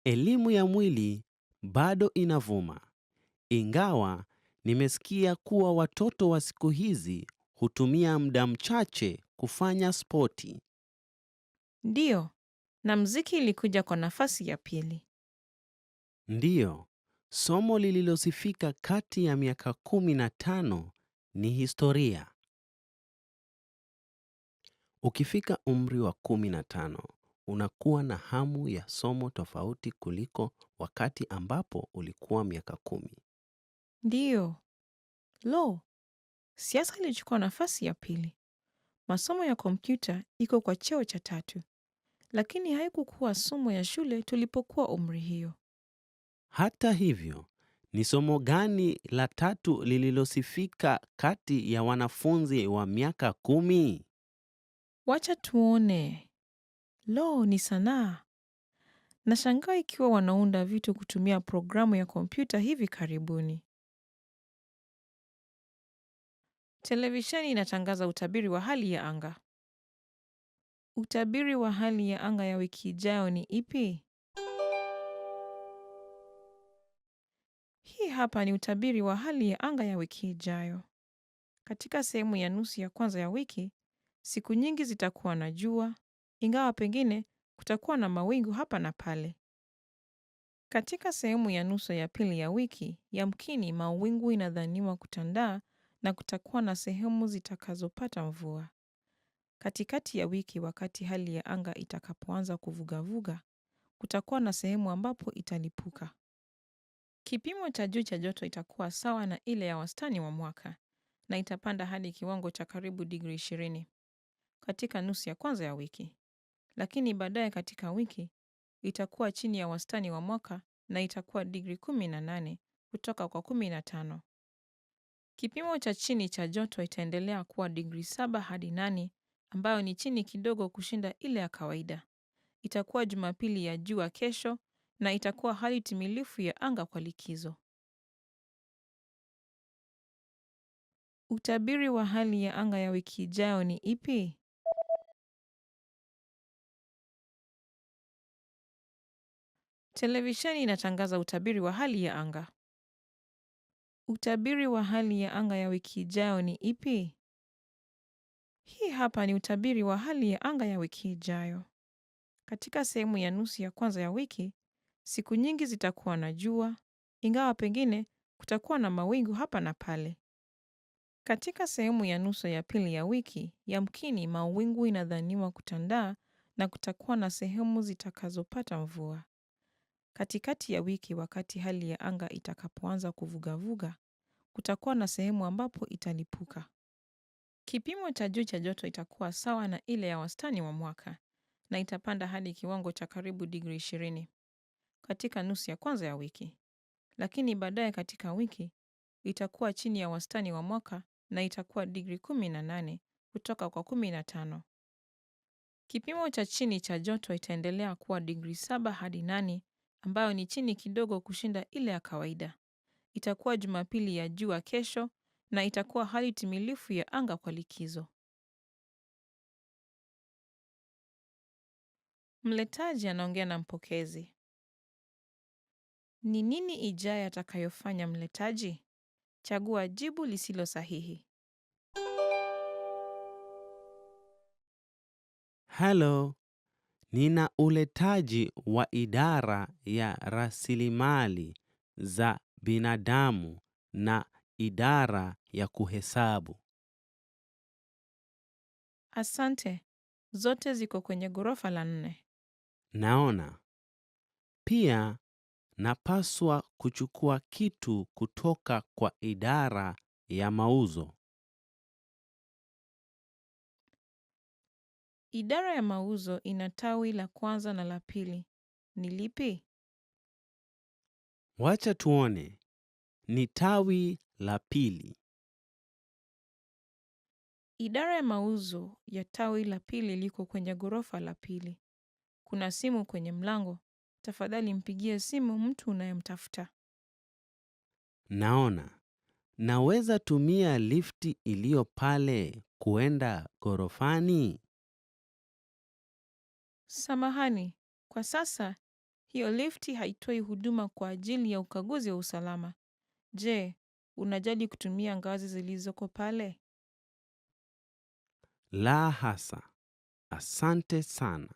[SPEAKER 5] Elimu ya mwili bado inavuma. Ingawa Nimesikia kuwa watoto wa siku hizi hutumia muda mchache kufanya spoti.
[SPEAKER 4] Ndiyo, na mziki ilikuja kwa nafasi ya pili.
[SPEAKER 5] Ndiyo, somo lililosifika kati ya miaka 15 ni historia. Ukifika umri wa 15, unakuwa na hamu ya somo tofauti kuliko wakati ambapo ulikuwa miaka 10.
[SPEAKER 4] Ndiyo. Lo, siasa ilichukua nafasi ya pili. Masomo ya kompyuta iko kwa cheo cha 3, lakini haikukuwa somo ya shule tulipokuwa umri hiyo.
[SPEAKER 5] Hata hivyo, ni somo gani la 3 lililosifika kati ya wanafunzi wa miaka 10?
[SPEAKER 4] Wacha tuone. Lo, ni sanaa. Nashangaa ikiwa wanaunda vitu kutumia programu ya kompyuta hivi karibuni. Televisheni inatangaza utabiri wa hali ya anga. Utabiri wa hali ya anga ya wiki ijayo ni ipi? Hii hapa ni utabiri wa hali ya anga ya wiki ijayo. Katika sehemu ya nusu ya kwanza ya wiki, siku nyingi zitakuwa na jua, ingawa pengine kutakuwa na mawingu hapa na pale. Katika sehemu ya nusu ya pili ya wiki, yamkini mawingu inadhaniwa kutandaa na kutakuwa na sehemu zitakazopata mvua. Katikati ya wiki, wakati hali ya anga itakapoanza kuvugavuga, kutakuwa na sehemu ambapo italipuka. Kipimo cha juu cha joto itakuwa sawa na ile ya wastani wa mwaka na itapanda hadi kiwango cha karibu digrii 20 katika nusu ya kwanza ya wiki. Lakini baadaye katika wiki itakuwa chini ya wastani wa mwaka na itakuwa digrii 18 kutoka kwa 15. Kipimo cha chini cha joto itaendelea kuwa digrii 7 hadi 8 ambayo ni chini kidogo kushinda ile ya kawaida. Itakuwa Jumapili ya jua kesho na itakuwa hali timilifu ya anga kwa likizo. Utabiri wa hali ya anga ya wiki ijayo ni ipi? Televisheni inatangaza utabiri wa hali ya anga. Utabiri wa hali ya anga ya wiki ijayo ni ipi? Hii hapa ni utabiri wa hali ya anga ya wiki ijayo. Katika sehemu ya nusu ya kwanza ya wiki, siku nyingi zitakuwa na jua, ingawa pengine kutakuwa na mawingu hapa na pale. Katika sehemu ya nusu ya pili ya wiki, yamkini mawingu inadhaniwa kutandaa na kutakuwa na sehemu zitakazopata mvua. Katikati ya wiki, wakati hali ya anga itakapoanza kuvugavuga, kutakuwa na sehemu ambapo italipuka. Kipimo cha juu cha joto itakuwa sawa na ile ya wastani wa mwaka na itapanda hadi kiwango cha karibu digrii 20 katika nusu ya kwanza ya wiki. Lakini baadaye katika wiki itakuwa chini ya wastani wa mwaka na itakuwa digrii 18 kutoka kwa 15. Kipimo cha chini cha joto itaendelea kuwa digrii 7 hadi 8 ambayo ni chini kidogo kushinda ile ya kawaida. Itakuwa Jumapili ya jua kesho na itakuwa hali timilifu ya anga kwa likizo. Mletaji anaongea na mpokezi. Ni nini ijayo atakayofanya mletaji? Chagua jibu lisilo sahihi.
[SPEAKER 5] Halo, nina uletaji wa idara ya rasilimali za binadamu na idara ya kuhesabu.
[SPEAKER 4] Asante. Zote ziko kwenye ghorofa la 4.
[SPEAKER 5] Naona. Pia napaswa kuchukua kitu kutoka kwa idara ya mauzo.
[SPEAKER 4] Idara ya mauzo ina tawi la kwanza na la pili. Ni lipi?
[SPEAKER 5] Wacha tuone. Ni tawi la pili.
[SPEAKER 4] Idara ya mauzo ya tawi la pili liko kwenye ghorofa la pili. Kuna simu kwenye mlango. Tafadhali mpigie simu mtu unayemtafuta.
[SPEAKER 5] Naona. Naweza tumia lifti iliyo pale kuenda ghorofani?
[SPEAKER 4] Samahani, kwa sasa hiyo lifti haitoi huduma kwa ajili ya ukaguzi wa usalama. Je, unajali kutumia ngazi zilizoko pale?
[SPEAKER 5] La hasa. Asante sana.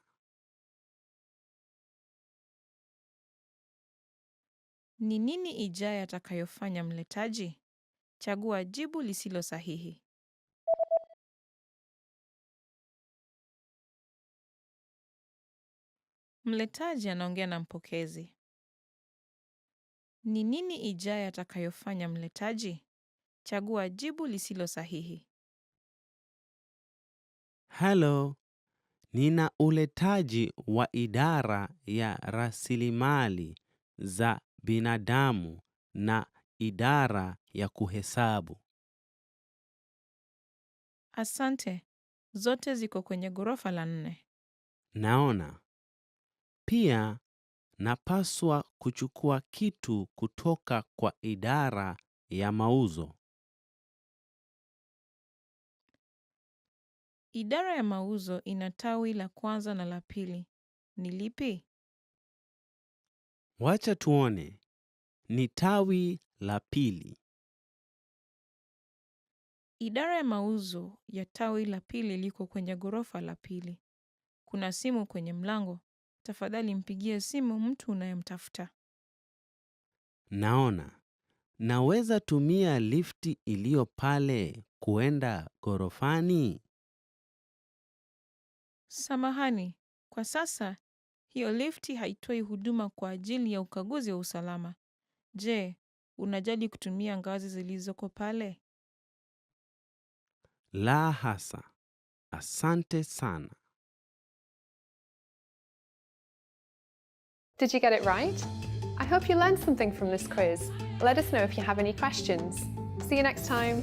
[SPEAKER 4] Ni nini ijayo atakayofanya mletaji? Chagua jibu lisilo sahihi. Mletaji anaongea na mpokezi. Ni nini ijayo atakayofanya mletaji? Chagua jibu lisilo sahihi.
[SPEAKER 5] Hello. Nina uletaji wa idara ya rasilimali za binadamu na idara ya kuhesabu.
[SPEAKER 4] Asante. Zote ziko kwenye ghorofa la 4.
[SPEAKER 5] Naona. Pia napaswa kuchukua kitu kutoka kwa idara ya mauzo.
[SPEAKER 4] Idara ya mauzo ina tawi la kwanza na la pili. Ni lipi?
[SPEAKER 5] Wacha tuone. Ni tawi la pili.
[SPEAKER 4] Idara ya mauzo ya tawi la pili liko kwenye ghorofa la pili. Kuna simu kwenye mlango. Tafadhali mpigie simu mtu unayemtafuta.
[SPEAKER 5] Naona. Naweza tumia lifti iliyo pale kuenda ghorofani?
[SPEAKER 4] Samahani, kwa sasa hiyo lifti haitoi huduma kwa ajili ya ukaguzi wa usalama. Je, unajali kutumia ngazi zilizoko pale?
[SPEAKER 5] La hasa. Asante sana.
[SPEAKER 1] Did you get it right? I hope you learned something from this quiz. Let us know if you have any questions. See you next time.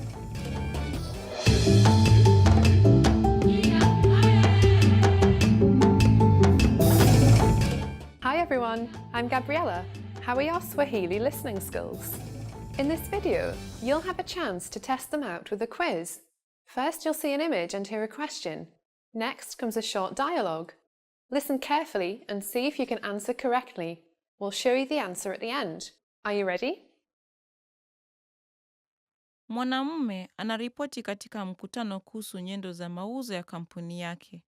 [SPEAKER 1] Hi everyone, I'm Gabriella. How are your Swahili listening skills? In this video, you'll have a chance to test them out with a quiz. First, you'll see an image and hear a question. Next comes a short dialogue. Listen carefully and see if you can answer correctly. We'll show you the answer at the end. Are you ready?
[SPEAKER 4] Mwanamume anaripoti katika mkutano kuhusu nyendo za mauzo ya kampuni yake.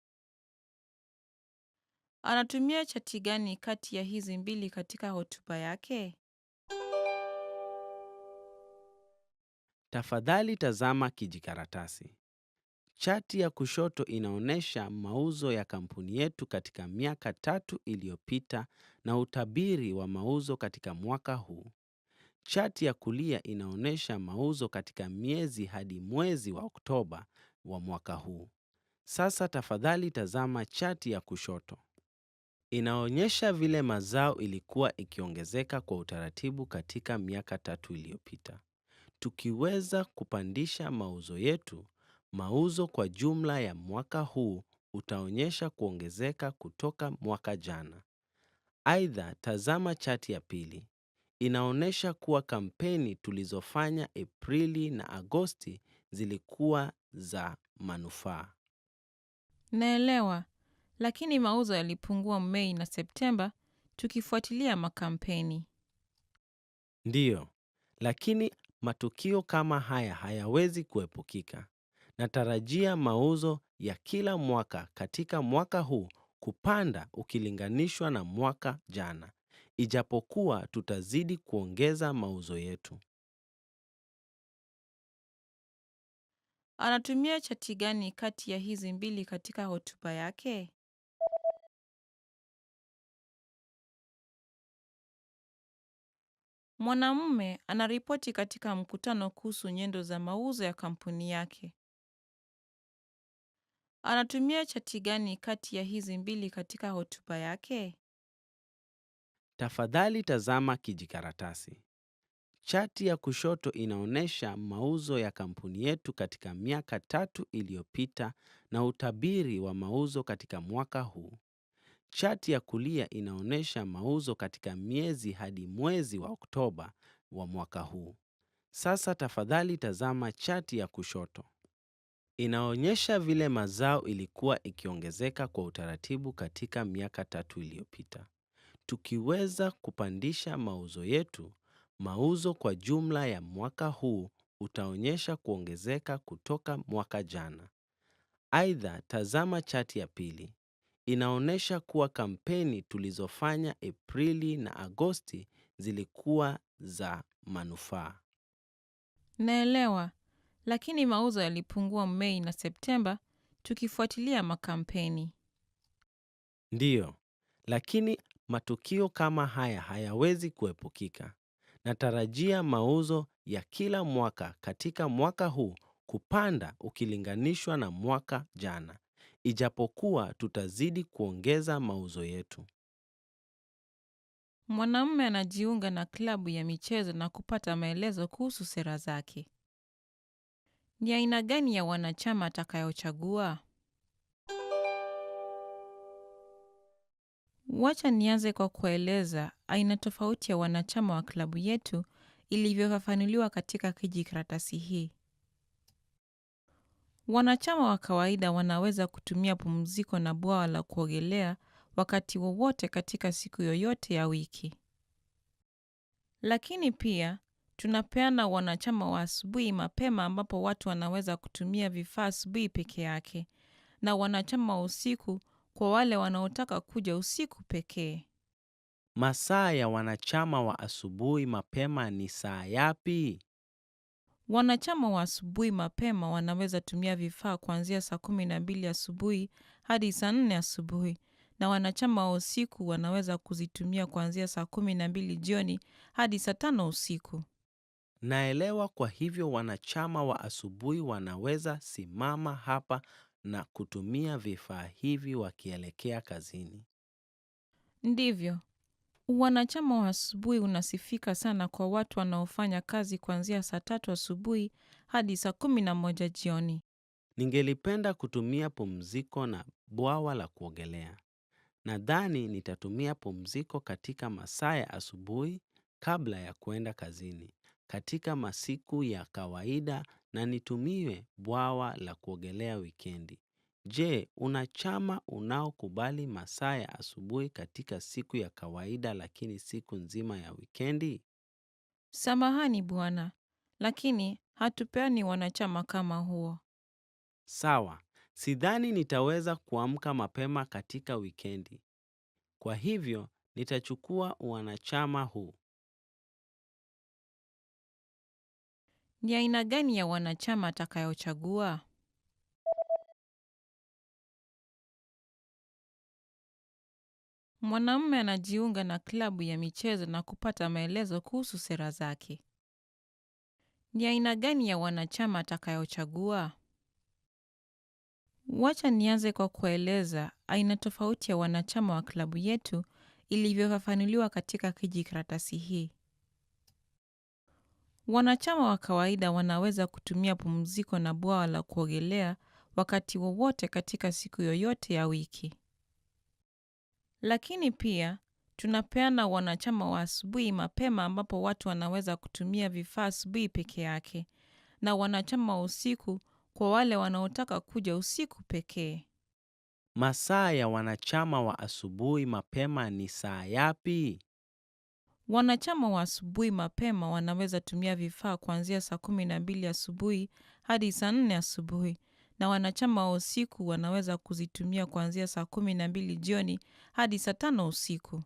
[SPEAKER 4] Anatumia chati gani kati ya hizi mbili katika hotuba yake?
[SPEAKER 5] Tafadhali tazama kijikaratasi. Chati ya kushoto inaonyesha mauzo ya kampuni yetu katika miaka 3 iliyopita na utabiri wa mauzo katika mwaka huu. Chati ya kulia inaonyesha mauzo katika miezi hadi mwezi wa Oktoba wa mwaka huu. Sasa tafadhali tazama chati ya kushoto. Inaonyesha vile mazao ilikuwa ikiongezeka kwa utaratibu katika miaka 3 iliyopita. Tukiweza kupandisha mauzo yetu, mauzo kwa jumla ya mwaka huu utaonyesha kuongezeka kutoka mwaka jana. Aidha, tazama chati ya pili. Inaonyesha kuwa kampeni tulizofanya Aprili na Agosti zilikuwa za manufaa.
[SPEAKER 4] Naelewa, lakini mauzo yalipungua Mei na Septemba tukifuatilia makampeni.
[SPEAKER 5] Ndiyo, lakini matukio kama haya hayawezi kuepukika. Natarajia mauzo ya kila mwaka katika mwaka huu kupanda ukilinganishwa na mwaka jana, ijapokuwa tutazidi kuongeza mauzo yetu.
[SPEAKER 4] Anatumia chati gani kati ya hizi mbili katika hotuba yake? Mwanamume anaripoti katika mkutano kuhusu nyendo za mauzo ya kampuni yake. Anatumia chati gani kati ya hizi mbili katika hotuba yake?
[SPEAKER 5] Tafadhali tazama kijikaratasi. Chati ya kushoto inaonyesha mauzo ya kampuni yetu katika miaka 3 iliyopita na utabiri wa mauzo katika mwaka huu. Chati ya kulia inaonyesha mauzo katika miezi hadi mwezi wa Oktoba wa mwaka huu. Sasa tafadhali tazama chati ya kushoto. Inaonyesha vile mazao ilikuwa ikiongezeka kwa utaratibu katika miaka 3 iliyopita. Tukiweza kupandisha mauzo yetu, Mauzo kwa jumla ya mwaka huu utaonyesha kuongezeka kutoka mwaka jana. Aidha, tazama chati ya pili. Inaonyesha kuwa kampeni tulizofanya Aprili na Agosti zilikuwa za manufaa.
[SPEAKER 4] Naelewa, lakini mauzo yalipungua Mei na Septemba tukifuatilia makampeni.
[SPEAKER 5] Ndiyo, lakini matukio kama haya hayawezi kuepukika. Natarajia mauzo ya kila mwaka katika mwaka huu kupanda ukilinganishwa na mwaka jana, ijapokuwa tutazidi kuongeza mauzo yetu.
[SPEAKER 4] Mwanamume anajiunga na klabu ya michezo na kupata maelezo kuhusu sera zake. Ni aina gani ya wanachama atakayochagua? Wacha nianze kwa kueleza aina tofauti ya wanachama wa klabu yetu ilivyofafanuliwa katika kijikaratasi hii. Wanachama wa kawaida wanaweza kutumia pumziko na bwawa la kuogelea wakati wowote katika siku yoyote ya wiki. Lakini pia, tunapeana wanachama wa asubuhi mapema ambapo watu wanaweza kutumia vifaa asubuhi peke yake, na wanachama wa usiku kwa wale wanaotaka kuja usiku pekee.
[SPEAKER 5] Masaa ya wanachama wa asubuhi mapema ni saa yapi?
[SPEAKER 4] Wanachama wa asubuhi mapema wanaweza tumia vifaa kuanzia saa 12 asubuhi hadi saa 4 asubuhi, na wanachama wa usiku wanaweza kuzitumia kuanzia saa 12 jioni hadi saa 5 usiku.
[SPEAKER 5] Naelewa, kwa hivyo wanachama wa asubuhi wanaweza simama hapa na kutumia vifaa hivi wakielekea kazini.
[SPEAKER 4] Ndivyo. Wanachama wa asubuhi unasifika sana kwa watu wanaofanya kazi kuanzia saa 3 asubuhi hadi saa 11 jioni.
[SPEAKER 5] Ningelipenda kutumia pumziko na bwawa la kuogelea. Nadhani nitatumia pumziko katika masaa ya asubuhi kabla ya kuenda kazini, katika masiku ya kawaida, na nitumie bwawa la kuogelea wikendi. Je, una chama unaokubali masaa ya asubuhi katika siku ya kawaida lakini siku nzima ya wikendi?
[SPEAKER 4] Samahani bwana, lakini hatupeani wanachama kama huo.
[SPEAKER 5] Sawa, sidhani nitaweza kuamka mapema katika wikendi. Kwa hivyo, nitachukua wanachama huu.
[SPEAKER 4] Ni aina gani ya wanachama atakayochagua? Mwanamume anajiunga na klabu ya michezo na kupata maelezo kuhusu sera zake. Ni aina gani ya wanachama atakayochagua? Wacha nianze kwa kueleza aina tofauti ya wanachama wa klabu yetu ilivyofafanuliwa katika kijikaratasi hii. Wanachama wa kawaida wanaweza kutumia pumziko na bwawa la kuogelea wakati wowote katika siku yoyote ya wiki. Lakini pia, tunapeana wanachama wa asubuhi mapema ambapo watu wanaweza kutumia vifaa asubuhi peke yake, na wanachama wa usiku kwa wale wanaotaka kuja usiku pekee.
[SPEAKER 5] Masaa ya wanachama wa asubuhi mapema ni saa yapi?
[SPEAKER 4] Wanachama wa asubuhi mapema wanaweza tumia vifaa kuanzia saa 12 asubuhi hadi saa 4 asubuhi, na wanachama wa usiku wanaweza kuzitumia kuanzia saa 12 jioni hadi saa 5 usiku.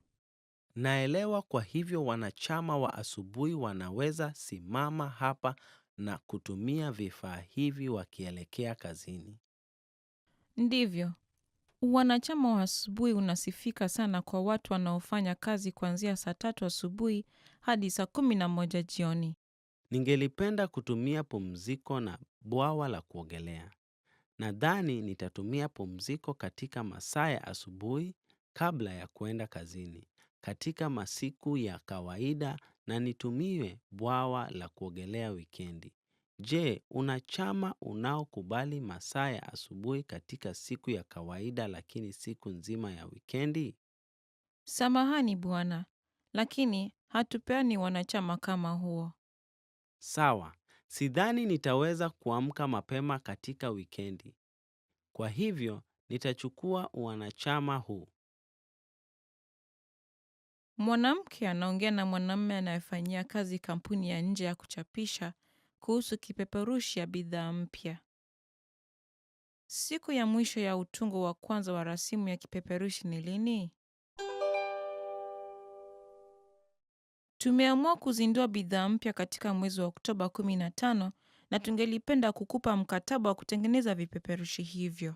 [SPEAKER 5] Naelewa, kwa hivyo wanachama wa asubuhi wanaweza simama hapa na kutumia vifaa hivi wakielekea kazini.
[SPEAKER 4] Ndivyo. Wanachama wa asubuhi unasifika sana kwa watu wanaofanya kazi kuanzia saa 3 asubuhi hadi saa 11 jioni.
[SPEAKER 5] Ningelipenda kutumia pumziko na bwawa la kuogelea. Nadhani nitatumia pumziko katika masaa ya asubuhi kabla ya kuenda kazini, katika masiku ya kawaida, na nitumie bwawa la kuogelea wikendi. Je, una chama unaokubali masaa ya asubuhi katika siku ya kawaida lakini siku nzima ya wikendi?
[SPEAKER 4] Samahani bwana, lakini hatupeani wanachama kama huo.
[SPEAKER 5] Sawa, sidhani nitaweza kuamka mapema katika wikendi. Kwa hivyo, nitachukua wanachama huu.
[SPEAKER 4] Mwanamke anaongea na mwanamume anayefanyia kazi kampuni ya nje ya kuchapisha kuhusu kipeperushi ya bidhaa mpya. Siku ya mwisho ya utungo wa kwanza wa rasimu ya kipeperushi ni lini? Tumeamua kuzindua bidhaa mpya katika mwezi wa Oktoba 15 na tungelipenda kukupa mkataba wa kutengeneza vipeperushi hivyo.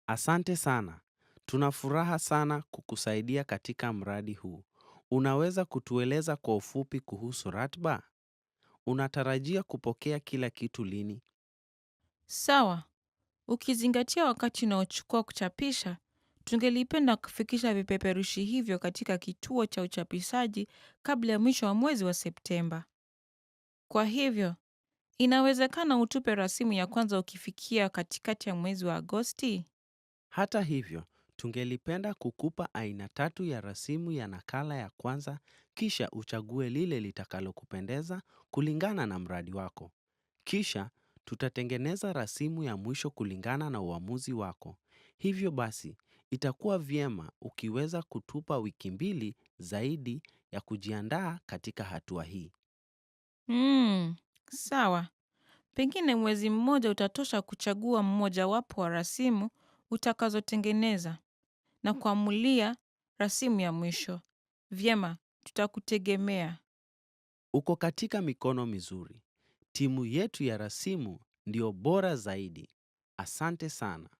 [SPEAKER 5] Asante sana. Tuna furaha sana kukusaidia katika mradi huu. Unaweza kutueleza kwa ufupi kuhusu ratiba? Unatarajia kupokea kila kitu lini?
[SPEAKER 4] Sawa. Ukizingatia wakati unaochukua kuchapisha, tungelipenda kufikisha vipeperushi hivyo katika kituo cha uchapishaji kabla ya mwisho wa mwezi wa Septemba. Kwa hivyo, inawezekana utupe rasimu ya kwanza ukifikia katikati ya mwezi wa Agosti?
[SPEAKER 5] Hata hivyo, tungelipenda kukupa aina 3 ya rasimu ya nakala ya kwanza, kisha uchague lile litakalokupendeza kulingana na mradi wako. Kisha, tutatengeneza rasimu ya mwisho kulingana na uamuzi wako. Hivyo basi, itakuwa vyema ukiweza kutupa wiki 2 zaidi ya kujiandaa katika hatua hii.
[SPEAKER 4] Sawa. Pengine mwezi mmoja utatosha kuchagua mmojawapo wa rasimu utakazotengeneza na kuamulia rasimu ya mwisho. Vyema, tutakutegemea.
[SPEAKER 5] Uko katika mikono mizuri. Timu yetu ya rasimu ndio bora zaidi. Asante sana.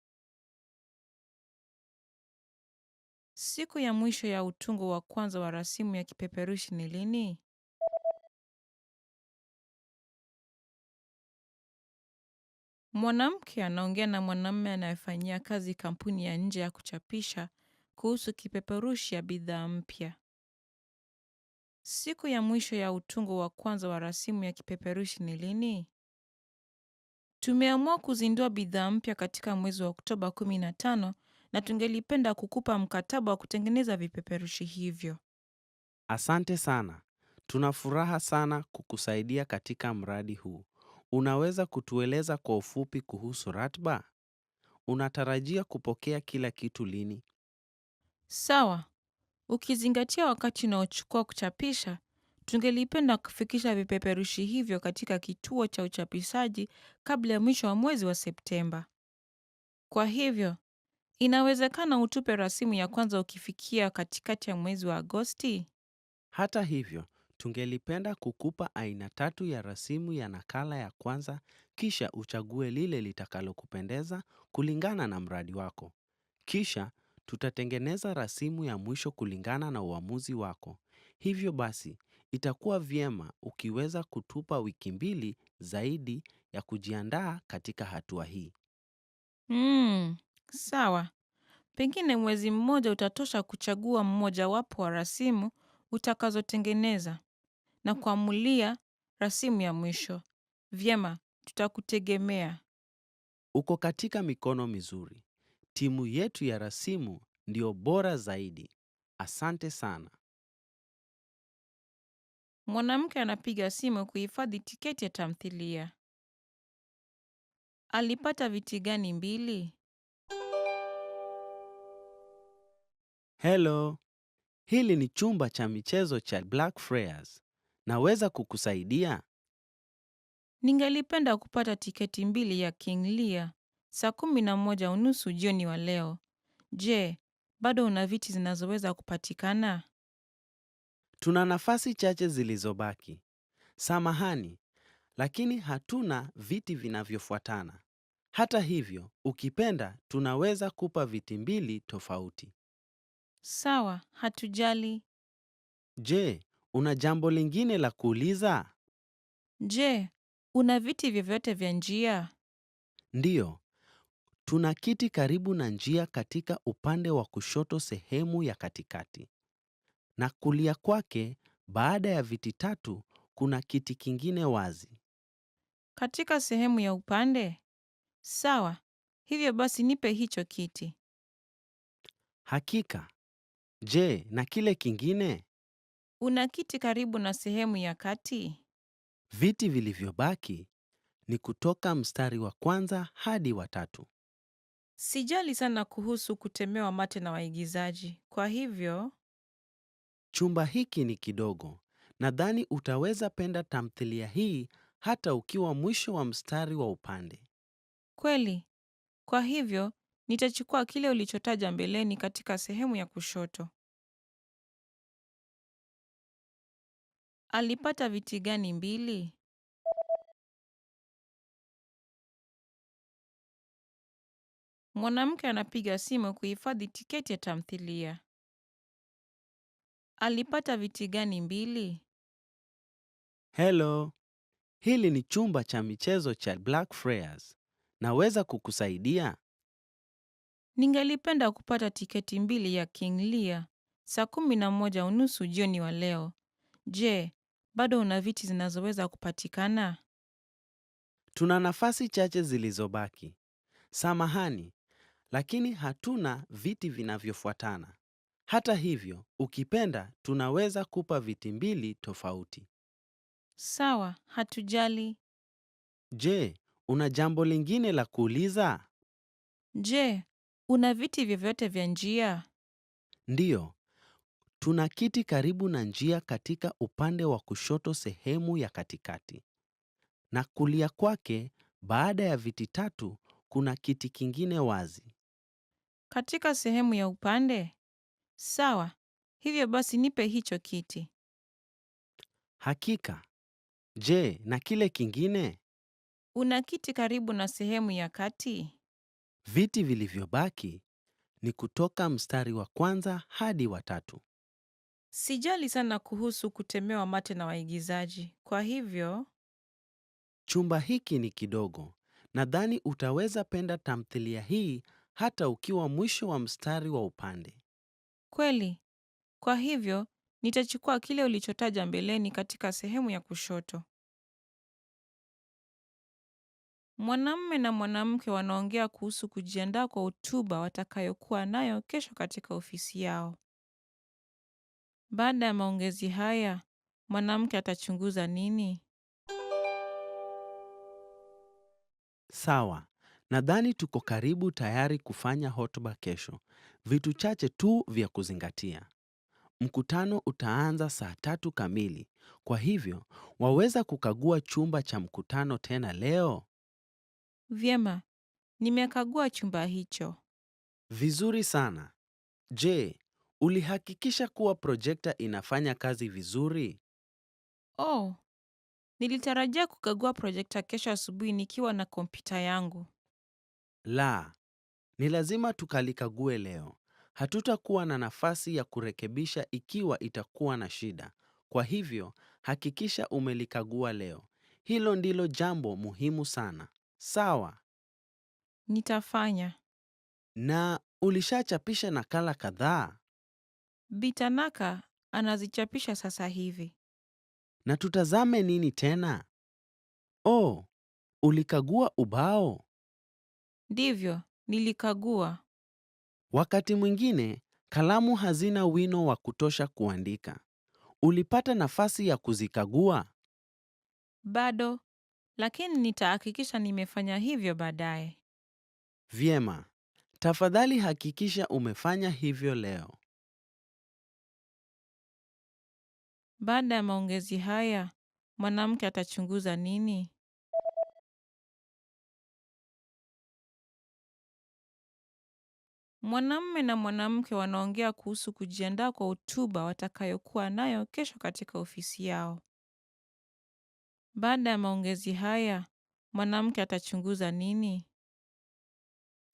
[SPEAKER 4] Siku ya mwisho ya utungo wa kwanza wa rasimu ya kipeperushi ni lini? Mwanamke anaongea na mwanamume anayefanyia kazi kampuni ya nje ya kuchapisha kuhusu kipeperushi ya bidhaa mpya. Siku ya mwisho ya utungo wa kwanza wa rasimu ya kipeperushi ni lini? Tumeamua kuzindua bidhaa mpya katika mwezi wa Oktoba 15 na tungelipenda kukupa mkataba wa kutengeneza vipeperushi hivyo.
[SPEAKER 5] Asante sana. Tuna furaha sana kukusaidia katika mradi huu. Unaweza kutueleza kwa ufupi kuhusu ratiba? Unatarajia kupokea kila kitu lini?
[SPEAKER 4] Sawa. Ukizingatia wakati unaochukua kuchapisha, tungelipenda kufikisha vipeperushi hivyo katika kituo cha uchapishaji kabla ya mwisho wa mwezi wa Septemba. Kwa hivyo, inawezekana utupe rasimu ya kwanza ukifikia katikati ya mwezi wa Agosti?
[SPEAKER 5] Hata hivyo, tungelipenda kukupa aina 3 ya rasimu ya nakala ya kwanza, kisha uchague lile litakalokupendeza kulingana na mradi wako. Kisha, tutatengeneza rasimu ya mwisho kulingana na uamuzi wako. Hivyo basi, itakuwa vyema ukiweza kutupa wiki 2 zaidi ya kujiandaa katika hatua hii.
[SPEAKER 4] Sawa. Pengine mwezi mmoja utatosha kuchagua mmojawapo wa rasimu utakazotengeneza na kuamulia rasimu ya mwisho. Vyema, tutakutegemea.
[SPEAKER 5] Uko katika mikono mizuri. Timu yetu ya rasimu ndio bora zaidi. Asante sana.
[SPEAKER 4] Mwanamke anapiga simu kuhifadhi tiketi ya tamthilia. Alipata viti gani 2?
[SPEAKER 5] Hello. Hili ni chumba cha michezo cha Black Friars. Naweza kukusaidia?
[SPEAKER 4] Ningelipenda kupata tiketi 2 ya King Lear saa 11:30 jioni wa leo. Je, bado una viti zinazoweza kupatikana?
[SPEAKER 5] Tuna nafasi chache zilizobaki. Samahani, lakini hatuna viti vinavyofuatana. Hata hivyo, ukipenda tunaweza kupa viti 2 tofauti.
[SPEAKER 4] Sawa, hatujali.
[SPEAKER 5] Je, una jambo lingine la kuuliza?
[SPEAKER 4] Je, una viti vyovyote vya njia?
[SPEAKER 5] Ndiyo. Tuna kiti karibu na njia katika upande wa kushoto sehemu ya katikati. Na kulia kwake, baada ya viti 3, kuna kiti kingine wazi.
[SPEAKER 4] Katika sehemu ya upande? Sawa, hivyo basi nipe hicho kiti.
[SPEAKER 5] Hakika. Je, na kile kingine?
[SPEAKER 4] Una kiti karibu na sehemu ya kati?
[SPEAKER 5] Viti vilivyobaki ni kutoka mstari wa kwanza hadi wa 3.
[SPEAKER 4] Sijali sana kuhusu kutemewa mate na waigizaji. Kwa hivyo,
[SPEAKER 5] Chumba hiki ni kidogo. Nadhani utaweza penda tamthilia hii hata ukiwa mwisho wa mstari wa upande.
[SPEAKER 4] Kweli. Kwa hivyo, nitachukua kile ulichotaja mbeleni katika sehemu ya kushoto. Alipata viti gani mbili? Mwanamke anapiga simu kuhifadhi tiketi ya tamthilia. Alipata viti gani mbili?
[SPEAKER 5] Hello, hili ni chumba cha michezo cha Black Friars. Naweza kukusaidia?
[SPEAKER 4] Ningelipenda kupata tiketi mbili ya King Lear saa 11:30 jioni wa leo. Je, bado una viti zinazoweza kupatikana?
[SPEAKER 5] Tuna nafasi chache zilizobaki. Samahani, lakini hatuna viti vinavyofuatana. Hata hivyo, ukipenda tunaweza kupa viti mbili tofauti.
[SPEAKER 4] Sawa, hatujali.
[SPEAKER 5] Je, una jambo lingine la kuuliza?
[SPEAKER 4] Je, una viti vyovyote vya njia?
[SPEAKER 5] Ndiyo, tuna kiti karibu na njia katika upande wa kushoto sehemu ya katikati. Na kulia kwake, baada ya viti 3, kuna kiti kingine wazi.
[SPEAKER 4] Katika sehemu ya upande? Sawa, hivyo basi nipe hicho kiti.
[SPEAKER 5] Hakika. Je, na kile kingine?
[SPEAKER 4] Una kiti karibu na sehemu ya kati?
[SPEAKER 5] Viti vilivyobaki ni kutoka mstari wa kwanza hadi wa 3.
[SPEAKER 4] Sijali sana kuhusu kutemewa mate na waigizaji. Kwa hivyo,
[SPEAKER 5] Chumba hiki ni kidogo. Nadhani utaweza penda tamthilia hii hata ukiwa mwisho wa mstari wa upande.
[SPEAKER 4] kweli. Kwa hivyo, nitachukua kile ulichotaja mbeleni katika sehemu ya kushoto. Mwanamume na mwanamke wanaongea kuhusu kujiandaa kwa hotuba watakayokuwa nayo kesho katika ofisi yao. Baada ya maongezi haya, mwanamke atachunguza nini?
[SPEAKER 5] Sawa. Nadhani tuko karibu tayari kufanya hotuba kesho. Vitu chache tu vya kuzingatia. Mkutano utaanza saa 3 kamili. Kwa hivyo, waweza kukagua chumba cha mkutano tena leo?
[SPEAKER 4] Vyema, nimekagua chumba hicho.
[SPEAKER 5] Vizuri sana. Je, ulihakikisha kuwa projekta inafanya kazi vizuri?
[SPEAKER 4] Oh, nilitarajia kukagua projekta kesho asubuhi nikiwa na kompyuta yangu.
[SPEAKER 5] La, ni lazima tukalikague leo. Hatutakuwa na nafasi ya kurekebisha ikiwa itakuwa na shida. Kwa hivyo, hakikisha umelikagua leo. Hilo ndilo jambo muhimu sana. Sawa.
[SPEAKER 4] Nitafanya.
[SPEAKER 5] Na ulishachapisha nakala kadhaa?
[SPEAKER 4] Bitanaka anazichapisha sasa hivi.
[SPEAKER 5] Na tutazame nini tena? Oh, ulikagua ubao?
[SPEAKER 4] Ndivyo, nilikagua.
[SPEAKER 5] Wakati mwingine, kalamu hazina wino wa kutosha kuandika. Ulipata nafasi ya kuzikagua?
[SPEAKER 4] Bado, lakini nitahakikisha nimefanya hivyo baadaye.
[SPEAKER 5] Vyema. Tafadhali hakikisha umefanya hivyo leo.
[SPEAKER 4] Baada ya maongezi haya, mwanamke atachunguza nini? Mwanamume na mwanamke wanaongea kuhusu kujiandaa kwa hotuba watakayokuwa nayo kesho katika ofisi yao. Baada ya maongezi haya, mwanamke atachunguza nini?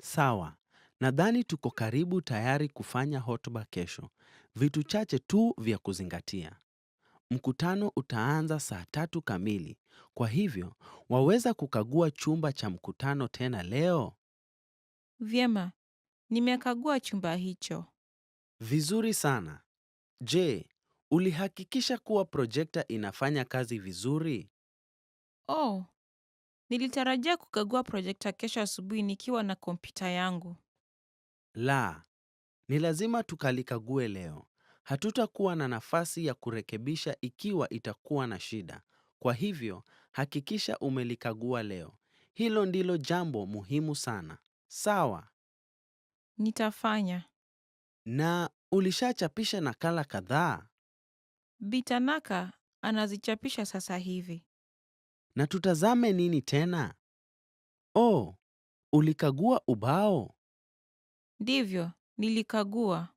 [SPEAKER 5] Sawa. Nadhani tuko karibu tayari kufanya hotuba kesho. Vitu chache tu vya kuzingatia. Mkutano utaanza saa 3 kamili. Kwa hivyo, waweza kukagua chumba cha mkutano tena leo?
[SPEAKER 4] Vyema, nimekagua chumba hicho.
[SPEAKER 5] Vizuri sana. Je, ulihakikisha kuwa projekta inafanya kazi vizuri?
[SPEAKER 4] Oh, nilitarajia kukagua projekta kesho asubuhi nikiwa na kompyuta yangu.
[SPEAKER 5] La, ni lazima tukalikague leo. Hatutakuwa na nafasi ya kurekebisha ikiwa itakuwa na shida. Kwa hivyo, hakikisha umelikagua leo. Hilo ndilo jambo muhimu sana. Sawa.
[SPEAKER 4] Nitafanya.
[SPEAKER 5] Na ulishachapisha nakala kadhaa?
[SPEAKER 4] Bitanaka anazichapisha sasa hivi.
[SPEAKER 5] Na tutazame nini tena? Oh, ulikagua ubao?
[SPEAKER 4] Ndivyo, nilikagua.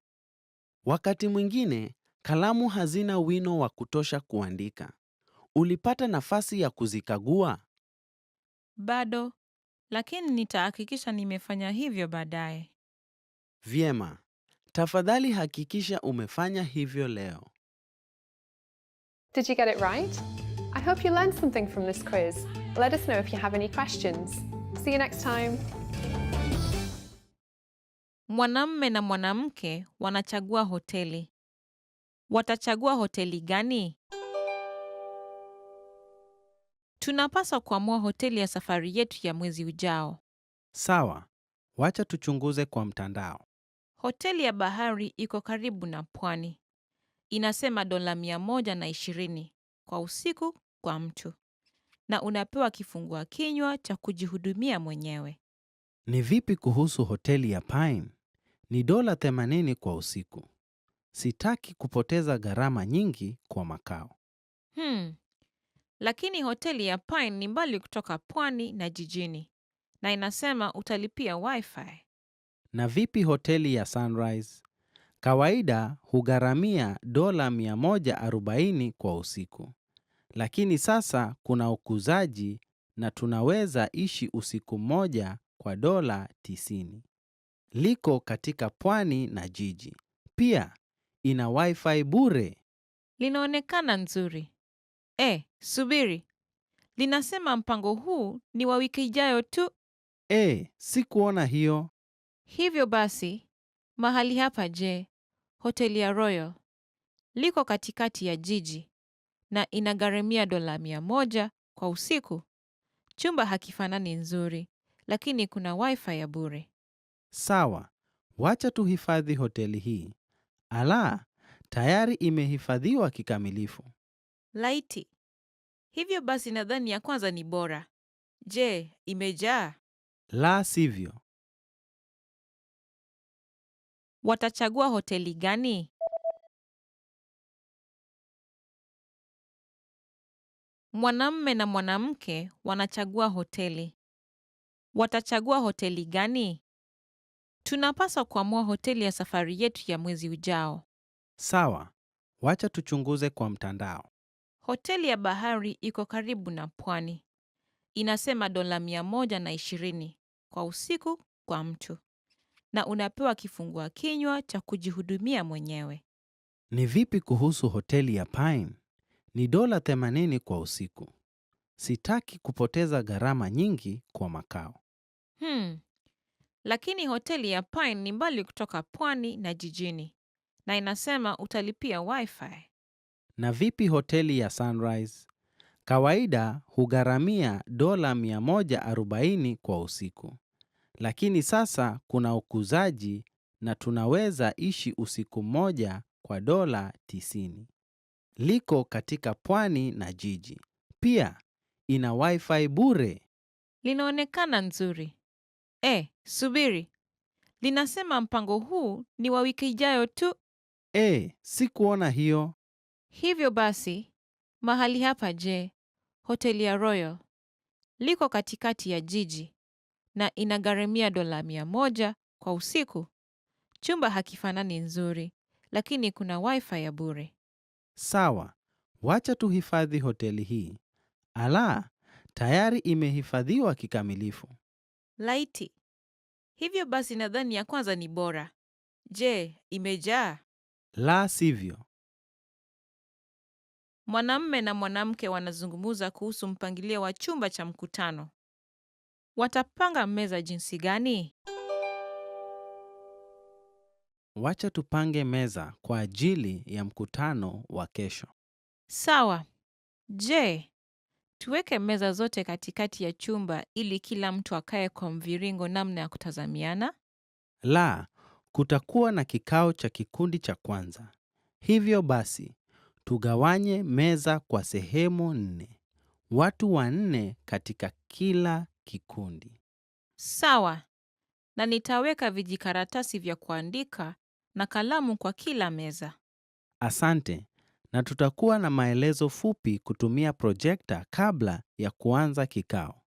[SPEAKER 5] Wakati mwingine, kalamu hazina wino wa kutosha kuandika. Ulipata nafasi ya kuzikagua?
[SPEAKER 4] Bado, lakini nitahakikisha nimefanya hivyo baadaye.
[SPEAKER 5] Vyema. Tafadhali hakikisha umefanya hivyo leo.
[SPEAKER 1] Did you get it right? I hope you learned something from this quiz. Let us know if you have any questions. See you next time.
[SPEAKER 4] Mwanamume na mwanamke wanachagua hoteli. Watachagua hoteli gani? Tunapaswa kuamua hoteli ya safari yetu ya mwezi ujao.
[SPEAKER 5] Sawa. Wacha tuchunguze kwa mtandao.
[SPEAKER 4] Hoteli ya bahari iko karibu na pwani. Inasema $120 kwa usiku kwa mtu. Na unapewa kifungua kinywa cha kujihudumia mwenyewe.
[SPEAKER 5] Ni vipi kuhusu hoteli ya Pine? Ni $80 kwa usiku. Sitaki kupoteza gharama nyingi kwa makao.
[SPEAKER 4] Lakini hoteli ya Pine ni mbali kutoka pwani na jijini. Na inasema utalipia wifi.
[SPEAKER 5] Na vipi hoteli ya Sunrise? Kawaida hugharamia $140 kwa usiku. Lakini sasa kuna ukuzaji na tunaweza ishi usiku mmoja kwa $90. Liko katika pwani na jiji. Pia ina wifi bure.
[SPEAKER 4] Linaonekana nzuri. Subiri. Linasema mpango huu ni wa wiki ijayo tu.
[SPEAKER 5] Sikuona hiyo.
[SPEAKER 4] Hivyo basi, mahali hapa hoteli ya Royal. Liko katikati ya jiji na inagharamia $100 kwa usiku. Chumba hakifanani nzuri, lakini kuna wifi ya bure.
[SPEAKER 5] Sawa, wacha tuhifadhi hoteli hii. Tayari imehifadhiwa kikamilifu.
[SPEAKER 4] Laiti. Hivyo basi nadhani ya kwanza ni bora. Imejaa?
[SPEAKER 5] La sivyo.
[SPEAKER 4] Watachagua hoteli gani? Mwanamume na mwanamke wanachagua hoteli. Watachagua hoteli gani? Tunapaswa kuamua hoteli ya safari yetu ya mwezi ujao.
[SPEAKER 5] Sawa, wacha tuchunguze kwa mtandao.
[SPEAKER 4] Hoteli ya bahari iko karibu na pwani. Inasema $120 kwa usiku kwa mtu. Na unapewa kifungua kinywa cha kujihudumia mwenyewe.
[SPEAKER 5] Ni vipi kuhusu hoteli ya Pine? Ni $80 kwa usiku. Sitaki kupoteza gharama nyingi kwa makao.
[SPEAKER 4] Lakini hoteli ya Pine ni mbali kutoka pwani na jijini. Na inasema utalipia wifi.
[SPEAKER 5] Na vipi hoteli ya Sunrise? Kawaida hugharamia $140 kwa usiku. Lakini sasa kuna ukuzaji na tunaweza ishi usiku mmoja kwa $90. Liko katika pwani na jiji. Pia ina wifi bure.
[SPEAKER 4] Linaonekana nzuri. Subiri. Linasema mpango huu ni wa wiki ijayo tu.
[SPEAKER 5] Sikuona hiyo.
[SPEAKER 4] Hivyo basi, mahali hapa hoteli ya Royal. Liko katikati ya jiji na inagharamia $100 kwa usiku. Chumba hakifanani nzuri, lakini kuna wifi ya bure.
[SPEAKER 5] Sawa, wacha tuhifadhi hoteli hii. Tayari imehifadhiwa kikamilifu.
[SPEAKER 4] Laiti. Hivyo basi nadhani ya kwanza ni bora. Imejaa?
[SPEAKER 5] La sivyo.
[SPEAKER 4] Mwanamume na mwanamke wanazungumza kuhusu mpangilio wa chumba cha mkutano. Watapanga meza jinsi gani?
[SPEAKER 5] Wacha tupange meza kwa ajili ya mkutano wa kesho.
[SPEAKER 4] Sawa. Tuweke meza zote katikati ya chumba ili kila mtu akae kwa mviringo namna ya kutazamiana?
[SPEAKER 5] La, kutakuwa na kikao cha kikundi cha kwanza. Hivyo basi, tugawanye meza kwa sehemu 4. Watu 4 katika kila kikundi.
[SPEAKER 4] Sawa. Na nitaweka vijikaratasi vya kuandika na kalamu kwa kila meza.
[SPEAKER 5] Asante. na tutakuwa na maelezo fupi kutumia projekta kabla ya kuanza kikao.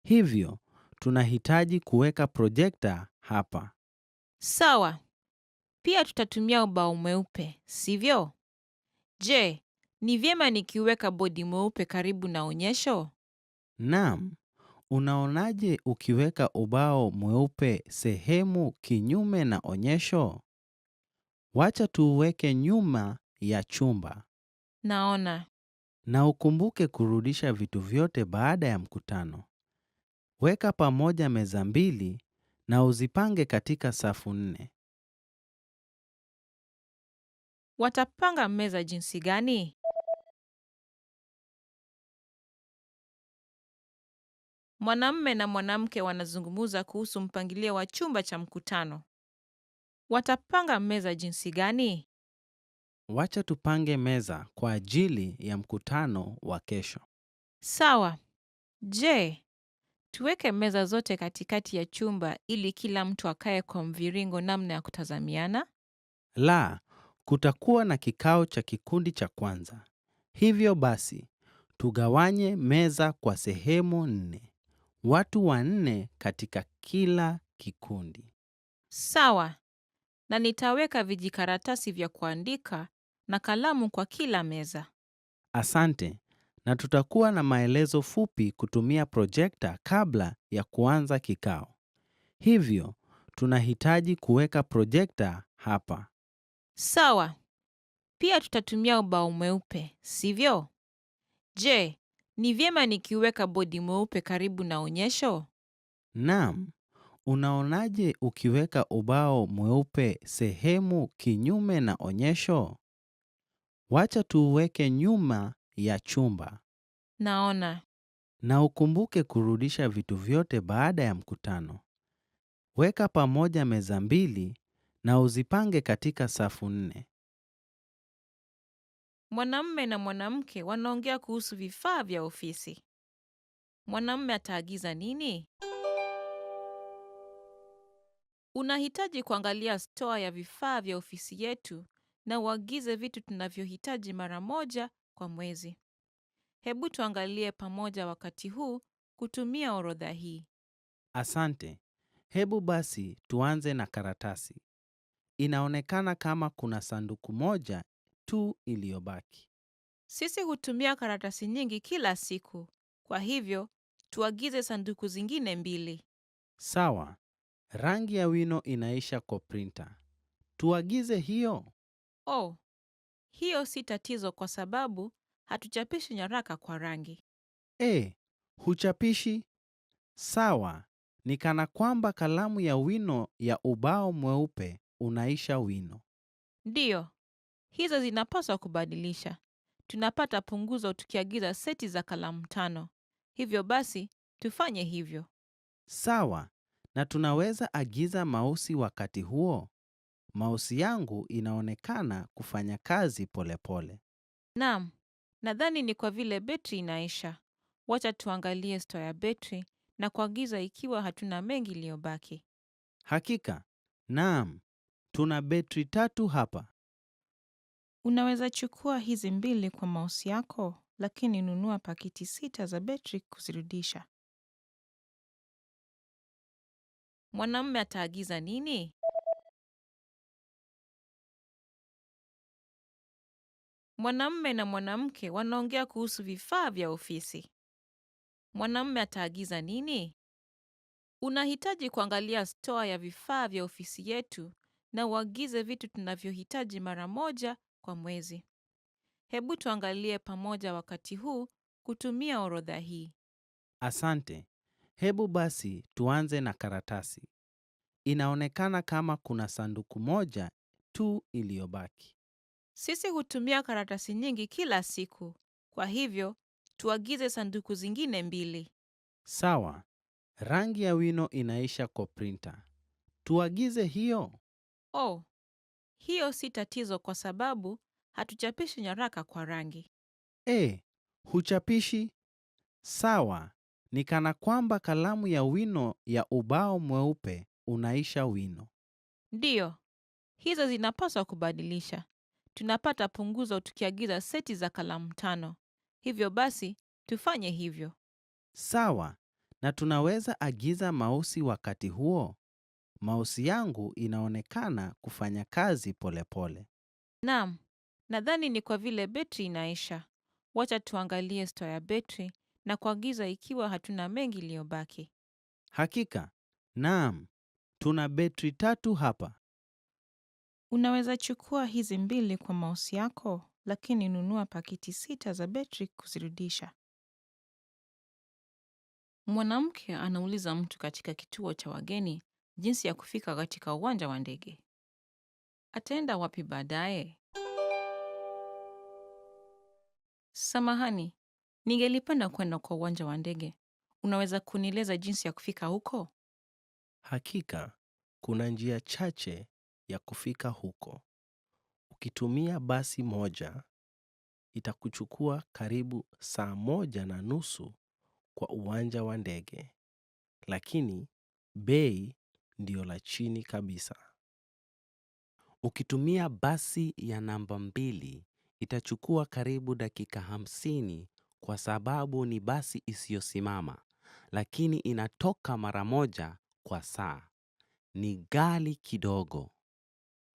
[SPEAKER 5] Hivyo, tunahitaji kuweka projekta hapa.
[SPEAKER 4] Sawa. Pia tutatumia ubao mweupe, sivyo? Je, ni vyema nikiweka bodi mweupe karibu na onyesho?
[SPEAKER 5] Naam, unaonaje ukiweka ubao mweupe sehemu kinyume na onyesho? Wacha tuuweke nyuma ya chumba.
[SPEAKER 4] Naona.
[SPEAKER 5] Na ukumbuke kurudisha vitu vyote baada ya mkutano. Weka pamoja meza mbili na uzipange katika safu 4.
[SPEAKER 4] Watapanga meza jinsi gani? Mwanamume na mwanamke wanazungumza kuhusu mpangilio wa chumba cha mkutano. Watapanga meza jinsi gani?
[SPEAKER 5] Wacha tupange meza kwa ajili ya mkutano wa kesho.
[SPEAKER 4] Sawa. Je, tuweke meza zote katikati ya chumba ili kila mtu akae kwa mviringo namna ya kutazamiana?
[SPEAKER 5] La, kutakuwa na kikao cha kikundi cha kwanza. Hivyo basi, tugawanye meza kwa sehemu 4. Watu 4 katika kila kikundi.
[SPEAKER 4] Sawa. Na nitaweka vijikaratasi vya kuandika na kalamu kwa kila meza.
[SPEAKER 5] Asante, na tutakuwa na maelezo fupi kutumia projekta kabla ya kuanza kikao. Hivyo, tunahitaji kuweka projekta hapa.
[SPEAKER 4] Sawa. Pia tutatumia ubao mweupe, sivyo? Je, ni vyema nikiweka bodi mweupe karibu na onyesho?
[SPEAKER 5] Naam, unaonaje ukiweka ubao mweupe sehemu kinyume na onyesho? Wacha tuuweke nyuma ya chumba.
[SPEAKER 4] Naona.
[SPEAKER 5] Na ukumbuke kurudisha vitu vyote baada ya mkutano. Weka pamoja meza mbili na uzipange katika safu 4.
[SPEAKER 4] Mwanamume na mwanamke wanaongea kuhusu vifaa vya ofisi. Mwanamume ataagiza nini? Unahitaji kuangalia store ya vifaa vya ofisi yetu na uagize vitu tunavyohitaji mara moja kwa mwezi. Hebu tuangalie pamoja wakati huu kutumia orodha hii.
[SPEAKER 5] Asante. Hebu basi tuanze na karatasi. Inaonekana kama kuna sanduku moja tu iliyobaki.
[SPEAKER 4] Sisi hutumia karatasi nyingi kila siku. Kwa hivyo, tuagize sanduku zingine 2.
[SPEAKER 5] Sawa. Rangi ya wino inaisha kwa printer. Tuagize hiyo.
[SPEAKER 4] Oh, hiyo si tatizo kwa sababu hatuchapishi nyaraka kwa rangi.
[SPEAKER 5] Huchapishi? Sawa. Ni kana kwamba kalamu ya wino ya ubao mweupe unaisha wino.
[SPEAKER 4] Ndiyo, hizo zinapaswa kubadilisha. Tunapata punguzo tukiagiza seti za kalamu 5. Hivyo basi, tufanye hivyo.
[SPEAKER 5] Sawa. Na tunaweza agiza mausi wakati huo. Mausi yangu inaonekana kufanya kazi polepole.
[SPEAKER 4] Naam, nadhani ni kwa vile betri inaisha. Wacha tuangalie store ya betri na kuagiza ikiwa hatuna mengi iliyobaki.
[SPEAKER 5] Hakika. Naam. Tuna betri 3 hapa.
[SPEAKER 4] Unaweza chukua hizi 2 kwa mouse yako, lakini nunua pakiti 6 za betri kuzirudisha. Mwanamume ataagiza nini? Mwanamume na mwanamke wanaongea kuhusu vifaa vya ofisi. Mwanamume ataagiza nini? Unahitaji kuangalia store ya vifaa vya ofisi yetu na uagize vitu tunavyohitaji mara moja kwa mwezi. Hebu tuangalie pamoja wakati huu kutumia orodha hii.
[SPEAKER 5] Asante. Hebu basi tuanze na karatasi. Inaonekana kama kuna sanduku moja tu iliyobaki.
[SPEAKER 4] Sisi hutumia karatasi nyingi kila siku. Kwa hivyo, tuagize sanduku zingine 2.
[SPEAKER 5] Sawa. Rangi ya wino inaisha kwa printer. Tuagize hiyo.
[SPEAKER 4] Oh, hiyo si tatizo kwa sababu hatuchapishi nyaraka kwa rangi.
[SPEAKER 5] Huchapishi? Sawa. Ni kana kwamba kalamu ya wino ya ubao mweupe unaisha wino.
[SPEAKER 4] Ndiyo, hizo zinapaswa kubadilisha. tunapata punguzo tukiagiza seti za kalamu 5. Hivyo basi, tufanye hivyo.
[SPEAKER 5] Sawa, na tunaweza agiza mausi wakati huo? Mausi yangu inaonekana kufanya kazi polepole.
[SPEAKER 4] Naam, nadhani ni kwa vile betri inaisha. Wacha tuangalie store ya betri na kuagiza ikiwa hatuna mengi iliyobaki.
[SPEAKER 5] Hakika, naam, tuna betri 3 hapa.
[SPEAKER 4] Unaweza chukua hizi 2 kwa mouse yako, lakini nunua pakiti 6 za betri kuzirudisha. Mwanamke anauliza mtu katika kituo cha wageni jinsi ya kufika katika uwanja wa ndege. Ataenda wapi baadaye? Samahani, ningelipenda kwenda kwa uwanja wa ndege. Unaweza kunieleza jinsi ya kufika huko?
[SPEAKER 6] Hakika, kuna njia chache ya kufika huko. Ukitumia basi moja, itakuchukua karibu saa 1:30 kwa uwanja wa ndege. Lakini, bei ndio la chini kabisa.
[SPEAKER 5] Ukitumia basi ya namba 2, itachukua karibu dakika 50 kwa sababu ni basi isiyosimama, lakini inatoka mara moja kwa saa. Ni ghali kidogo.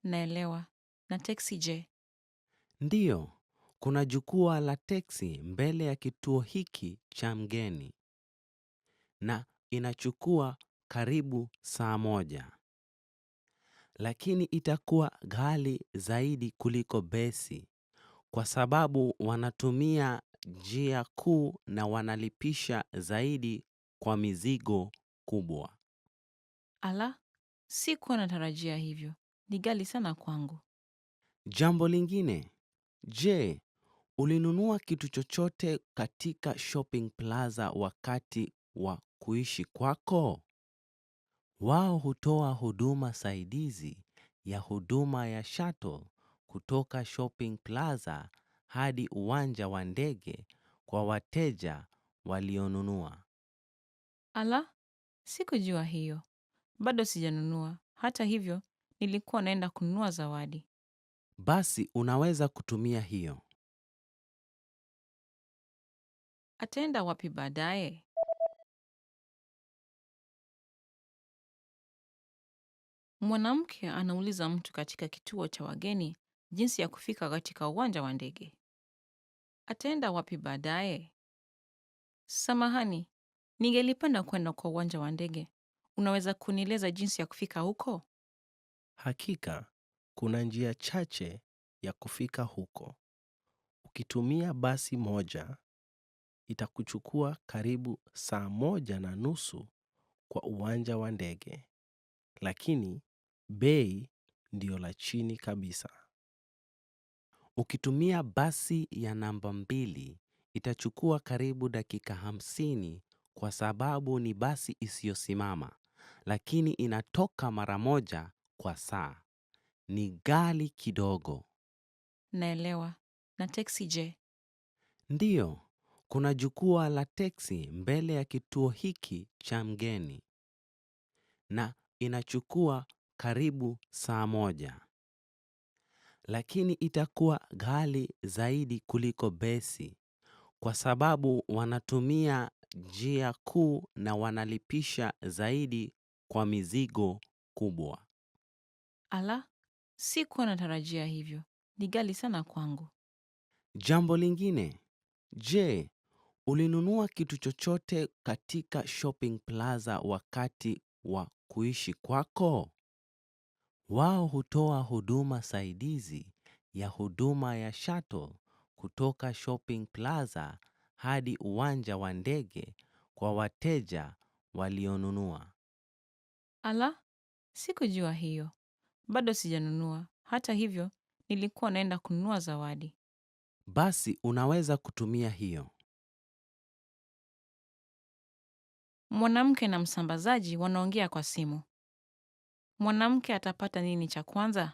[SPEAKER 4] Naelewa. Na teksi je?
[SPEAKER 5] Ndiyo, kuna jukwaa la teksi mbele ya kituo hiki cha mgeni. Na inachukua karibu saa 1. Lakini itakuwa ghali zaidi kuliko besi kwa sababu wanatumia njia kuu na wanalipisha zaidi kwa mizigo kubwa.
[SPEAKER 4] Ala, sikuwa natarajia hivyo. Ni ghali sana kwangu.
[SPEAKER 5] Jambo lingine, je, ulinunua kitu chochote katika shopping plaza wakati wa kuishi kwako? Wao hutoa huduma saidizi ya huduma ya shuttle kutoka shopping plaza hadi uwanja wa ndege kwa wateja walionunua.
[SPEAKER 4] Ala, sikujua hiyo. Bado sijanunua. Hata hivyo, nilikuwa naenda kununua zawadi.
[SPEAKER 5] Basi unaweza kutumia hiyo.
[SPEAKER 4] Ataenda wapi baadaye? Mwanamke anauliza mtu katika kituo cha wageni jinsi ya kufika katika uwanja wa ndege. Ataenda wapi baadaye? Samahani, ningelipenda kwenda kwa uwanja wa ndege. Unaweza kunieleza jinsi ya kufika huko?
[SPEAKER 6] Hakika, kuna njia chache ya kufika huko. Ukitumia basi moja, itakuchukua karibu saa 1:30 kwa uwanja wa ndege. Lakini, bei ndio la chini kabisa.
[SPEAKER 5] Ukitumia basi ya namba 2, itachukua karibu dakika 50 kwa sababu ni basi isiyosimama, lakini inatoka mara moja kwa saa. Ni ghali kidogo.
[SPEAKER 4] Naelewa. Na teksi je?
[SPEAKER 5] Ndiyo, kuna jukwaa la teksi mbele ya kituo hiki cha mgeni. Na inachukua karibu saa 1. Lakini itakuwa ghali zaidi kuliko besi kwa sababu wanatumia njia kuu na wanalipisha zaidi kwa mizigo kubwa.
[SPEAKER 4] Ala, sikuwa natarajia hivyo. Ni ghali sana kwangu.
[SPEAKER 5] Jambo lingine, je, ulinunua kitu chochote katika shopping plaza wakati wa kuishi kwako? Wao hutoa huduma saidizi ya huduma ya shuttle kutoka shopping plaza hadi uwanja wa ndege kwa wateja walionunua.
[SPEAKER 4] Ala, sikujua hiyo. Bado sijanunua. Hata hivyo, nilikuwa naenda kununua zawadi.
[SPEAKER 5] Basi unaweza kutumia hiyo.
[SPEAKER 4] Mwanamke na msambazaji wanaongea kwa simu. Mwanamke atapata nini cha kwanza?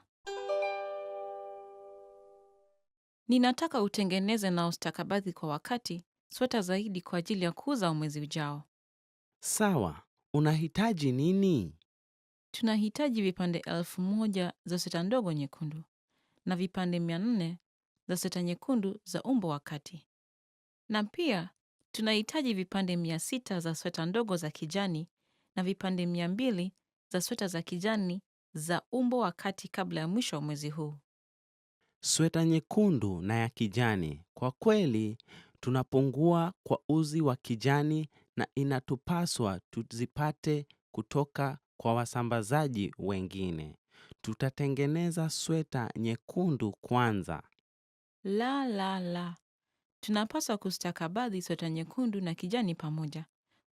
[SPEAKER 4] Ninataka utengeneze na ustakabadhi kwa wakati sweta zaidi kwa ajili ya kuuza mwezi ujao.
[SPEAKER 5] Sawa, unahitaji nini?
[SPEAKER 4] Tunahitaji vipande 1000 za sweta ndogo nyekundu. na vipande 400 za sweta nyekundu za umbo wa kati. Na pia tunahitaji vipande 600 za sweta ndogo za kijani na vipande 200 za sweta za kijani za umbo wa kati kabla ya mwisho wa mwezi huu.
[SPEAKER 5] Sweta nyekundu na ya kijani. Kwa kweli, tunapungua kwa uzi wa kijani na inatupaswa tuzipate kutoka kwa wasambazaji wengine. Tutatengeneza sweta nyekundu kwanza.
[SPEAKER 4] La. Tunapaswa kustakabadhi sweta nyekundu na kijani pamoja.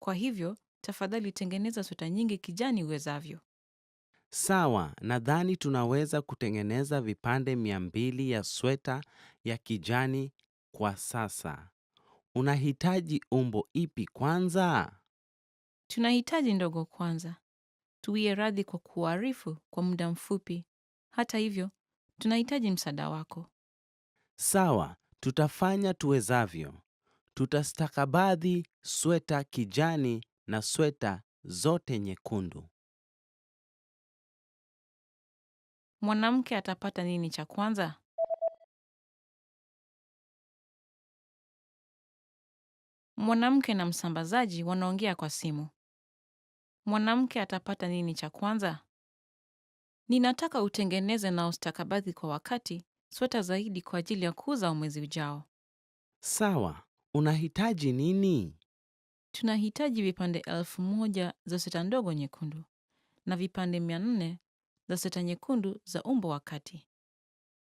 [SPEAKER 4] Kwa hivyo, tafadhali tengeneza sweta nyingi kijani uwezavyo.
[SPEAKER 5] Sawa, nadhani tunaweza kutengeneza vipande 200 ya sweta ya kijani kwa sasa. Unahitaji umbo ipi kwanza?
[SPEAKER 4] Tunahitaji ndogo kwanza. Tuwie radhi kwa kuarifu kwa muda mfupi. Hata hivyo, tunahitaji msaada wako.
[SPEAKER 5] Sawa, tutafanya tuwezavyo. Tutastakabadhi sweta kijani na sweta zote nyekundu.
[SPEAKER 4] Mwanamke atapata nini cha kwanza? Mwanamke na msambazaji wanaongea kwa simu. Mwanamke atapata nini cha kwanza? Ninataka utengeneze na ustakabadhi kwa wakati sweta zaidi kwa ajili ya kuuza mwezi ujao.
[SPEAKER 5] Sawa, unahitaji nini?
[SPEAKER 4] Tunahitaji vipande 1000 za sweta ndogo nyekundu na vipande 400 za sweta nyekundu za umbo wa kati.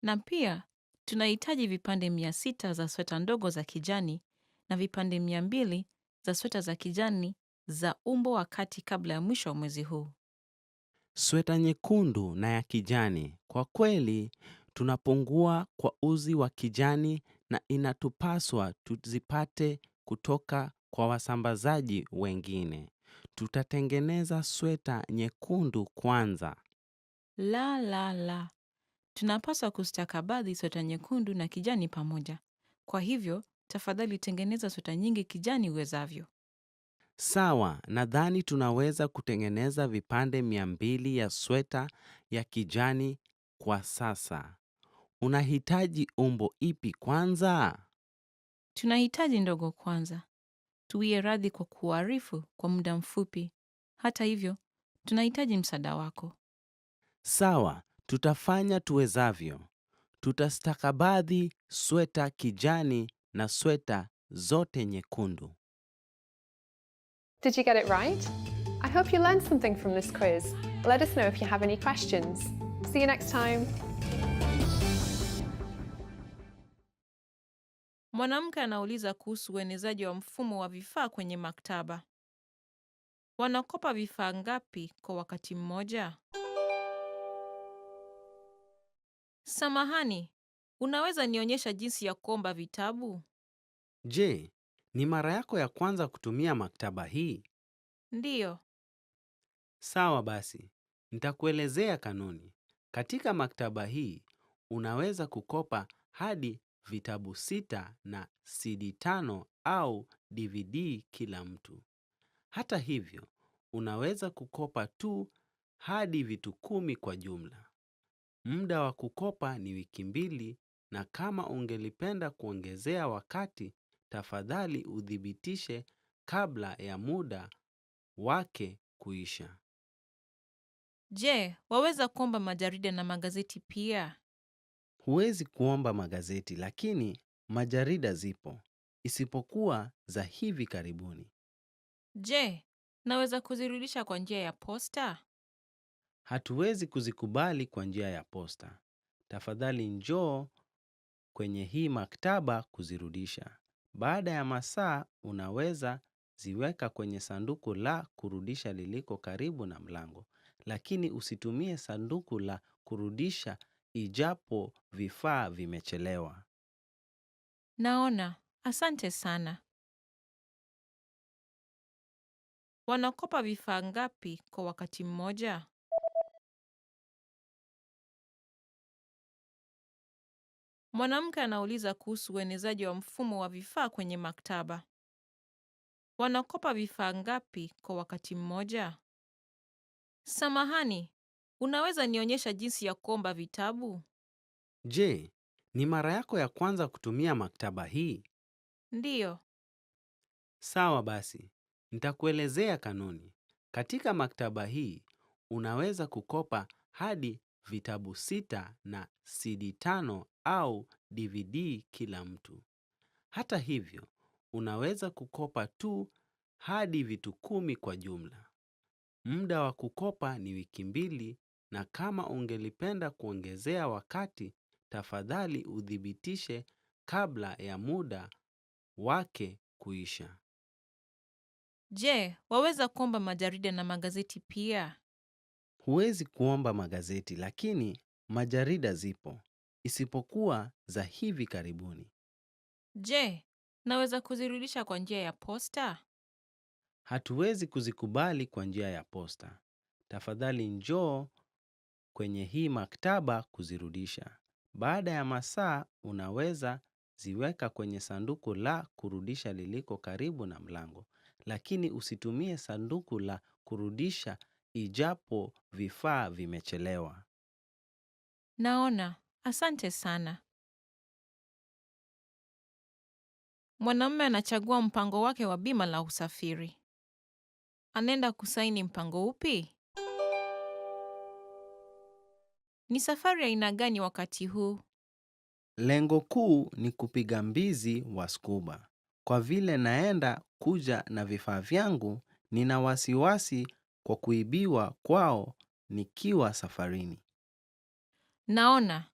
[SPEAKER 4] Na pia tunahitaji vipande 600 za sweta ndogo za kijani na vipande 200 za sweta za kijani za umbo wa kati kabla ya mwisho wa mwezi huu.
[SPEAKER 5] Sweta nyekundu na ya kijani. Kwa kweli, tunapungua kwa uzi wa kijani na inatupaswa tuzipate kutoka kwa wasambazaji wengine. Tutatengeneza sweta nyekundu kwanza.
[SPEAKER 4] La. Tunapaswa kustakabadhi sweta nyekundu na kijani pamoja. Kwa hivyo, tafadhali tengeneza sweta nyingi kijani uwezavyo.
[SPEAKER 5] Sawa, nadhani tunaweza kutengeneza vipande 200 ya sweta ya kijani kwa sasa. Unahitaji umbo ipi kwanza?
[SPEAKER 4] Tunahitaji ndogo kwanza. Tuwie radhi kwa kuarifu kwa muda mfupi. Hata hivyo, tunahitaji msaada wako.
[SPEAKER 5] Sawa, tutafanya tuwezavyo. Tutastakabadhi sweta kijani na sweta zote nyekundu.
[SPEAKER 1] Did you get it right? I hope you learned something from this quiz. Let us know if you have any questions. See you next time.
[SPEAKER 4] Mwanamke anauliza kuhusu uenezaji wa mfumo wa vifaa kwenye maktaba. Wanakopa vifaa ngapi kwa wakati mmoja? Samahani, unaweza nionyesha jinsi ya kuomba vitabu?
[SPEAKER 5] Je, ni mara yako ya kwanza kutumia maktaba hii?
[SPEAKER 4] Ndiyo.
[SPEAKER 5] Sawa basi, nitakuelezea kanuni. Katika maktaba hii, unaweza kukopa hadi vitabu 6 na CD 5 au DVD kila mtu. Hata hivyo, unaweza kukopa tu hadi vitu 10 kwa jumla. Muda wa kukopa ni wiki 2 na kama ungelipenda kuongezea wakati, tafadhali udhibitishe kabla ya muda wake kuisha.
[SPEAKER 4] Je, waweza kuomba majarida na magazeti pia?
[SPEAKER 5] Huwezi kuomba magazeti lakini majarida zipo, isipokuwa za hivi karibuni.
[SPEAKER 4] Je, naweza kuzirudisha kwa njia ya posta?
[SPEAKER 5] Hatuwezi kuzikubali kwa njia ya posta. Tafadhali njoo kwenye hii maktaba kuzirudisha. Baada ya masaa unaweza ziweka kwenye sanduku la kurudisha liliko karibu na mlango. Lakini usitumie sanduku la kurudisha ijapo vifaa vimechelewa.
[SPEAKER 4] Naona, asante sana. Wanakopa vifaa ngapi kwa wakati mmoja? Mwanamke anauliza kuhusu uenezaji wa mfumo wa vifaa kwenye maktaba. Wanakopa vifaa ngapi kwa wakati mmoja? Samahani, unaweza nionyesha jinsi ya kuomba vitabu?
[SPEAKER 5] Je, ni mara yako ya kwanza kutumia maktaba hii?
[SPEAKER 4] Ndiyo.
[SPEAKER 5] Sawa basi, nitakuelezea kanuni. Katika maktaba hii, unaweza kukopa hadi vitabu 6 na CD 5 au DVD kila mtu. Hata hivyo, unaweza kukopa tu hadi vitu 10 kwa jumla. Muda wa kukopa ni wiki 2, na kama ungelipenda kuongezea wakati, tafadhali udhibitishe kabla ya muda wake kuisha.
[SPEAKER 4] Je, waweza kuomba majarida na magazeti pia?
[SPEAKER 5] Huwezi kuomba magazeti, lakini majarida zipo, isipokuwa za hivi karibuni.
[SPEAKER 4] Je, naweza kuzirudisha kwa njia ya posta?
[SPEAKER 5] Hatuwezi kuzikubali kwa njia ya posta. Tafadhali njoo kwenye hii maktaba kuzirudisha. Baada ya masaa, unaweza ziweka kwenye sanduku la kurudisha liliko karibu na mlango. Lakini usitumie sanduku la kurudisha ijapo vifaa vimechelewa.
[SPEAKER 4] Naona. Asante sana. Mwanamume anachagua mpango wake wa bima la usafiri. Anaenda kusaini mpango upi? Ni safari ya aina gani wakati huu?
[SPEAKER 5] Lengo kuu ni kupiga mbizi wa scuba. Kwa vile naenda kuja na vifaa vyangu, nina wasiwasi kwa kuibiwa kwao nikiwa safarini.
[SPEAKER 4] Naona.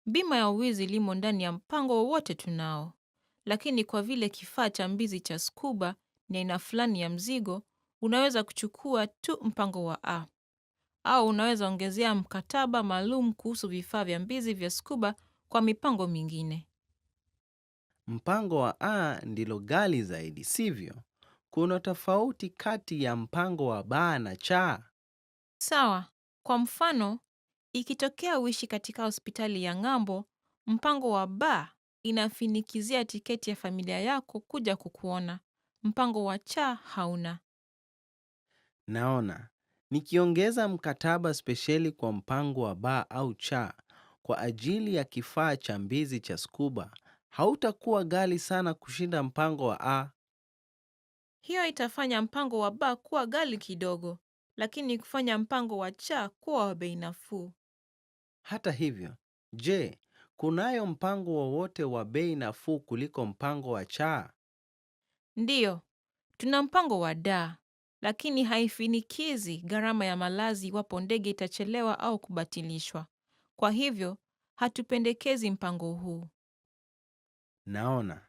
[SPEAKER 4] Bima ya uwizi limo ndani ya mpango wowote tunao. Lakini kwa vile kifaa cha mbizi cha scuba ni aina fulani ya mzigo, unaweza kuchukua tu mpango wa A. Au unaweza ongezea mkataba maalum kuhusu vifaa vya mbizi vya scuba kwa mipango mingine.
[SPEAKER 5] Mpango wa A ndilo ghali zaidi, sivyo? Kuna tofauti kati ya mpango wa B na C.
[SPEAKER 4] Sawa. Kwa mfano, ikitokea uishi katika hospitali ya ng'ambo, mpango wa B inafinikizia tiketi ya familia yako kuja kukuona. Mpango wa C hauna.
[SPEAKER 5] Naona, nikiongeza mkataba spesheli kwa mpango wa B au C kwa ajili ya kifaa cha mbizi cha scuba, hautakuwa ghali sana kushinda mpango wa A.
[SPEAKER 4] Hiyo itafanya mpango wa B kuwa ghali kidogo, lakini kufanya mpango wa C kuwa wa bei nafuu.
[SPEAKER 5] Hata hivyo, je, kunayo mpango wowote wa bei nafuu kuliko mpango wa C?
[SPEAKER 4] Ndiyo, tuna mpango wa D, lakini haifinikizi gharama ya malazi iwapo ndege itachelewa au kubatilishwa. Kwa hivyo, hatupendekezi mpango huu.
[SPEAKER 5] Naona.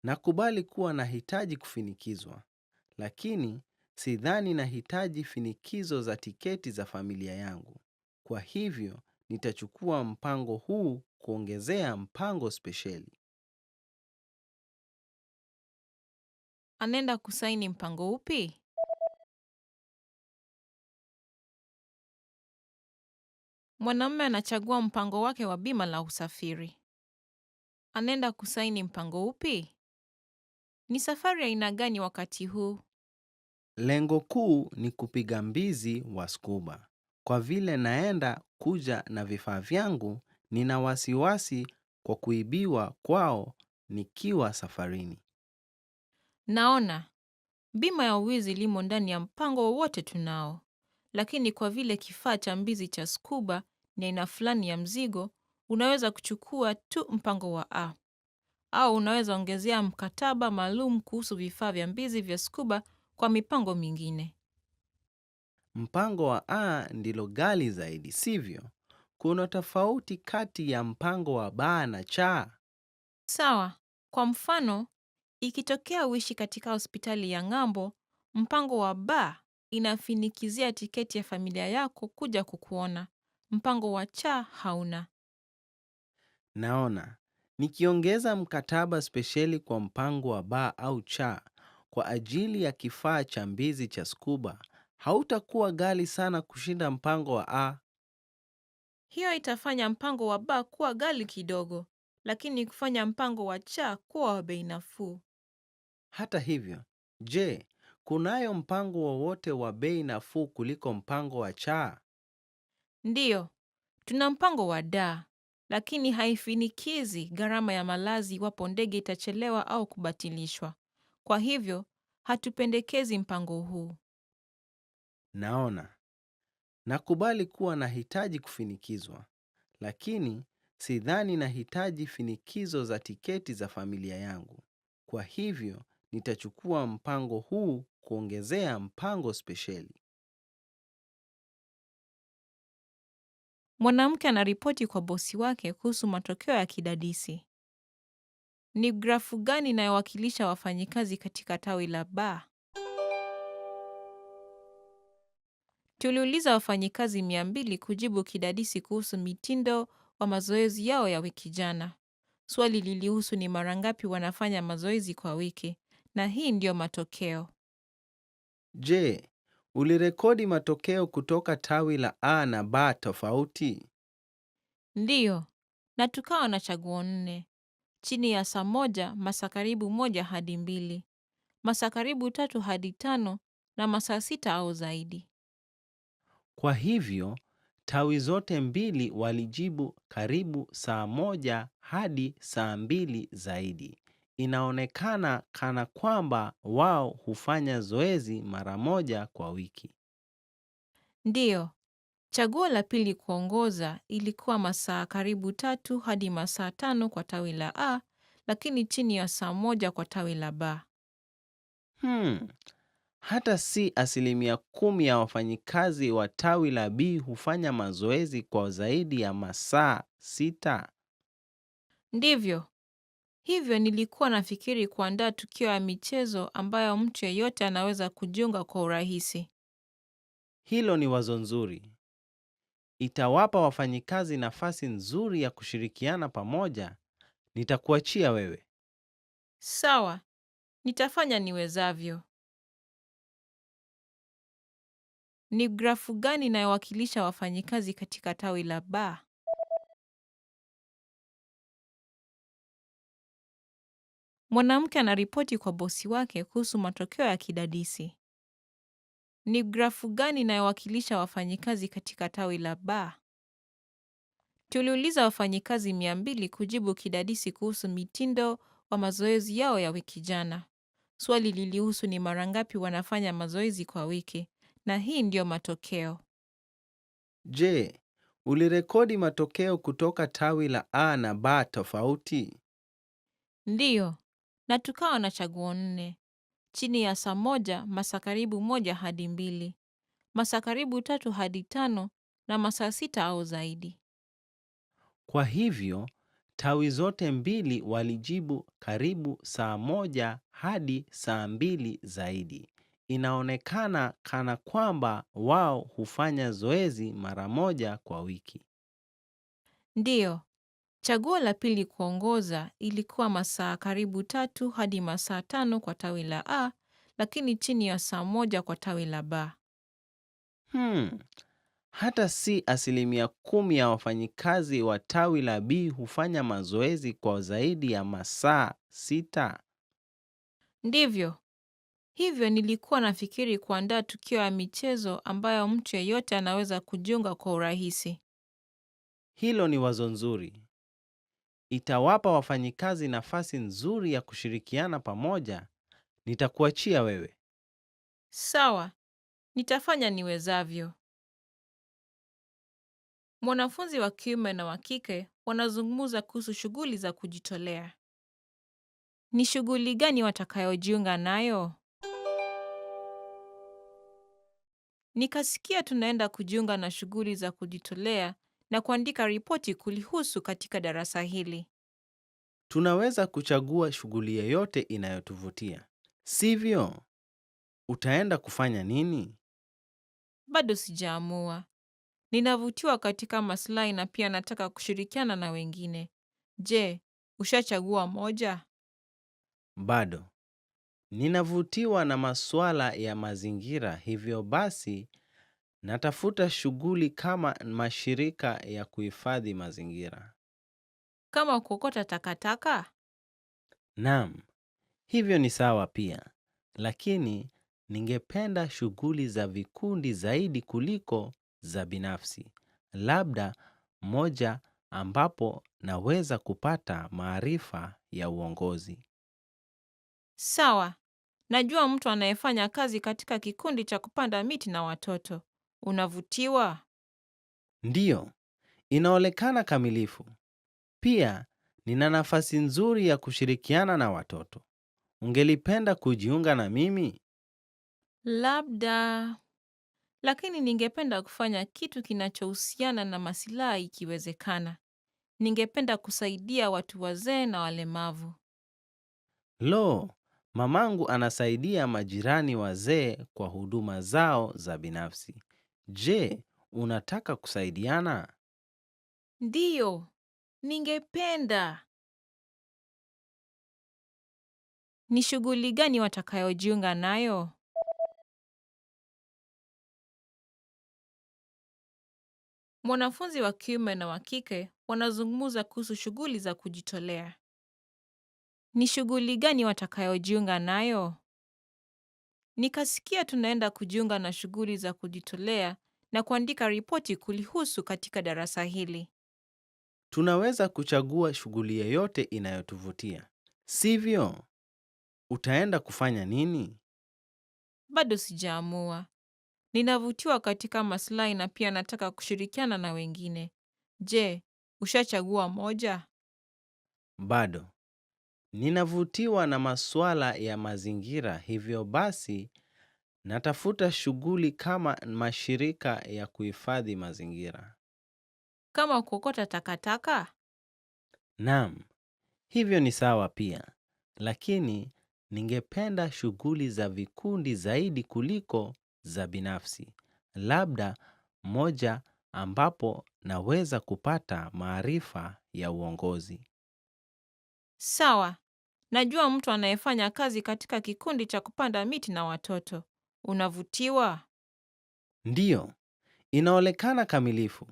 [SPEAKER 5] Nakubali kuwa nahitaji kufinikizwa, lakini sidhani nahitaji finikizo za tiketi za familia yangu. Kwa hivyo, nitachukua mpango huu kuongezea mpango spesheli.
[SPEAKER 4] Anaenda kusaini mpango upi? Mwanamume anachagua mpango wake wa bima la usafiri. Anaenda kusaini mpango upi? Ni safari ya aina gani wakati huu?
[SPEAKER 5] Lengo kuu ni kupiga mbizi wa scuba. Kwa vile naenda kuja na vifaa vyangu, nina wasiwasi kwa kuibiwa kwao nikiwa safarini.
[SPEAKER 4] Naona. Bima ya uwizi limo ndani ya mpango wowote tunao. Lakini kwa vile kifaa cha mbizi cha scuba ni aina fulani ya mzigo, unaweza kuchukua tu mpango wa A. Au unaweza ongezea mkataba maalum kuhusu vifaa vya mbizi vya scuba kwa mipango mingine.
[SPEAKER 5] Mpango wa A ndilo ghali zaidi, sivyo? Kuna tofauti kati ya mpango wa B na C.
[SPEAKER 4] Sawa. Kwa mfano, ikitokea uishi katika hospitali ya ng'ambo, mpango wa B inafinikizia tiketi ya familia yako kuja kukuona. Mpango wa C hauna.
[SPEAKER 5] Naona. Nikiongeza mkataba spesheli kwa mpango wa B au C kwa ajili ya kifaa cha mbizi cha scuba, hautakuwa ghali sana kushinda mpango wa A.
[SPEAKER 4] Hiyo itafanya mpango wa B kuwa ghali kidogo, lakini kufanya mpango wa C kuwa wa bei nafuu.
[SPEAKER 5] Hata hivyo, je, kunayo mpango wowote wa bei nafuu kuliko mpango wa C?
[SPEAKER 4] Ndiyo, tuna mpango wa D, lakini haifinikizi gharama ya malazi iwapo ndege itachelewa au kubatilishwa. Kwa hivyo, hatupendekezi mpango huu.
[SPEAKER 6] Naona. Nakubali kuwa nahitaji kufinikizwa, lakini sidhani nahitaji finikizo za tiketi za familia yangu. Kwa hivyo, nitachukua mpango huu kuongezea mpango spesheli.
[SPEAKER 4] Mwanamke anaripoti kwa bosi wake kuhusu matokeo ya kidadisi. Ni grafu gani inayowakilisha wafanyikazi katika tawi la B? Tuliuliza wafanyikazi 200 kujibu kidadisi kuhusu mitindo wa mazoezi yao ya wiki jana. Swali lilihusu ni mara ngapi wanafanya mazoezi kwa wiki, na hii ndiyo matokeo.
[SPEAKER 6] Je, ulirekodi matokeo kutoka tawi la A na B tofauti?
[SPEAKER 4] Ndiyo, na tukawa na chaguo 4. Chini ya saa 1, masaa karibu 1 hadi 2, masaa karibu 3 hadi 5, na masaa 6 au zaidi.
[SPEAKER 6] Kwa hivyo, tawi zote mbili walijibu karibu saa 1 hadi saa 2 zaidi. Inaonekana kana kwamba wao hufanya zoezi mara 1 kwa wiki.
[SPEAKER 4] Ndiyo, chaguo la pili kuongoza ilikuwa masaa karibu 3 hadi masaa 5 kwa tawi la A, lakini chini ya saa 1 kwa tawi la B.
[SPEAKER 6] Hata si 10% ya wafanyikazi wa tawi la B hufanya mazoezi kwa zaidi ya masaa 6.
[SPEAKER 4] Ndivyo. Hivyo nilikuwa nafikiri kuandaa tukio ya michezo ambayo mtu yeyote anaweza kujiunga kwa urahisi.
[SPEAKER 6] Hilo ni wazo nzuri. Itawapa wafanyikazi nafasi nzuri ya kushirikiana pamoja. Nitakuachia wewe.
[SPEAKER 4] Sawa, nitafanya niwezavyo. Ni grafu gani inayowakilisha wafanyikazi katika tawi la B? Mwanamke anaripoti kwa bosi wake kuhusu matokeo ya kidadisi. Ni grafu gani inayowakilisha wafanyikazi katika tawi la B? Tuliuliza wafanyikazi 200 kujibu kidadisi kuhusu mitindo wa mazoezi yao ya wiki jana. Swali lilihusu ni mara ngapi wanafanya mazoezi kwa wiki, na hii ndiyo matokeo.
[SPEAKER 6] Je, ulirekodi matokeo kutoka tawi la A na B tofauti?
[SPEAKER 4] Ndiyo, na tukawa na chaguo 4. Chini ya saa 1, masaa karibu 1 hadi 2, masaa karibu 3 hadi 5, na masaa 6 au zaidi.
[SPEAKER 6] Kwa hivyo, tawi zote mbili walijibu karibu saa 1 hadi saa 2 zaidi. Inaonekana kana kwamba wao hufanya zoezi mara 1 kwa wiki.
[SPEAKER 4] Ndiyo, chaguo la pili kuongoza ilikuwa masaa karibu 3 hadi masaa 5 kwa tawi la A, lakini chini ya saa 1 kwa tawi la B.
[SPEAKER 6] Hata si 10% ya wafanyikazi wa tawi la B hufanya mazoezi kwa zaidi ya masaa 6.
[SPEAKER 4] Ndivyo. Hivyo nilikuwa nafikiri kuandaa tukio ya michezo ambayo mtu yeyote anaweza kujiunga kwa urahisi.
[SPEAKER 6] Hilo ni wazo nzuri. Itawapa wafanyikazi nafasi nzuri ya kushirikiana pamoja. Nitakuachia wewe.
[SPEAKER 4] Sawa, nitafanya niwezavyo. Mwanafunzi wa kiume na wa kike wanazungumza kuhusu shughuli za kujitolea. Ni shughuli gani watakayojiunga nayo? Nikasikia tunaenda kujiunga na shughuli za kujitolea na kuandika ripoti kulihusu katika darasa hili.
[SPEAKER 6] Tunaweza kuchagua shughuli yoyote inayotuvutia, sivyo? Utaenda kufanya nini?
[SPEAKER 4] Bado sijaamua. Ninavutiwa katika maslahi na pia nataka kushirikiana na wengine. Je, ushachagua moja?
[SPEAKER 6] Bado. Ninavutiwa na masuala ya mazingira, hivyo basi natafuta shughuli kama mashirika ya kuhifadhi mazingira.
[SPEAKER 4] Kama kuokota takataka?
[SPEAKER 6] Naam, hivyo ni sawa pia. Lakini ningependa shughuli za vikundi zaidi kuliko za binafsi. Labda moja ambapo naweza kupata maarifa ya uongozi.
[SPEAKER 4] Sawa. Najua mtu anayefanya kazi katika kikundi cha kupanda miti na watoto. Unavutiwa?
[SPEAKER 6] Ndiyo, inaonekana kamilifu. Pia, nina nafasi nzuri ya kushirikiana na watoto. Ungelipenda kujiunga na mimi?
[SPEAKER 4] Labda. Lakini ningependa kufanya kitu kinachohusiana na masilahi ikiwezekana. Ningependa kusaidia watu wazee na walemavu.
[SPEAKER 6] Lo, mamangu anasaidia majirani wazee kwa huduma zao za binafsi. Je, unataka kusaidiana?
[SPEAKER 4] Ndiyo, ningependa. Ni shughuli gani watakayojiunga nayo? Mwanafunzi wa kiume na wa kike wanazungumza kuhusu shughuli za kujitolea. Ni shughuli gani watakayojiunga nayo? Nikasikia tunaenda kujiunga na shughuli za kujitolea na kuandika ripoti kulihusu katika darasa hili.
[SPEAKER 6] Tunaweza kuchagua shughuli yoyote inayotuvutia, sivyo? Utaenda kufanya nini?
[SPEAKER 4] Bado sijaamua. Ninavutiwa katika maslahi na pia nataka kushirikiana na wengine. Je, ushachagua moja?
[SPEAKER 6] Bado. Ninavutiwa na masuala ya mazingira, hivyo basi natafuta shughuli kama mashirika ya kuhifadhi mazingira.
[SPEAKER 4] Kama kuokota takataka?
[SPEAKER 6] Naam, hivyo ni sawa pia. Lakini ningependa shughuli za vikundi zaidi kuliko za binafsi. Labda moja ambapo naweza kupata maarifa ya uongozi.
[SPEAKER 4] Sawa. Najua mtu anayefanya kazi katika kikundi cha kupanda miti na watoto. Unavutiwa?
[SPEAKER 6] Ndiyo, inaonekana kamilifu.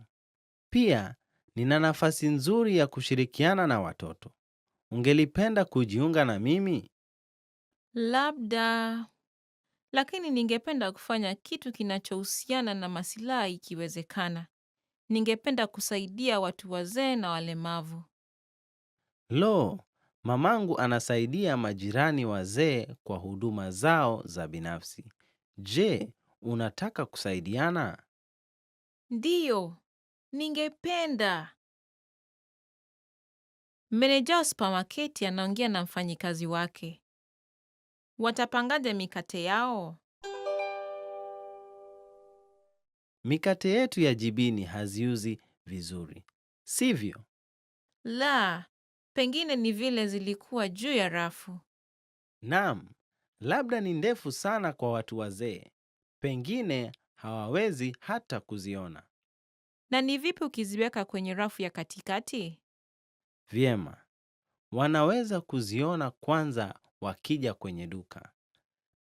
[SPEAKER 6] Pia, nina nafasi nzuri ya kushirikiana na watoto. Ungelipenda kujiunga na mimi?
[SPEAKER 4] Labda. Lakini ningependa kufanya kitu kinachohusiana na masilahi ikiwezekana. Ningependa kusaidia watu wazee na walemavu.
[SPEAKER 6] Lo, mamangu anasaidia majirani wazee kwa huduma zao za binafsi. Je, unataka kusaidiana?
[SPEAKER 4] Ndiyo, ningependa. Meneja wa supermarketi anaongea na mfanyikazi wake. Watapangaje mikate yao?
[SPEAKER 6] Mikate yetu ya jibini haziuzi vizuri, sivyo?
[SPEAKER 4] La, pengine ni vile zilikuwa juu ya rafu.
[SPEAKER 6] Naam, labda ni ndefu sana kwa watu wazee. Pengine hawawezi hata kuziona.
[SPEAKER 4] Na ni vipi ukiziweka kwenye rafu ya katikati?
[SPEAKER 6] Vyema, wanaweza kuziona kwanza wakija kwenye duka.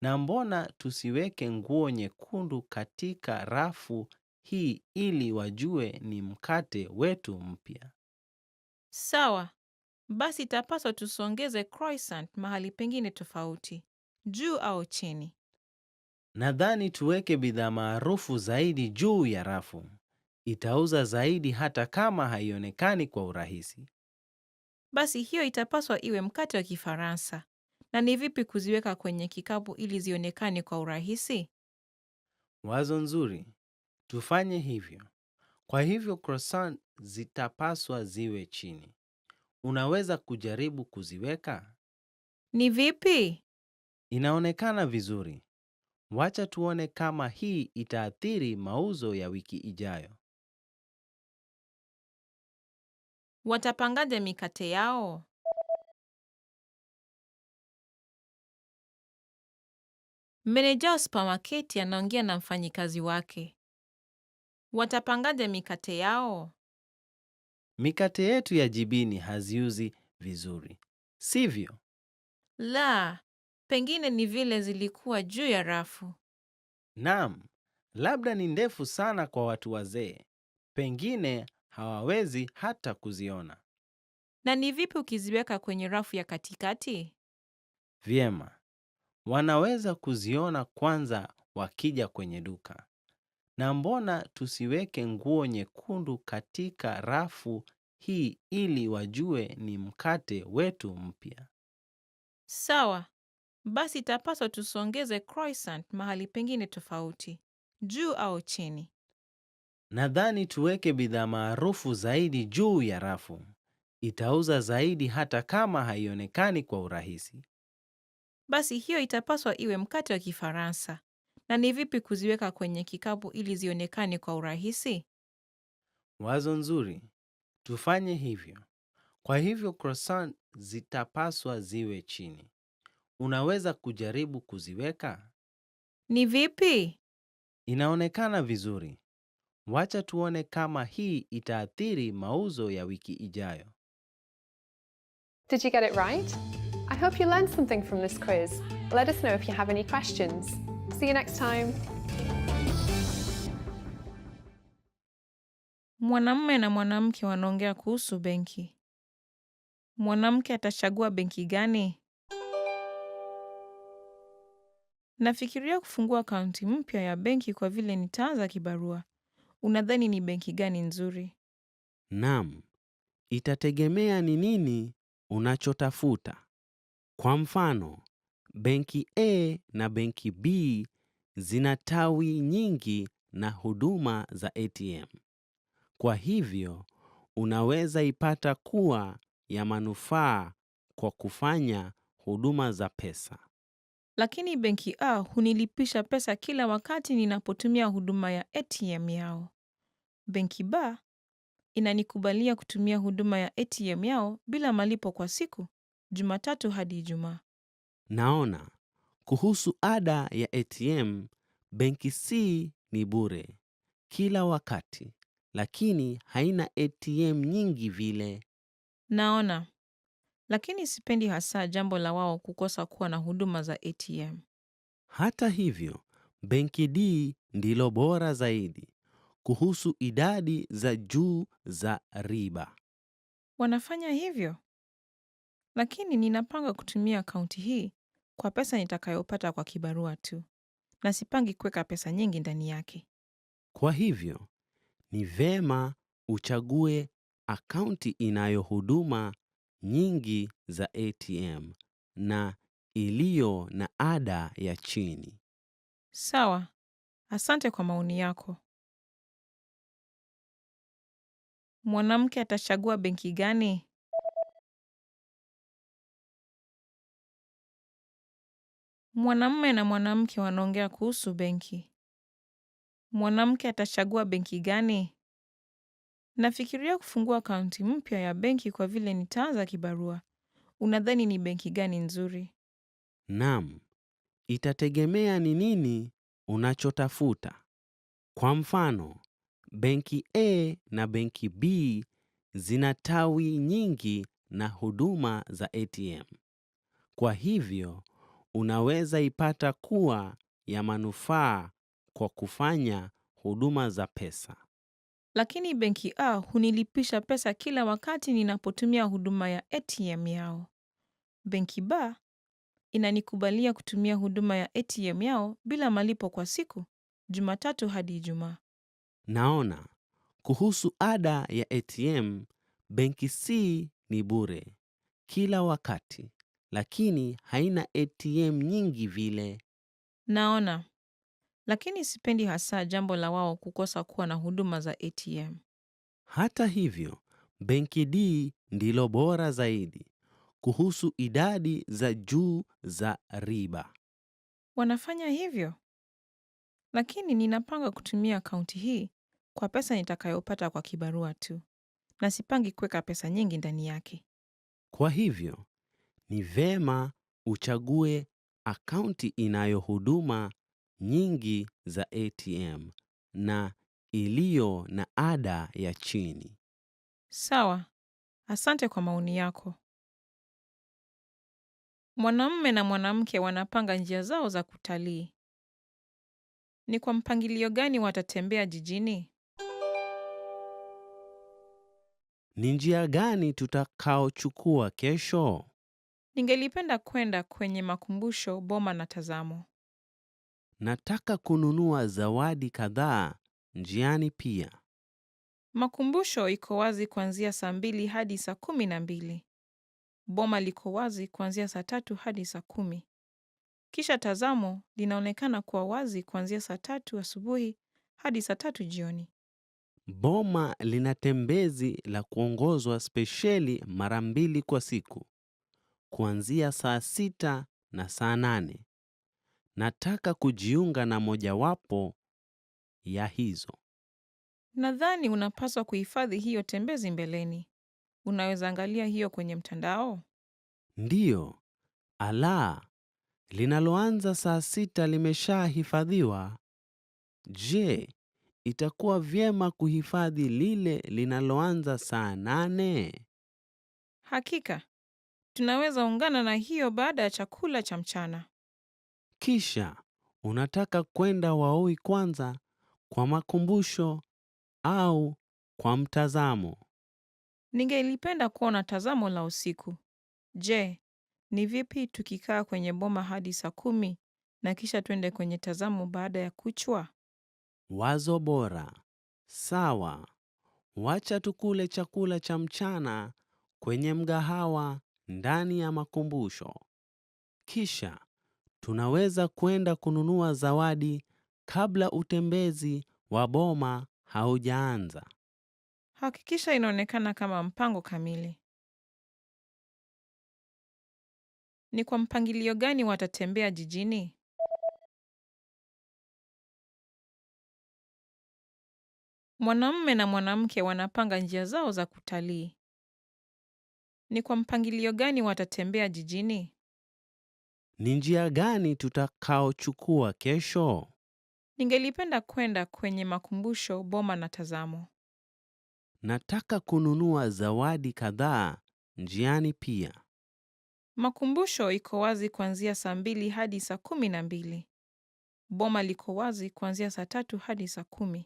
[SPEAKER 6] Na mbona tusiweke nguo nyekundu katika rafu hii ili wajue ni mkate wetu mpya?
[SPEAKER 4] Sawa, basi itapaswa tusongeze croissant mahali pengine tofauti, juu au chini.
[SPEAKER 6] Nadhani tuweke bidhaa maarufu zaidi juu ya rafu. Itauza zaidi hata kama haionekani kwa urahisi.
[SPEAKER 4] Basi hiyo itapaswa iwe mkate wa Kifaransa. Na ni vipi kuziweka kwenye kikapu ili zionekane kwa urahisi?
[SPEAKER 6] Wazo nzuri. Tufanye hivyo. Kwa hivyo croissant zitapaswa ziwe chini. Unaweza kujaribu kuziweka?
[SPEAKER 4] Ni vipi?
[SPEAKER 6] Inaonekana vizuri. Wacha tuone kama hii itaathiri mauzo ya wiki ijayo.
[SPEAKER 4] Watapangaje mikate yao? Meneja wa supermarketi anaongea na mfanyikazi wake. Watapangaje mikate yao?
[SPEAKER 6] Mikate yetu ya jibini haziuzi vizuri, sivyo?
[SPEAKER 4] La, pengine ni vile zilikuwa juu ya rafu.
[SPEAKER 6] Naam, labda ni ndefu sana kwa watu wazee. Pengine hawawezi hata kuziona.
[SPEAKER 4] Na ni vipi ukiziweka kwenye rafu ya katikati?
[SPEAKER 6] Vyema, wanaweza kuziona kwanza wakija kwenye duka. Na mbona tusiweke nguo nyekundu katika rafu hii ili wajue ni mkate wetu mpya.
[SPEAKER 4] Sawa. Basi itapaswa tusongeze croissant mahali pengine tofauti, juu au chini.
[SPEAKER 6] Nadhani tuweke bidhaa maarufu zaidi juu ya rafu. Itauza zaidi hata kama haionekani kwa urahisi.
[SPEAKER 4] Basi hiyo itapaswa iwe mkate wa Kifaransa. Na ni vipi kuziweka kwenye kikapu ili zionekane kwa urahisi?
[SPEAKER 6] Wazo nzuri. Tufanye hivyo. Kwa hivyo croissant zitapaswa ziwe chini. Unaweza kujaribu kuziweka?
[SPEAKER 4] Ni vipi?
[SPEAKER 6] Inaonekana vizuri. Wacha tuone kama hii itaathiri mauzo ya wiki ijayo.
[SPEAKER 7] Did you get it right? I hope you learned something from this quiz. Let us know if you have any questions. See you next time.
[SPEAKER 4] Mwanamume na mwanamke wanaongea kuhusu benki. Mwanamke atachagua benki gani? Nafikiria kufungua akaunti mpya ya benki kwa vile nitaanza kibarua. Unadhani ni benki gani nzuri?
[SPEAKER 5] Naam, itategemea ni nini unachotafuta. Kwa mfano, benki A na benki B zina tawi nyingi na huduma za ATM. Kwa hivyo, unaweza ipata kuwa ya manufaa kwa kufanya huduma za pesa.
[SPEAKER 4] Lakini benki A hunilipisha pesa kila wakati ninapotumia huduma ya ATM yao. Benki B inanikubalia kutumia huduma ya ATM yao bila malipo kwa siku, Jumatatu hadi Ijumaa.
[SPEAKER 5] Naona, kuhusu ada ya ATM, benki C ni bure kila wakati, lakini haina ATM nyingi vile.
[SPEAKER 4] Naona, lakini sipendi hasa jambo la wao kukosa kuwa na huduma za ATM.
[SPEAKER 5] Hata hivyo, benki D ndilo bora zaidi kuhusu idadi za juu za riba.
[SPEAKER 4] Wanafanya hivyo? Lakini ninapanga kutumia akaunti hii kwa pesa nitakayopata kwa kibarua tu, na sipangi kuweka pesa nyingi ndani yake.
[SPEAKER 5] Kwa hivyo, ni vema uchague akaunti inayo huduma nyingi za ATM na iliyo na ada ya chini.
[SPEAKER 4] Sawa, asante kwa maoni yako. Mwanamke atachagua benki gani? Mwanamume na mwanamke wanaongea kuhusu benki. Mwanamke atachagua benki gani? Nafikiria kufungua akaunti mpya ya benki kwa vile nitaanza kibarua. Unadhani ni benki gani nzuri?
[SPEAKER 5] Naam, itategemea ni nini unachotafuta. Kwa mfano, benki A na benki B zina tawi nyingi na huduma za ATM. Kwa hivyo, unaweza ipata kuwa ya manufaa kwa kufanya huduma za pesa.
[SPEAKER 4] Lakini benki A hunilipisha pesa kila wakati ninapotumia huduma ya ATM yao. Benki B inanikubalia kutumia huduma ya ATM yao bila malipo kwa siku, Jumatatu hadi Ijumaa.
[SPEAKER 5] Naona, kuhusu ada ya ATM, benki C ni bure kila wakati, lakini haina ATM nyingi vile.
[SPEAKER 4] Naona, lakini sipendi hasa jambo la wao kukosa kuwa na huduma za ATM.
[SPEAKER 5] Hata hivyo, benki D ndilo bora zaidi kuhusu idadi za juu za riba.
[SPEAKER 4] Wanafanya hivyo? Lakini ninapanga kutumia akaunti hii kwa pesa nitakayopata kwa kibarua tu, na sipangi kuweka pesa nyingi ndani yake.
[SPEAKER 5] Kwa hivyo, ni vema uchague akaunti inayo huduma nyingi za ATM na iliyo na ada ya chini.
[SPEAKER 4] Sawa, asante kwa maoni yako. Mwanamume na mwanamke wanapanga njia zao za kutalii. Ni kwa mpangilio gani watatembea jijini?
[SPEAKER 5] Ni njia gani tutakaochukua kesho?
[SPEAKER 4] Ningelipenda kwenda kwenye makumbusho Boma na Tazamo.
[SPEAKER 5] Nataka kununua zawadi kadhaa njiani pia.
[SPEAKER 4] Makumbusho iko wazi kuanzia saa 2 hadi saa 12. Boma liko wazi kuanzia saa 3 hadi saa 10. Kisha tazamo linaonekana kuwa wazi kuanzia saa 3 asubuhi hadi saa 3 jioni.
[SPEAKER 5] Boma lina tembezi la kuongozwa spesheli mara 2 kwa siku, kuanzia saa 6 na saa 8. Nataka kujiunga na mojawapo ya hizo.
[SPEAKER 4] Nadhani unapaswa kuhifadhi hiyo tembezi mbeleni. Unaweza angalia hiyo kwenye mtandao?
[SPEAKER 5] Ndiyo. Ala, linaloanza saa 6 limeshahifadhiwa. Je, itakuwa vyema kuhifadhi lile linaloanza saa 8?
[SPEAKER 4] Hakika. Tunaweza ungana na hiyo baada ya chakula cha mchana.
[SPEAKER 5] Kisha, unataka kwenda Waui kwanza kwa makumbusho au kwa mtazamo?
[SPEAKER 4] Ningelipenda kuona tazamo la usiku. Je, ni vipi tukikaa kwenye boma hadi saa 10 na kisha twende kwenye tazamo baada ya kuchwa?
[SPEAKER 5] Wazo bora. Sawa. Wacha tukule chakula cha mchana kwenye mgahawa ndani ya makumbusho. Kisha, tunaweza kwenda kununua zawadi kabla utembezi wa boma haujaanza.
[SPEAKER 4] Hakikisha inaonekana kama mpango kamili. Ni kwa mpangilio gani watatembea jijini? Mwanamume na mwanamke wanapanga njia zao za kutalii. Ni kwa mpangilio gani watatembea jijini?
[SPEAKER 5] Ni njia gani tutakaochukua kesho?
[SPEAKER 4] Ningelipenda kwenda kwenye makumbusho, boma na tazamo.
[SPEAKER 5] Nataka kununua zawadi kadhaa njiani pia.
[SPEAKER 4] Makumbusho iko wazi kuanzia saa 2 hadi saa 12. Boma liko wazi kuanzia saa 3 hadi saa 10.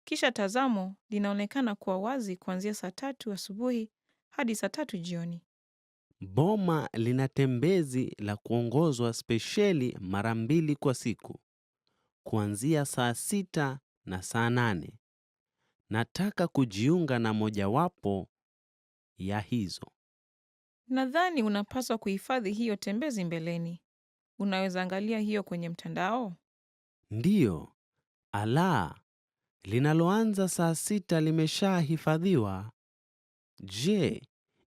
[SPEAKER 4] Kisha tazamo linaonekana kuwa wazi kuanzia saa 3 asubuhi hadi saa 3 jioni.
[SPEAKER 5] Boma lina tembezi la kuongozwa spesheli mara 2 kwa siku, kuanzia saa 6 na saa 8. Nataka kujiunga na mojawapo ya hizo.
[SPEAKER 4] Nadhani unapaswa kuhifadhi hiyo tembezi mbeleni. Unaweza angalia hiyo kwenye mtandao?
[SPEAKER 5] Ndiyo. Ala, linaloanza saa 6 limeshahifadhiwa. Je,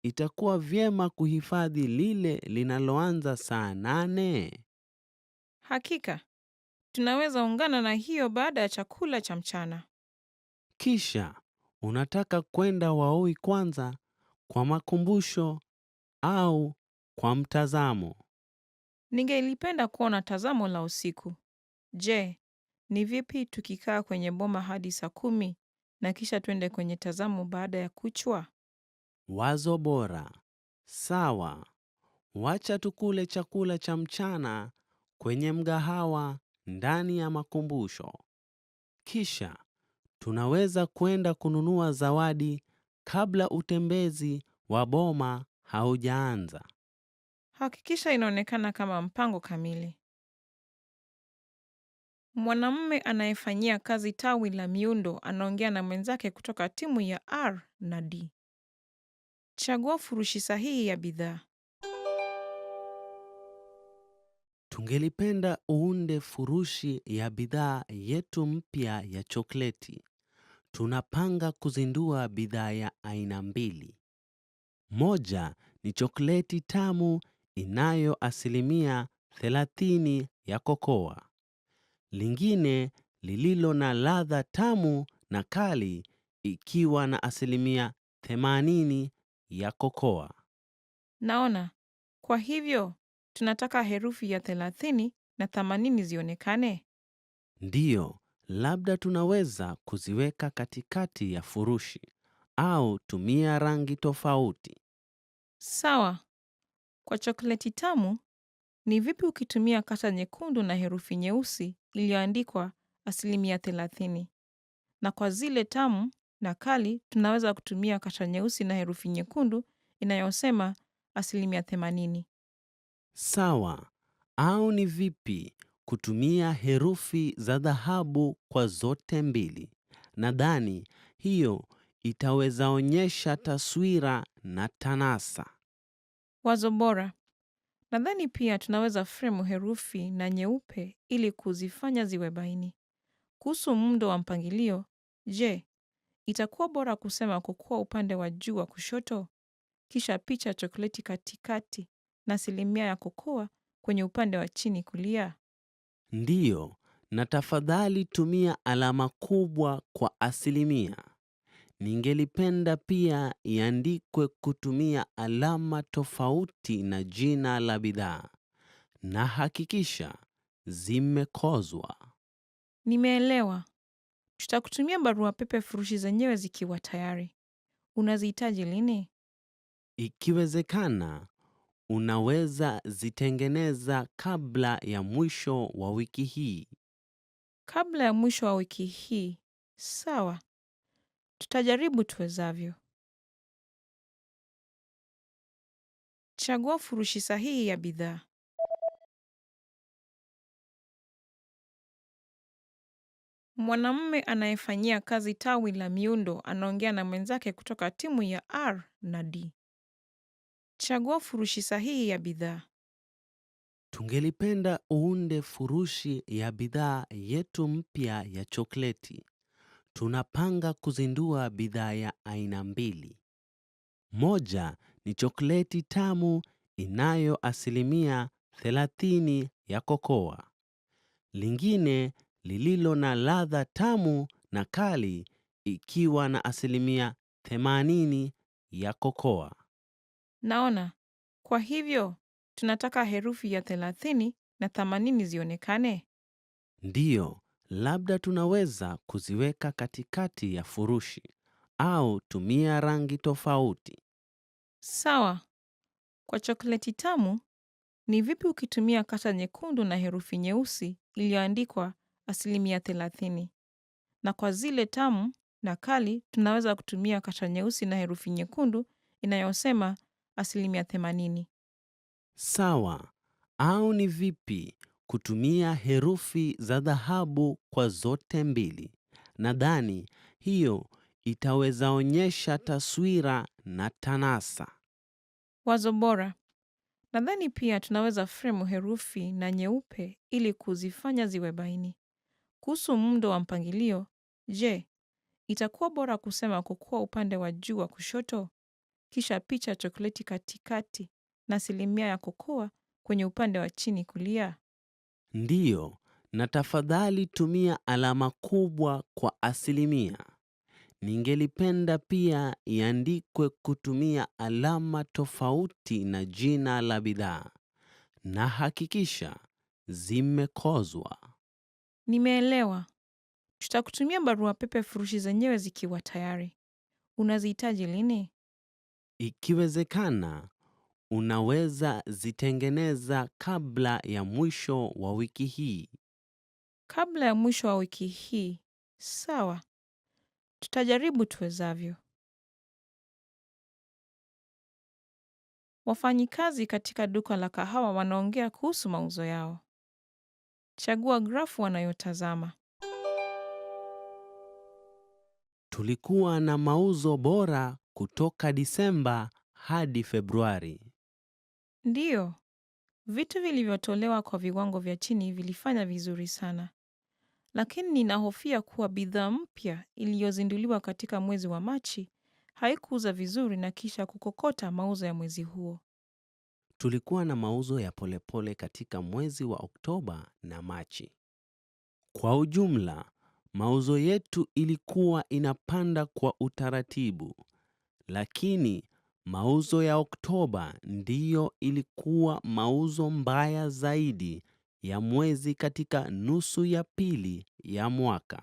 [SPEAKER 5] itakuwa vyema kuhifadhi lile linaloanza saa 8?
[SPEAKER 4] Hakika. Tunaweza ungana na hiyo baada ya chakula cha mchana.
[SPEAKER 5] Kisha, unataka kwenda Waui kwanza kwa makumbusho au kwa mtazamo?
[SPEAKER 4] Ningelipenda kuona tazamo la usiku. Je, ni vipi tukikaa kwenye boma hadi saa 10 na kisha twende kwenye tazamo baada ya kuchwa?
[SPEAKER 5] Wazo bora. Sawa. Wacha tukule chakula cha mchana kwenye mgahawa ndani ya makumbusho. Kisha, tunaweza kwenda kununua zawadi kabla utembezi wa boma haujaanza.
[SPEAKER 4] Hakikisha inaonekana kama mpango kamili. Mwanamume anayefanyia kazi tawi la miundo anaongea na mwenzake kutoka timu ya R na D. Chagua furushi sahihi ya bidhaa.
[SPEAKER 5] Tungelipenda uunde furushi ya bidhaa yetu mpya ya chokleti. Tunapanga kuzindua bidhaa ya aina 2. Moja ni chokleti tamu inayo asilimia 30 ya kokoa. Lingine lililo na ladha tamu na kali ikiwa na asilimia 80 ya kokoa.
[SPEAKER 4] Naona. Kwa hivyo, tunataka herufi ya 30 na 80 zionekane.
[SPEAKER 5] Ndiyo, labda tunaweza kuziweka katikati ya furushi au tumia rangi tofauti.
[SPEAKER 4] Sawa. Kwa chokleti tamu, ni vipi ukitumia kata nyekundu na herufi nyeusi iliyoandikwa asilimia 30? Na kwa zile tamu na kali, tunaweza kutumia kata nyeusi na herufi nyekundu inayosema asilimia 80.
[SPEAKER 5] Sawa. Au ni vipi kutumia herufi za dhahabu kwa zote mbili? Nadhani Hiyo itaweza onyesha taswira na tanasa.
[SPEAKER 4] Wazo bora. Nadhani pia tunaweza fremu herufi na nyeupe ili kuzifanya ziwe baini. Kuhusu muundo wa mpangilio, je, itakuwa bora kusema kukua upande wa juu wa kushoto, kisha picha chokoleti katikati na asilimia ya kokoa kwenye upande wa chini kulia?
[SPEAKER 5] Ndiyo, na tafadhali tumia alama kubwa kwa asilimia. Ningelipenda pia iandikwe kutumia alama tofauti na jina la bidhaa, na hakikisha zimekozwa.
[SPEAKER 4] Nimeelewa. Tutakutumia barua pepe furushi zenyewe zikiwa tayari. Unazihitaji lini?
[SPEAKER 5] Ikiwezekana, unaweza zitengeneza kabla ya mwisho wa wiki hii.
[SPEAKER 4] Kabla ya mwisho wa wiki hii. Sawa. Tutajaribu tuwezavyo. Chagua furushi sahihi ya bidhaa. Mwanamume anayefanyia kazi tawi la miundo anaongea na mwenzake kutoka timu ya R na D. Chagua furushi sahihi ya bidhaa.
[SPEAKER 5] Tungelipenda uunde furushi ya bidhaa yetu mpya ya chokleti. Tunapanga kuzindua bidhaa ya aina 2. Moja ni chokleti tamu inayo asilimia 30 ya kokoa. Lingine lililo na ladha tamu na kali ikiwa na asilimia 80 ya kokoa.
[SPEAKER 4] Naona. Kwa hivyo, tunataka herufi ya 30 na 80 zionekane.
[SPEAKER 5] Ndiyo, labda tunaweza kuziweka katikati ya furushi au tumia rangi tofauti.
[SPEAKER 4] Sawa. Kwa chokoleti tamu, ni vipi ukitumia kata nyekundu na herufi nyeusi iliyoandikwa asilimia 30? Na kwa zile tamu na kali, tunaweza kutumia kata nyeusi na herufi nyekundu inayosema asilimia 80.
[SPEAKER 5] Sawa, au ni vipi kutumia herufi za dhahabu kwa zote mbili? Nadhani hiyo itaweza onyesha taswira na tanasa.
[SPEAKER 4] Wazo bora. Nadhani pia tunaweza fremu herufi na nyeupe ili kuzifanya ziwe baini. Kuhusu muundo wa mpangilio, je, itakuwa bora kusema kukua upande wa juu wa kushoto, kisha picha chokoleti katikati na asilimia ya kokoa kwenye upande wa chini kulia?
[SPEAKER 5] Ndiyo, na tafadhali tumia alama kubwa kwa asilimia. Ningelipenda pia iandikwe kutumia alama tofauti na jina la bidhaa, na hakikisha zimekozwa.
[SPEAKER 4] Nimeelewa. Tutakutumia barua pepe furushi zenyewe zikiwa tayari. Unazihitaji lini?
[SPEAKER 5] Ikiwezekana, unaweza zitengeneza kabla ya mwisho wa wiki hii.
[SPEAKER 4] Kabla ya mwisho wa wiki hii. Sawa. Tutajaribu tuwezavyo. Wafanyikazi katika duka la kahawa wanaongea kuhusu mauzo yao. Chagua grafu wanayotazama.
[SPEAKER 5] Tulikuwa na mauzo bora kutoka Disemba hadi Februari.
[SPEAKER 4] Ndiyo, vitu vilivyotolewa kwa viwango vya chini vilifanya vizuri sana. Lakini ninahofia kuwa bidhaa mpya iliyozinduliwa katika mwezi wa Machi haikuuza vizuri na kisha kukokota mauzo ya mwezi huo.
[SPEAKER 5] Tulikuwa na mauzo ya polepole katika mwezi wa Oktoba na Machi. Kwa ujumla, mauzo yetu ilikuwa inapanda kwa utaratibu, lakini mauzo ya Oktoba ndiyo ilikuwa mauzo mbaya zaidi ya mwezi katika nusu ya pili ya mwaka.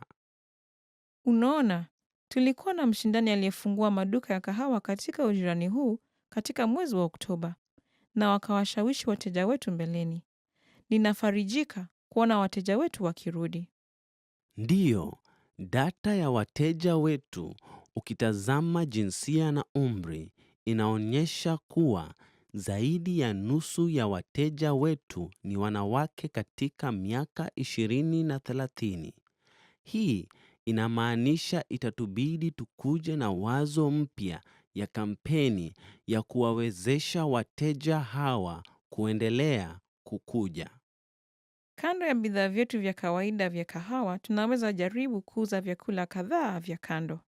[SPEAKER 4] Unaona, tulikuwa na mshindani aliyefungua maduka ya kahawa katika ujirani huu katika mwezi wa Oktoba na wakawashawishi wateja wetu mbeleni. Ninafarijika kuona wateja wetu wakirudi.
[SPEAKER 5] Ndiyo, data ya wateja wetu ukitazama jinsia na umri inaonyesha kuwa zaidi ya nusu ya wateja wetu ni wanawake katika miaka 20 na 30. Hii inamaanisha itatubidi tukuje na wazo mpya ya kampeni ya kuwawezesha wateja hawa kuendelea kukuja.
[SPEAKER 4] Kando ya bidhaa vyetu vya kawaida vya kahawa, tunaweza jaribu kuuza vyakula kadhaa vya kando.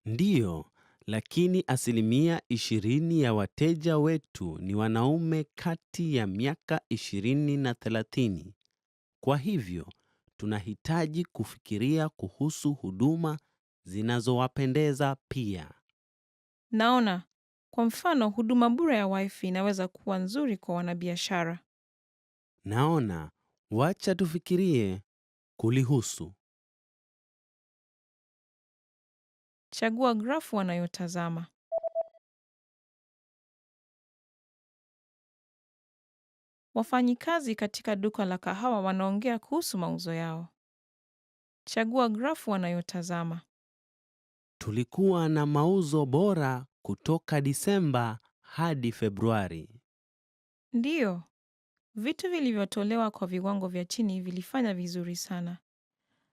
[SPEAKER 5] Ndiyo, lakini 20% ya wateja wetu ni wanaume kati ya miaka 20 na 30. Kwa hivyo, tunahitaji kufikiria kuhusu huduma zinazowapendeza pia.
[SPEAKER 4] Naona, kwa mfano, huduma bure ya Wi-Fi inaweza kuwa nzuri kwa wanabiashara.
[SPEAKER 5] Naona, wacha tufikirie kulihusu.
[SPEAKER 4] Chagua grafu wanayotazama. Wafanyikazi katika duka la kahawa wanaongea kuhusu mauzo yao. Chagua grafu wanayotazama.
[SPEAKER 5] Tulikuwa na mauzo bora kutoka Disemba hadi Februari.
[SPEAKER 4] Ndiyo, vitu vilivyotolewa kwa viwango vya chini vilifanya vizuri sana.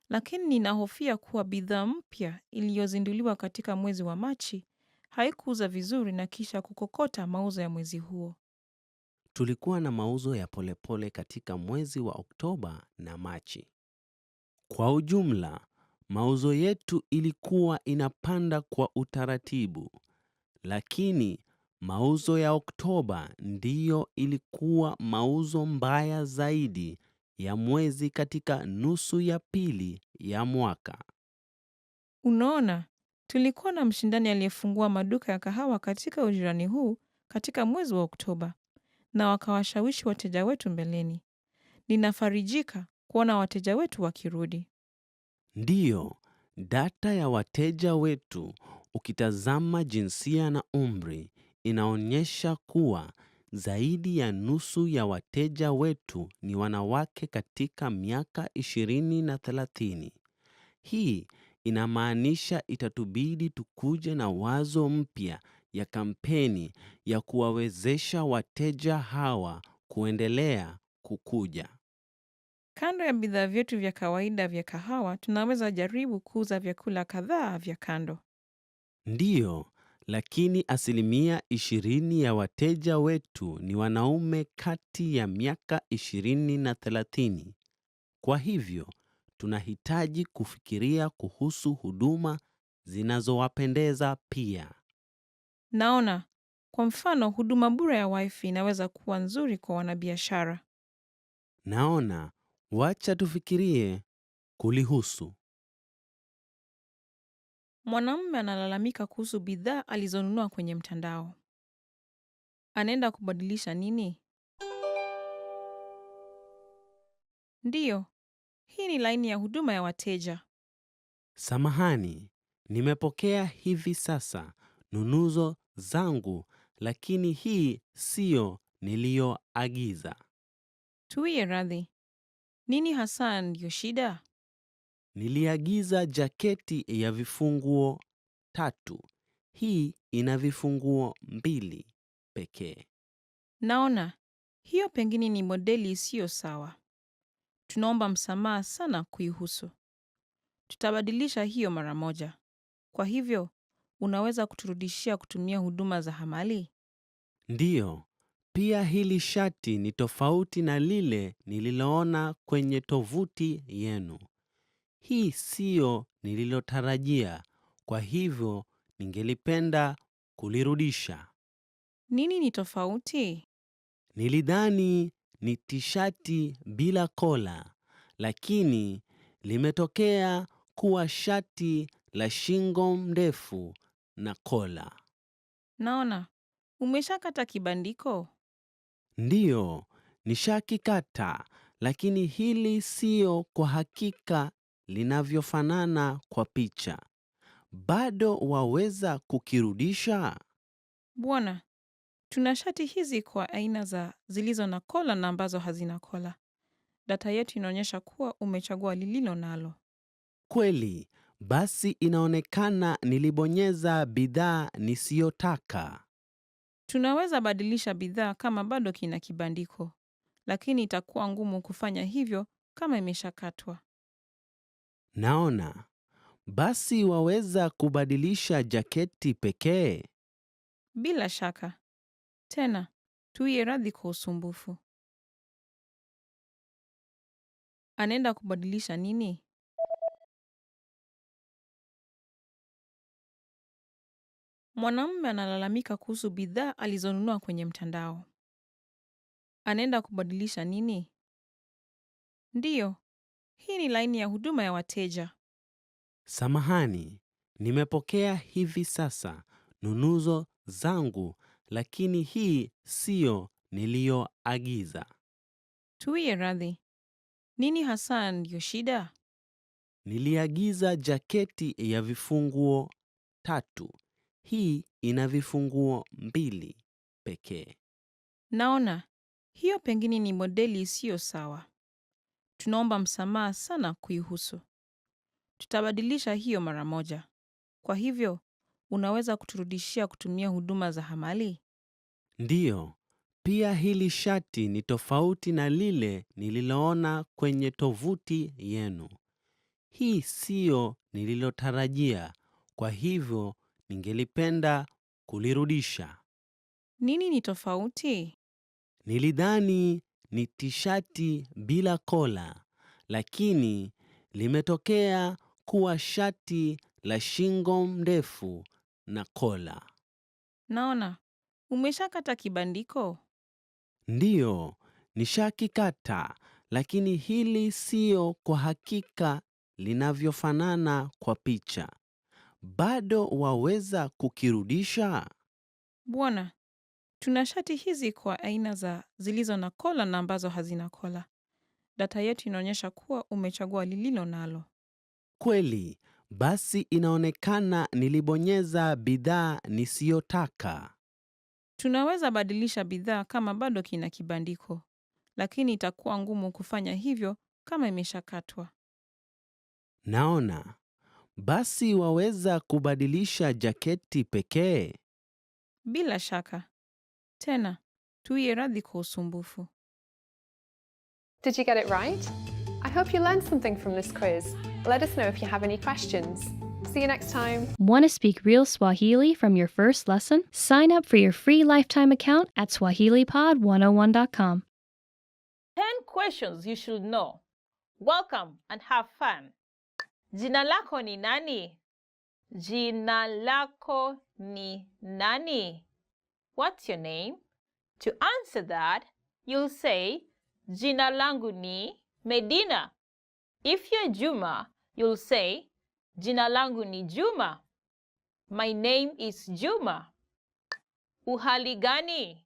[SPEAKER 4] Lakini ninahofia kuwa bidhaa mpya iliyozinduliwa katika mwezi wa Machi haikuuza vizuri na kisha kukokota mauzo ya mwezi huo.
[SPEAKER 5] Tulikuwa na mauzo ya polepole katika mwezi wa Oktoba na Machi. Kwa ujumla, mauzo yetu ilikuwa inapanda kwa utaratibu, lakini mauzo ya Oktoba ndiyo ilikuwa mauzo mbaya zaidi ya mwezi katika nusu ya pili ya mwaka.
[SPEAKER 4] Unaona, tulikuwa na mshindani aliyefungua maduka ya kahawa katika ujirani huu katika mwezi wa Oktoba na wakawashawishi wateja wetu mbeleni. Ninafarijika kuona wateja wetu wakirudi.
[SPEAKER 5] Ndiyo, data ya wateja wetu, ukitazama jinsia na umri, inaonyesha kuwa zaidi ya nusu ya wateja wetu ni wanawake katika miaka 20 na 30. Hii inamaanisha itatubidi tukuje na wazo mpya ya kampeni ya kuwawezesha wateja hawa kuendelea kukuja.
[SPEAKER 4] Kando ya bidhaa vyetu vya kawaida vya kahawa, tunaweza jaribu kuuza vyakula kadhaa vya kando.
[SPEAKER 5] Ndiyo, lakini 20% ya wateja wetu ni wanaume kati ya miaka 20 na 30. Kwa hivyo, tunahitaji kufikiria kuhusu huduma zinazowapendeza pia.
[SPEAKER 4] Naona, kwa mfano, huduma bure ya Wi-Fi inaweza kuwa nzuri kwa wanabiashara.
[SPEAKER 5] Naona, wacha tufikirie kulihusu.
[SPEAKER 4] Mwanamume analalamika kuhusu bidhaa alizonunua kwenye mtandao. Anaenda kubadilisha nini? Ndiyo, hii ni laini ya huduma ya wateja.
[SPEAKER 5] Samahani, nimepokea hivi sasa nunuzo zangu, lakini hii siyo niliyoagiza.
[SPEAKER 4] Tuwie radhi. Nini hasa ndiyo shida?
[SPEAKER 5] Niliagiza jaketi ya vifunguo 3. Hii ina vifunguo 2 pekee.
[SPEAKER 4] Naona, hiyo pengine ni modeli isiyo sawa. Tunaomba msamaha sana kuihusu. Tutabadilisha hiyo mara moja. Kwa hivyo, unaweza kuturudishia kutumia huduma za hamali?
[SPEAKER 5] Ndiyo, pia hili shati ni tofauti na lile nililoona kwenye tovuti yenu. Hii siyo nililotarajia, kwa hivyo ningelipenda kulirudisha.
[SPEAKER 4] Nini ni tofauti?
[SPEAKER 5] Nilidhani ni tishati bila kola, lakini limetokea kuwa shati la shingo ndefu na kola.
[SPEAKER 4] Naona, umeshakata kibandiko?
[SPEAKER 5] Ndiyo, nishakikata, lakini hili siyo kwa hakika linavyofanana kwa picha. Bado waweza kukirudisha?
[SPEAKER 4] Bwana, tuna shati hizi kwa aina zilizo na kola na ambazo hazina kola. Data yetu inaonyesha kuwa umechagua lililo nalo.
[SPEAKER 5] Kweli, basi inaonekana nilibonyeza bidhaa nisiyotaka.
[SPEAKER 4] Tunaweza badilisha bidhaa kama bado kina kibandiko, lakini itakuwa ngumu kufanya hivyo kama imeshakatwa.
[SPEAKER 5] Naona, Basi waweza kubadilisha jaketi pekee?
[SPEAKER 4] Bila shaka. Tena, tuwie radhi kwa usumbufu. Anaenda kubadilisha nini? Mwanamume analalamika kuhusu bidhaa alizonunua kwenye mtandao. Anaenda kubadilisha nini? Ndiyo, hii ni laini ya huduma ya wateja.
[SPEAKER 5] Samahani, nimepokea hivi sasa nunuzo zangu, lakini hii siyo niliyoagiza.
[SPEAKER 4] Tuwie radhi. Nini hasa ndiyo shida?
[SPEAKER 5] Niliagiza jaketi ya vifunguo 3. Hii ina vifunguo 2 pekee.
[SPEAKER 4] Naona, hiyo pengine ni modeli isiyo sawa. Tunaomba msamaha sana kuihusu. Tutabadilisha hiyo mara moja. Kwa hivyo, unaweza kuturudishia kutumia huduma za hamali?
[SPEAKER 5] Ndiyo, pia hili shati ni tofauti na lile nililoona kwenye tovuti yenu. Hii siyo nililotarajia, kwa hivyo ningelipenda kulirudisha.
[SPEAKER 4] Nini ni tofauti?
[SPEAKER 5] Nilidhani ni tishati bila kola, lakini limetokea kuwa shati la shingo ndefu na kola.
[SPEAKER 4] Naona, umeshakata kibandiko?
[SPEAKER 5] Ndiyo, nishakikata, lakini hili siyo kwa hakika linavyofanana kwa picha. Bado waweza kukirudisha?
[SPEAKER 4] Bwana, tuna shati hizi kwa aina zilizo na kola na ambazo hazina kola. Data yetu inaonyesha kuwa umechagua lililo nalo.
[SPEAKER 5] Kweli, basi inaonekana nilibonyeza bidhaa nisiyotaka.
[SPEAKER 4] Tunaweza badilisha bidhaa kama bado kina kibandiko, lakini itakuwa ngumu kufanya hivyo kama imeshakatwa.
[SPEAKER 5] Naona. Basi waweza kubadilisha jaketi pekee?
[SPEAKER 4] Bila shaka. Tena, tuwie radhi kwa usumbufu.
[SPEAKER 7] Did you get it right? I hope you learned something from this quiz. Let us know if you have any questions. See you next time.
[SPEAKER 8] Want to speak real Swahili from your first lesson? Sign up for your free lifetime account at SwahiliPod101.com.
[SPEAKER 2] 10 questions you should know. Welcome and have fun. Jina lako ni nani? Jina lako ni nani? What's your name? To answer that, you'll say, Jina langu ni Medina. If you're Juma, you'll say, Jina langu ni Juma. My name is Juma. Uhali gani?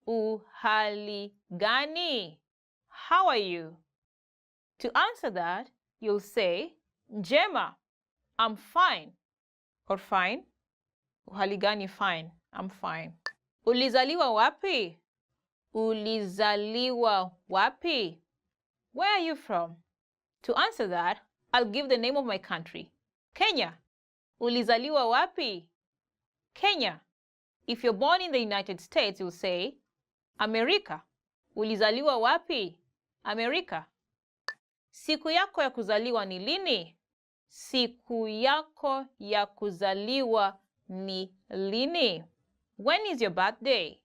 [SPEAKER 2] Uhali gani? How are you? To answer that, you'll say, Njema, I'm fine. Or fine. Uhali gani fine? I'm fine. Ulizaliwa wapi? Ulizaliwa wapi? Where are you from? To answer that, I'll give the name of my country. Kenya. Ulizaliwa wapi? Kenya. If you're born in the United States, you'll say, America. Ulizaliwa wapi? America. Siku yako ya kuzaliwa ni lini? Siku yako ya kuzaliwa ni lini? When is your birthday?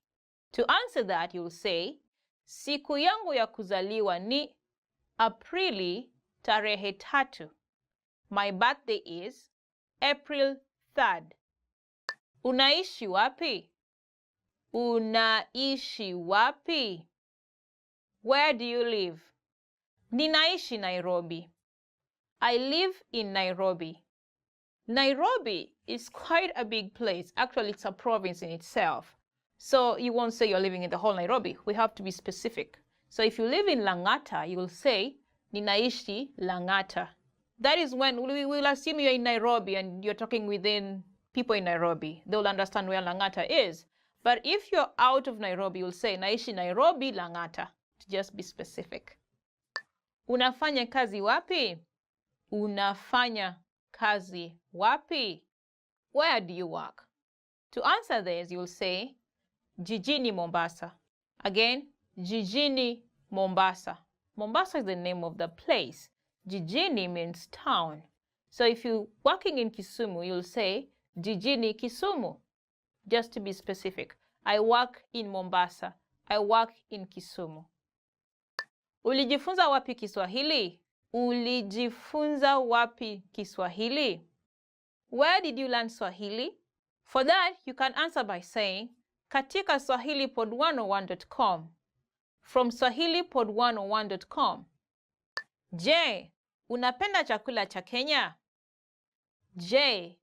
[SPEAKER 2] To answer that, you'll say, siku yangu ya kuzaliwa ni Aprili tarehe 3. My birthday is April 3rd. Unaishi wapi? Unaishi wapi? Where do you live? Ninaishi Nairobi. I live in Nairobi. Nairobi is quite a big place. Actually, it's a province in itself. So you won't say you're living in the whole Nairobi. We have to be specific. So if you live in Lang'ata, you will say, Ninaishi Lang'ata. That is when we will assume you're in Nairobi and you're talking within people in Nairobi. They'll understand where Lang'ata is. But if you're out of Nairobi, you'll say, Naishi Nairobi Lang'ata, to just be specific. Unafanya kazi wapi? Unafanya kazi wapi? Where do you work? To answer this, you'll say, Jijini Mombasa. Again, Jijini Mombasa. Mombasa is the name of the place. Jijini means town. So if you're working in Kisumu, you'll say jijini Kisumu, just to be specific. I work in Mombasa. I work in Kisumu. Ulijifunza wapi Kiswahili? Ulijifunza wapi Kiswahili? Where did you learn Swahili? For that, you can answer by saying, katika swahilipod101.com. From swahilipod101.com. Je, unapenda chakula cha Kenya? Je,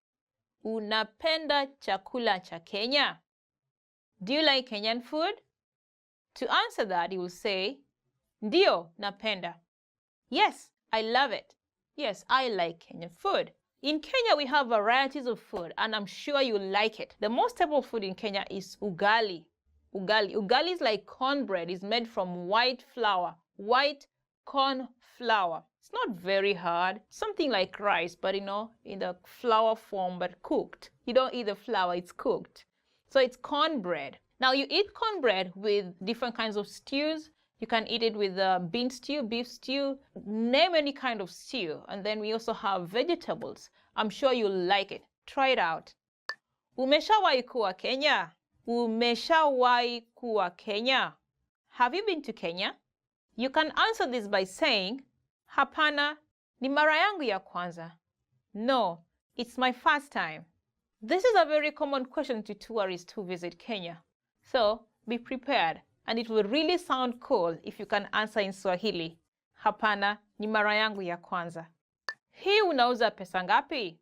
[SPEAKER 2] unapenda chakula cha Kenya? Do you like Kenyan food? To answer that, you will say, ndio, napenda. Yes, I love it. Yes, I like Kenyan food. In Kenya, we have varieties of food, and I'm sure you like it. The most staple food in Kenya is ugali. Ugali is like cornbread. It's made from white flour, white corn flour. It's not very hard. Something like rice, but in the flour form, but cooked. You don't eat the flour, it's cooked. So it's cornbread. Now you eat cornbread with different kinds of stews. You can eat it with bean stew, beef stew, name any kind of stew. And then we also have vegetables. I'm sure you'll like it. Try it out. Umeshawahi kuwa Kenya? Umeshawahi kuwa Kenya? Have you been to Kenya? You can answer this by saying, hapana, ni mara yangu ya kwanza. No, it's my first time. This is a very common question to tourists who visit Kenya. So be prepared, and it will really sound cool if you can answer in Swahili. Hapana, ni mara yangu ya kwanza. Hii unauza pesa ngapi?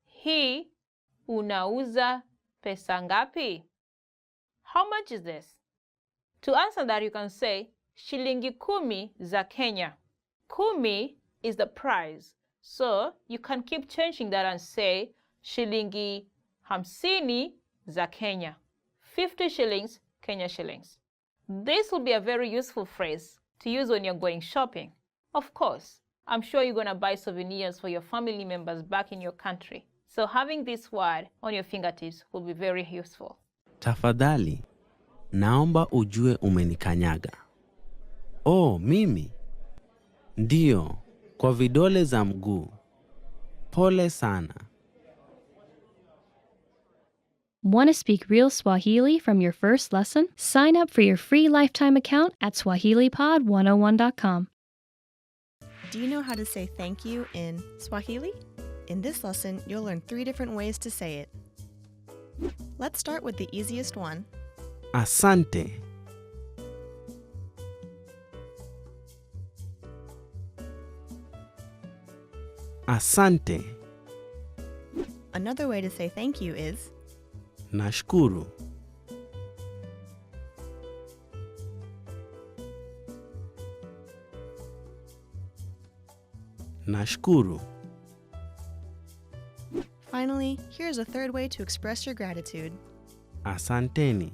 [SPEAKER 2] Hii unauza pesa ngapi? How much is this? To answer that, you can say, shilingi 10 za Kenya. 10 is the price. So you can keep changing that and say, shilingi 50 za Kenya. 50 shillings, Kenya shillings. This will be a very useful phrase to use when you're going shopping. Of course, I'm sure you're going to buy souvenirs for your family members back in your country. So having this word on your fingertips will be very useful.
[SPEAKER 5] Tafadhali, naomba ujue umenikanyaga. Oh, mimi? Ndio, kwa vidole za mguu. Pole sana.
[SPEAKER 8] Want to speak real Swahili from your first lesson? Sign up for your free lifetime account at SwahiliPod101.com.
[SPEAKER 9] Do you know how to say thank you in Swahili? In this lesson, you'll learn 3 different ways to say it. Let's start with the easiest one.
[SPEAKER 5] Asante. Asante.
[SPEAKER 9] Another way to say thank you is
[SPEAKER 5] Nashukuru. Nashukuru.
[SPEAKER 9] Finally, here's a third way to express your gratitude.
[SPEAKER 5] Asanteni.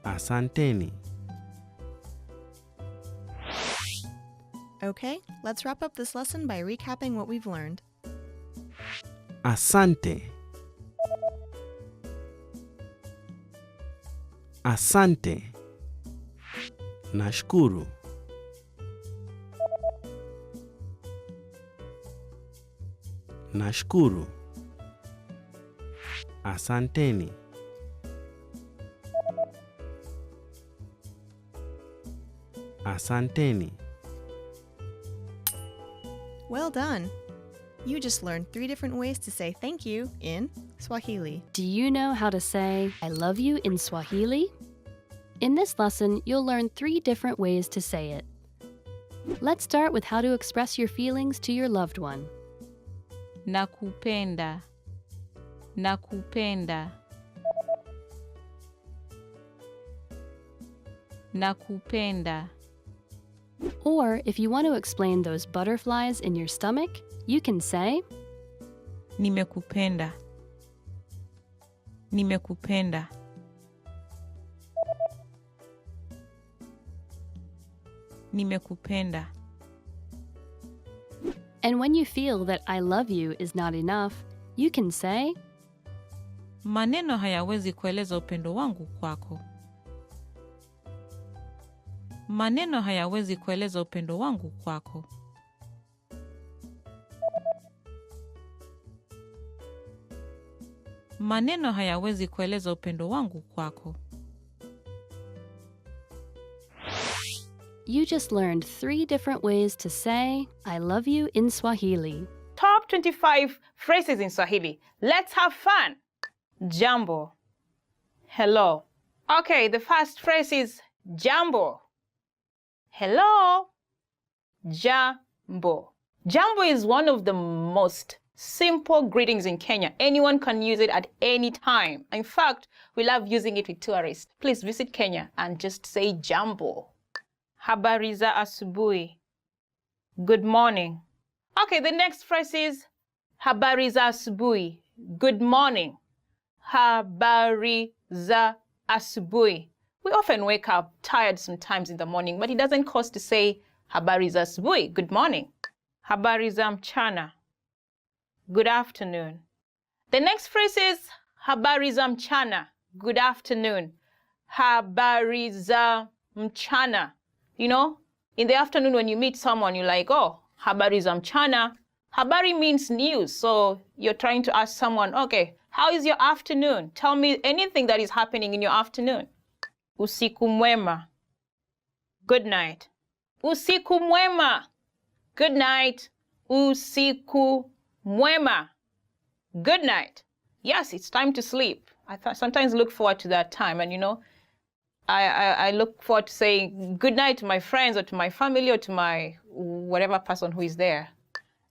[SPEAKER 5] Asanteni.
[SPEAKER 9] Okay, let's wrap up this lesson by recapping what we've learned.
[SPEAKER 5] Asante. Asante. Nashukuru. Nashukuru. Asanteni. Asanteni.
[SPEAKER 9] Well done! You just learned 3 different ways to say thank you in Swahili.
[SPEAKER 8] Do you know how to say I love you in Swahili? In this lesson, you'll learn 3 different ways to say it. Let's start with how to express your feelings to your loved one.
[SPEAKER 4] Nakupenda. Nakupenda. Nakupenda.
[SPEAKER 8] Or if you want to explain those butterflies in your stomach, you can say,
[SPEAKER 4] Nimekupenda. Nimekupenda. Nimekupenda.
[SPEAKER 8] and when you feel that I love you is not enough, you can say,
[SPEAKER 4] Maneno hayawezi kueleza upendo wangu kwako. Maneno hayawezi kueleza upendo wangu kwako. Maneno hayawezi kueleza upendo wangu kwako.
[SPEAKER 8] You just learned 3 different ways to say, I love you in Swahili.
[SPEAKER 2] Top 25 phrases in Swahili. Let's have fun. Jambo. Hello. Okay, the first phrase is jambo. Hello. Jambo. Jambo is one of the most simple greetings in Kenya. Anyone can use it at any time. In fact, we love using it with tourists. Please visit Kenya and just say jambo. Habari za asubuhi. Good morning. Okay, the next phrase is habari za asubuhi. Good morning. Habari za asubuhi. We often wake up tired sometimes in the morning, but it doesn't cost to say habari za asubuhi. Good morning. Habari za mchana. Good afternoon. The next phrase is habari za mchana. Good afternoon. Habari za mchana. You know, in the afternoon when you meet someone, you're like, oh, habari za mchana. Habari means news. So you're trying to ask someone, okay, how is your afternoon? Tell me anything that is happening in your afternoon. Usiku mwema. Good night. Usiku mwema. Good night. Usiku mwema. Good night. Yes, it's time to sleep. I sometimes look forward to that time. And you know, I look forward to saying good night to my friends or to my family or to my whatever person who is there.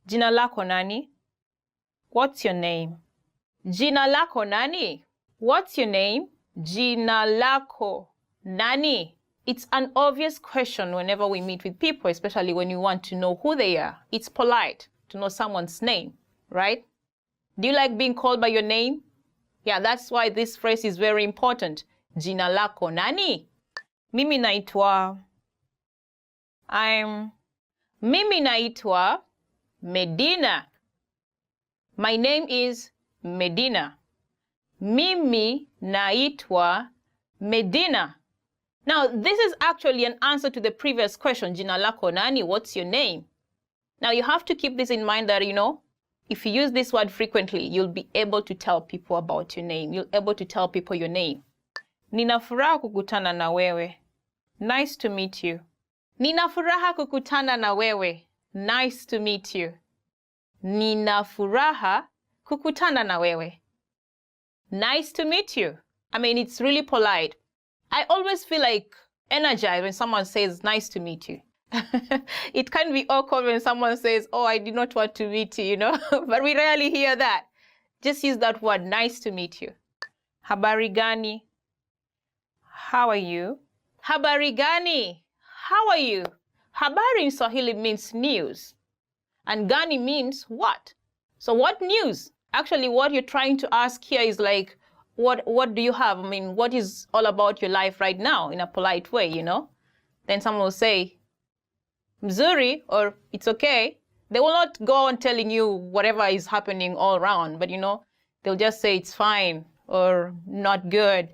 [SPEAKER 2] Jina lako nani? What's your name? Jina lako nani? What's your name? Jina lako nani? It's an obvious question whenever we meet with people, especially when you want to know who they are. It's polite to know someone's name, right? Do you like being called by your name? Yeah, that's why this phrase is very important. Jina lako nani? Mimi naitwa Mimi naitwa Medina. My name is Medina. Mimi naitwa Medina. Now, this is actually an answer to the previous question, Jina lako nani? What's your name? Now, you have to keep this in mind that, you know, if you use this word frequently, you'll be able to tell people about your name. You'll be able to tell people your name. Nina furaha kukutana na wewe. Nice to meet you. Nina furaha kukutana na wewe. Nice to meet you. Nina furaha kukutana na wewe. Nice to meet you. I mean, it's really polite. I always feel like energized when someone says, nice to meet you. It can be awkward when someone says, oh, I did not want to meet you, you know, but we rarely hear that. Just use that word, nice to meet you. Habari gani? How are you? Habari gani? How are you? Habari in Swahili means news. And gani means what? So what news? Actually, what you're trying to ask here is like, what do you have? I mean, what is all about your life right now in a polite way, you know? Then someone will say, mzuri, or it's okay. They will not go on telling you whatever is happening all around, but you know, they'll just say it's fine or not good,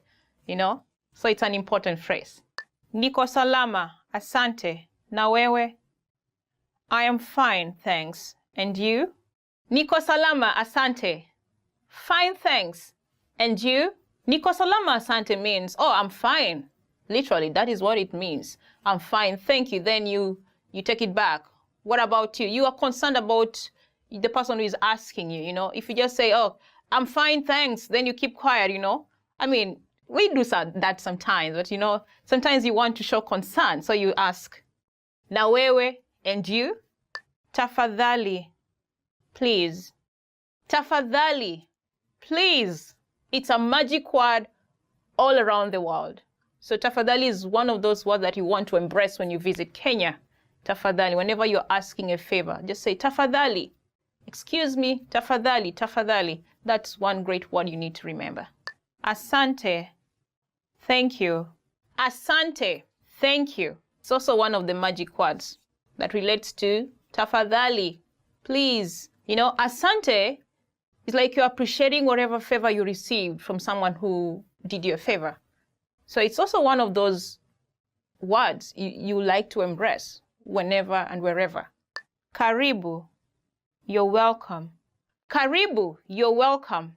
[SPEAKER 2] you know? So it's an important phrase. Niko salama, asante, na wewe? I am fine, thanks. And you? Niko salama, asante. Fine, thanks. And you? Niko salama, asante means, oh, I'm fine. Literally, that is what it means. I'm fine, thank you. Then you take it back. What about you? You are concerned about the person who is asking you, you know? If you just say, oh, I'm fine, thanks, then you keep quiet, you know? I mean, we do that sometimes, but you know, sometimes you want to show concern, so you ask, na wewe, and you? Tafadhali, please. Tafadhali, please. It's a magic word all around the world. So tafadhali is one of those words that you want to embrace when you visit Kenya. Tafadhali, whenever you're asking a favor, just say tafadhali. Excuse me, tafadhali, tafadhali. That's one great word you need to remember. Asante, thank you. Asante, thank you. It's also one of the magic words that relates to tafadhali, please. You know, asante is like you're appreciating whatever favor you received from someone who did you a favor. So it's also one of those
[SPEAKER 4] words you like to embrace whenever and wherever. Karibu, you're welcome. Karibu, you're welcome.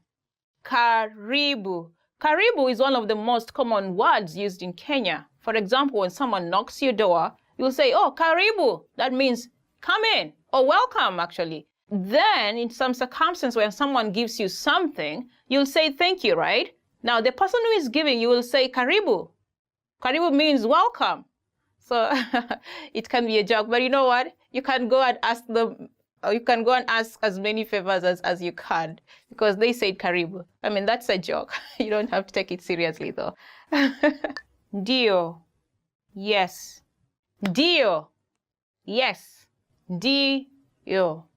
[SPEAKER 4] Karibu. Karibu is one of the most common words used in Kenya. For example, when someone knocks your door, you'll say, oh, karibu. That means come in, or welcome, actually. Then, in some circumstance, when someone gives you something, you'll say thank you, right? Now, the person who is giving, you will say karibu. Karibu means welcome. So it can be a joke, but you know what? You can go and ask them, or you can go and ask as many favors as you can, because they said karibu. I mean, that's a joke. You don't have to take it seriously, though. Dio, yes. Dio, yes. Dio.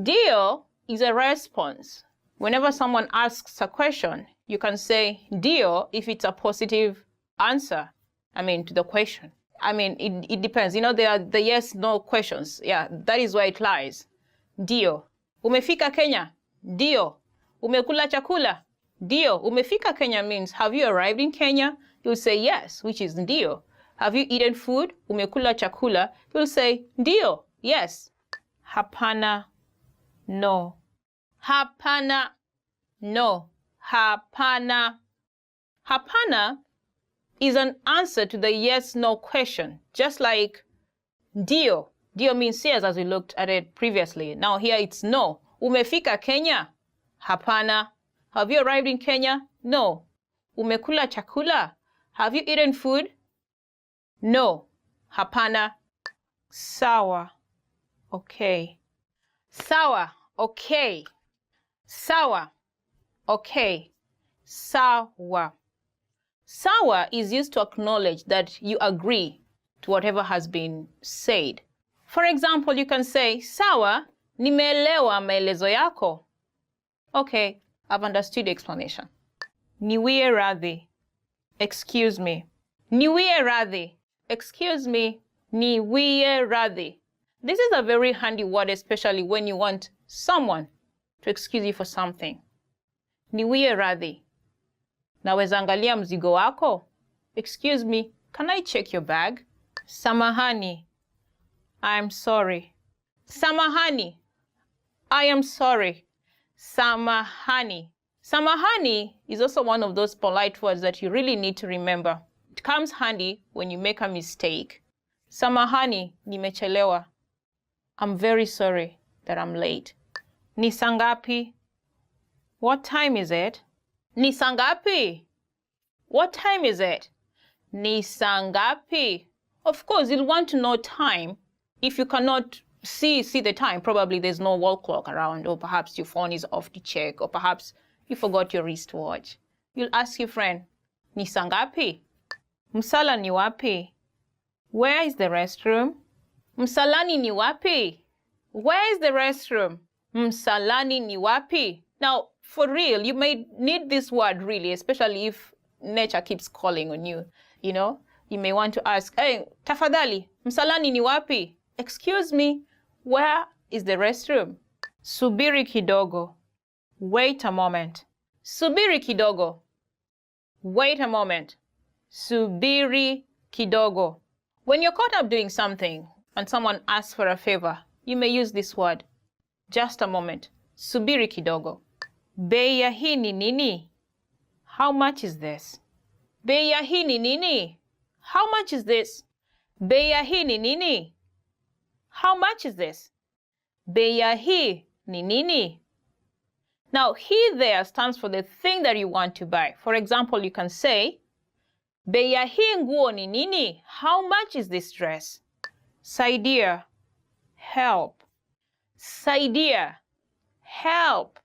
[SPEAKER 4] Dio is a response. Whenever someone asks a question, you can say dio if it's a positive answer, to the question. It depends. You know, there are the yes, no questions. Yeah, that is where it lies. Dio. Umefika Kenya? Dio. Umekula chakula? Dio. Umefika Kenya means, have you arrived in Kenya? You'll say yes, which is ndio. Have you eaten food? Umekula chakula? You'll say ndio, yes. Hapana, no. Hapana, no. Hapana. Hapana is an answer to the yes-no question, just like dio. Dio means yes, as we looked at it previously. Now here it's no. Umefika Kenya? Hapana. Have you arrived in Kenya? No. Umekula chakula? Have you eaten food? No. Hapana. Sawa. Okay. Sawa. Okay. Sawa. Okay. Sawa. Sawa is used to acknowledge that you agree to whatever has been said. For example, you can say, sawa, nimeelewa maelezo yako. Okay, I've understood the explanation. Niwie radhi. Excuse me. Niwie radhi. Excuse me. Niwie radhi. This is a very handy word, especially when you want someone to excuse you for something. Niwie radhi. Naweza angalia mzigo wako? Excuse me, can I check your bag? Samahani. I'm sorry. Samahani. I am sorry. Samahani. Samahani is also one of those polite words that you really need to remember. It comes handy when you make a mistake. Samahani, nimechelewa. I'm very sorry that I'm late. Ni saa ngapi? What time is it? Ni saa ngapi? What time is it? Ni saa ngapi? Of course, you'll want to know time. If you cannot see the time, probably there's no wall clock around, or perhaps your phone is off to check, or perhaps you forgot your wristwatch. You'll ask your friend, ni saa ngapi? Msala ni wapi? Where is the restroom? Msalani ni wapi? Where is the restroom? Msalani ni wapi? Now, for real, you may need this word really, especially if nature keeps calling on you. You know, you may want to ask, hey, tafadhali, msalani ni wapi? Excuse me, where is the restroom? Subiri kidogo. Wait a moment. Subiri kidogo. Wait a moment. Subiri kidogo. When you're caught up doing something and someone asks for a favor, you may use this word. Just a moment. Subiri kidogo. Bei ya hii ni nini? How much is this? Bei ya hii ni nini? How much is this? Bei ya hii ni nini? How much is this? Bei ya hii ni nini? Now, he there stands for the thing that you want to buy. For example, you can say, bei ya hii nguo ni nini? How much is this dress? Saidia, help. Saidia, help.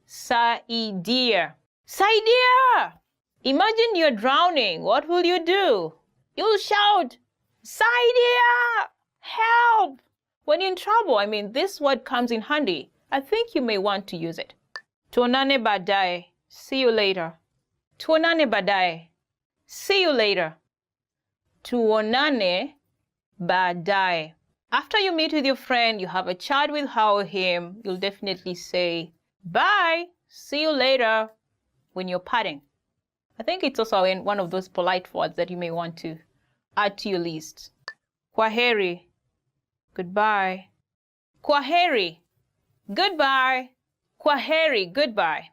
[SPEAKER 4] Saidia. Saidia! Imagine you're drowning. What will you do? You'll shout, Saidia! Help! When you're in trouble, this word comes in handy. I think you may want to use it. Tuonane baadaye. See you later. Tuonane baadaye. See you later. Tuonane baadaye. After you meet with your friend, you have a chat with her or him, you'll definitely say, bye, see you later, when you're parting. I think it's also one of those polite words that you may want to add to your list. Kwaheri, goodbye. Kwaheri, goodbye. Kwaheri, goodbye.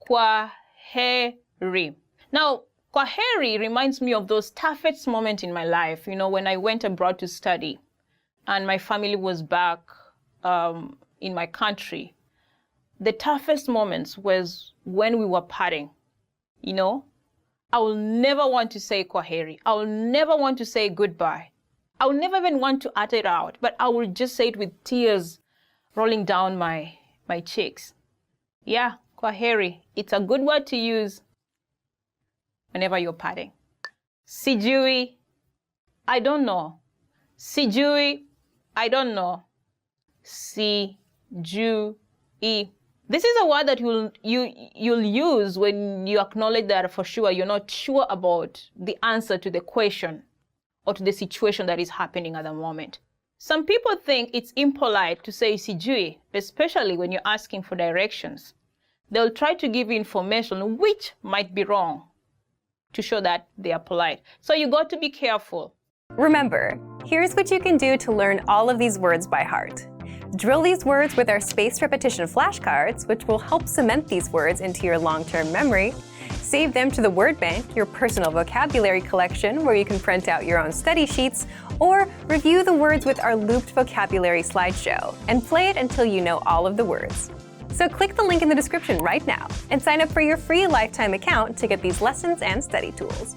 [SPEAKER 4] Kwaheri. Now, kwaheri reminds me of those toughest moments in my life, when I went abroad to study and my family was back in my country. The toughest moments was when we were parting. I will never want to say kwaheri. I will never want to say goodbye. I will never even want to utter it out, but I will just say it with tears rolling down my cheeks. Yeah, kwaheri. It's a good word to use whenever you're parting. Sijui, I don't know. Sijui, I don't know. Sijui. This is a word that you'll use when you acknowledge that for sure you're not sure about the answer to the question or to the situation that is happening at the moment. Some people think it's impolite to say sijui, especially when you're asking for directions. They'll try to give you information which might be wrong to show that they are polite. So you got to be careful.
[SPEAKER 1] Remember, here's what you can do to learn all of these words by heart. Drill these words with our spaced repetition flashcards, which will help cement these words into your long-term memory. Save them to the word bank, your personal vocabulary collection, where you can print out your own study sheets, or review the words with our looped vocabulary slideshow, and play it until you know all of the words. So click the link in the description right now and sign up for your free lifetime account to get these lessons and study tools.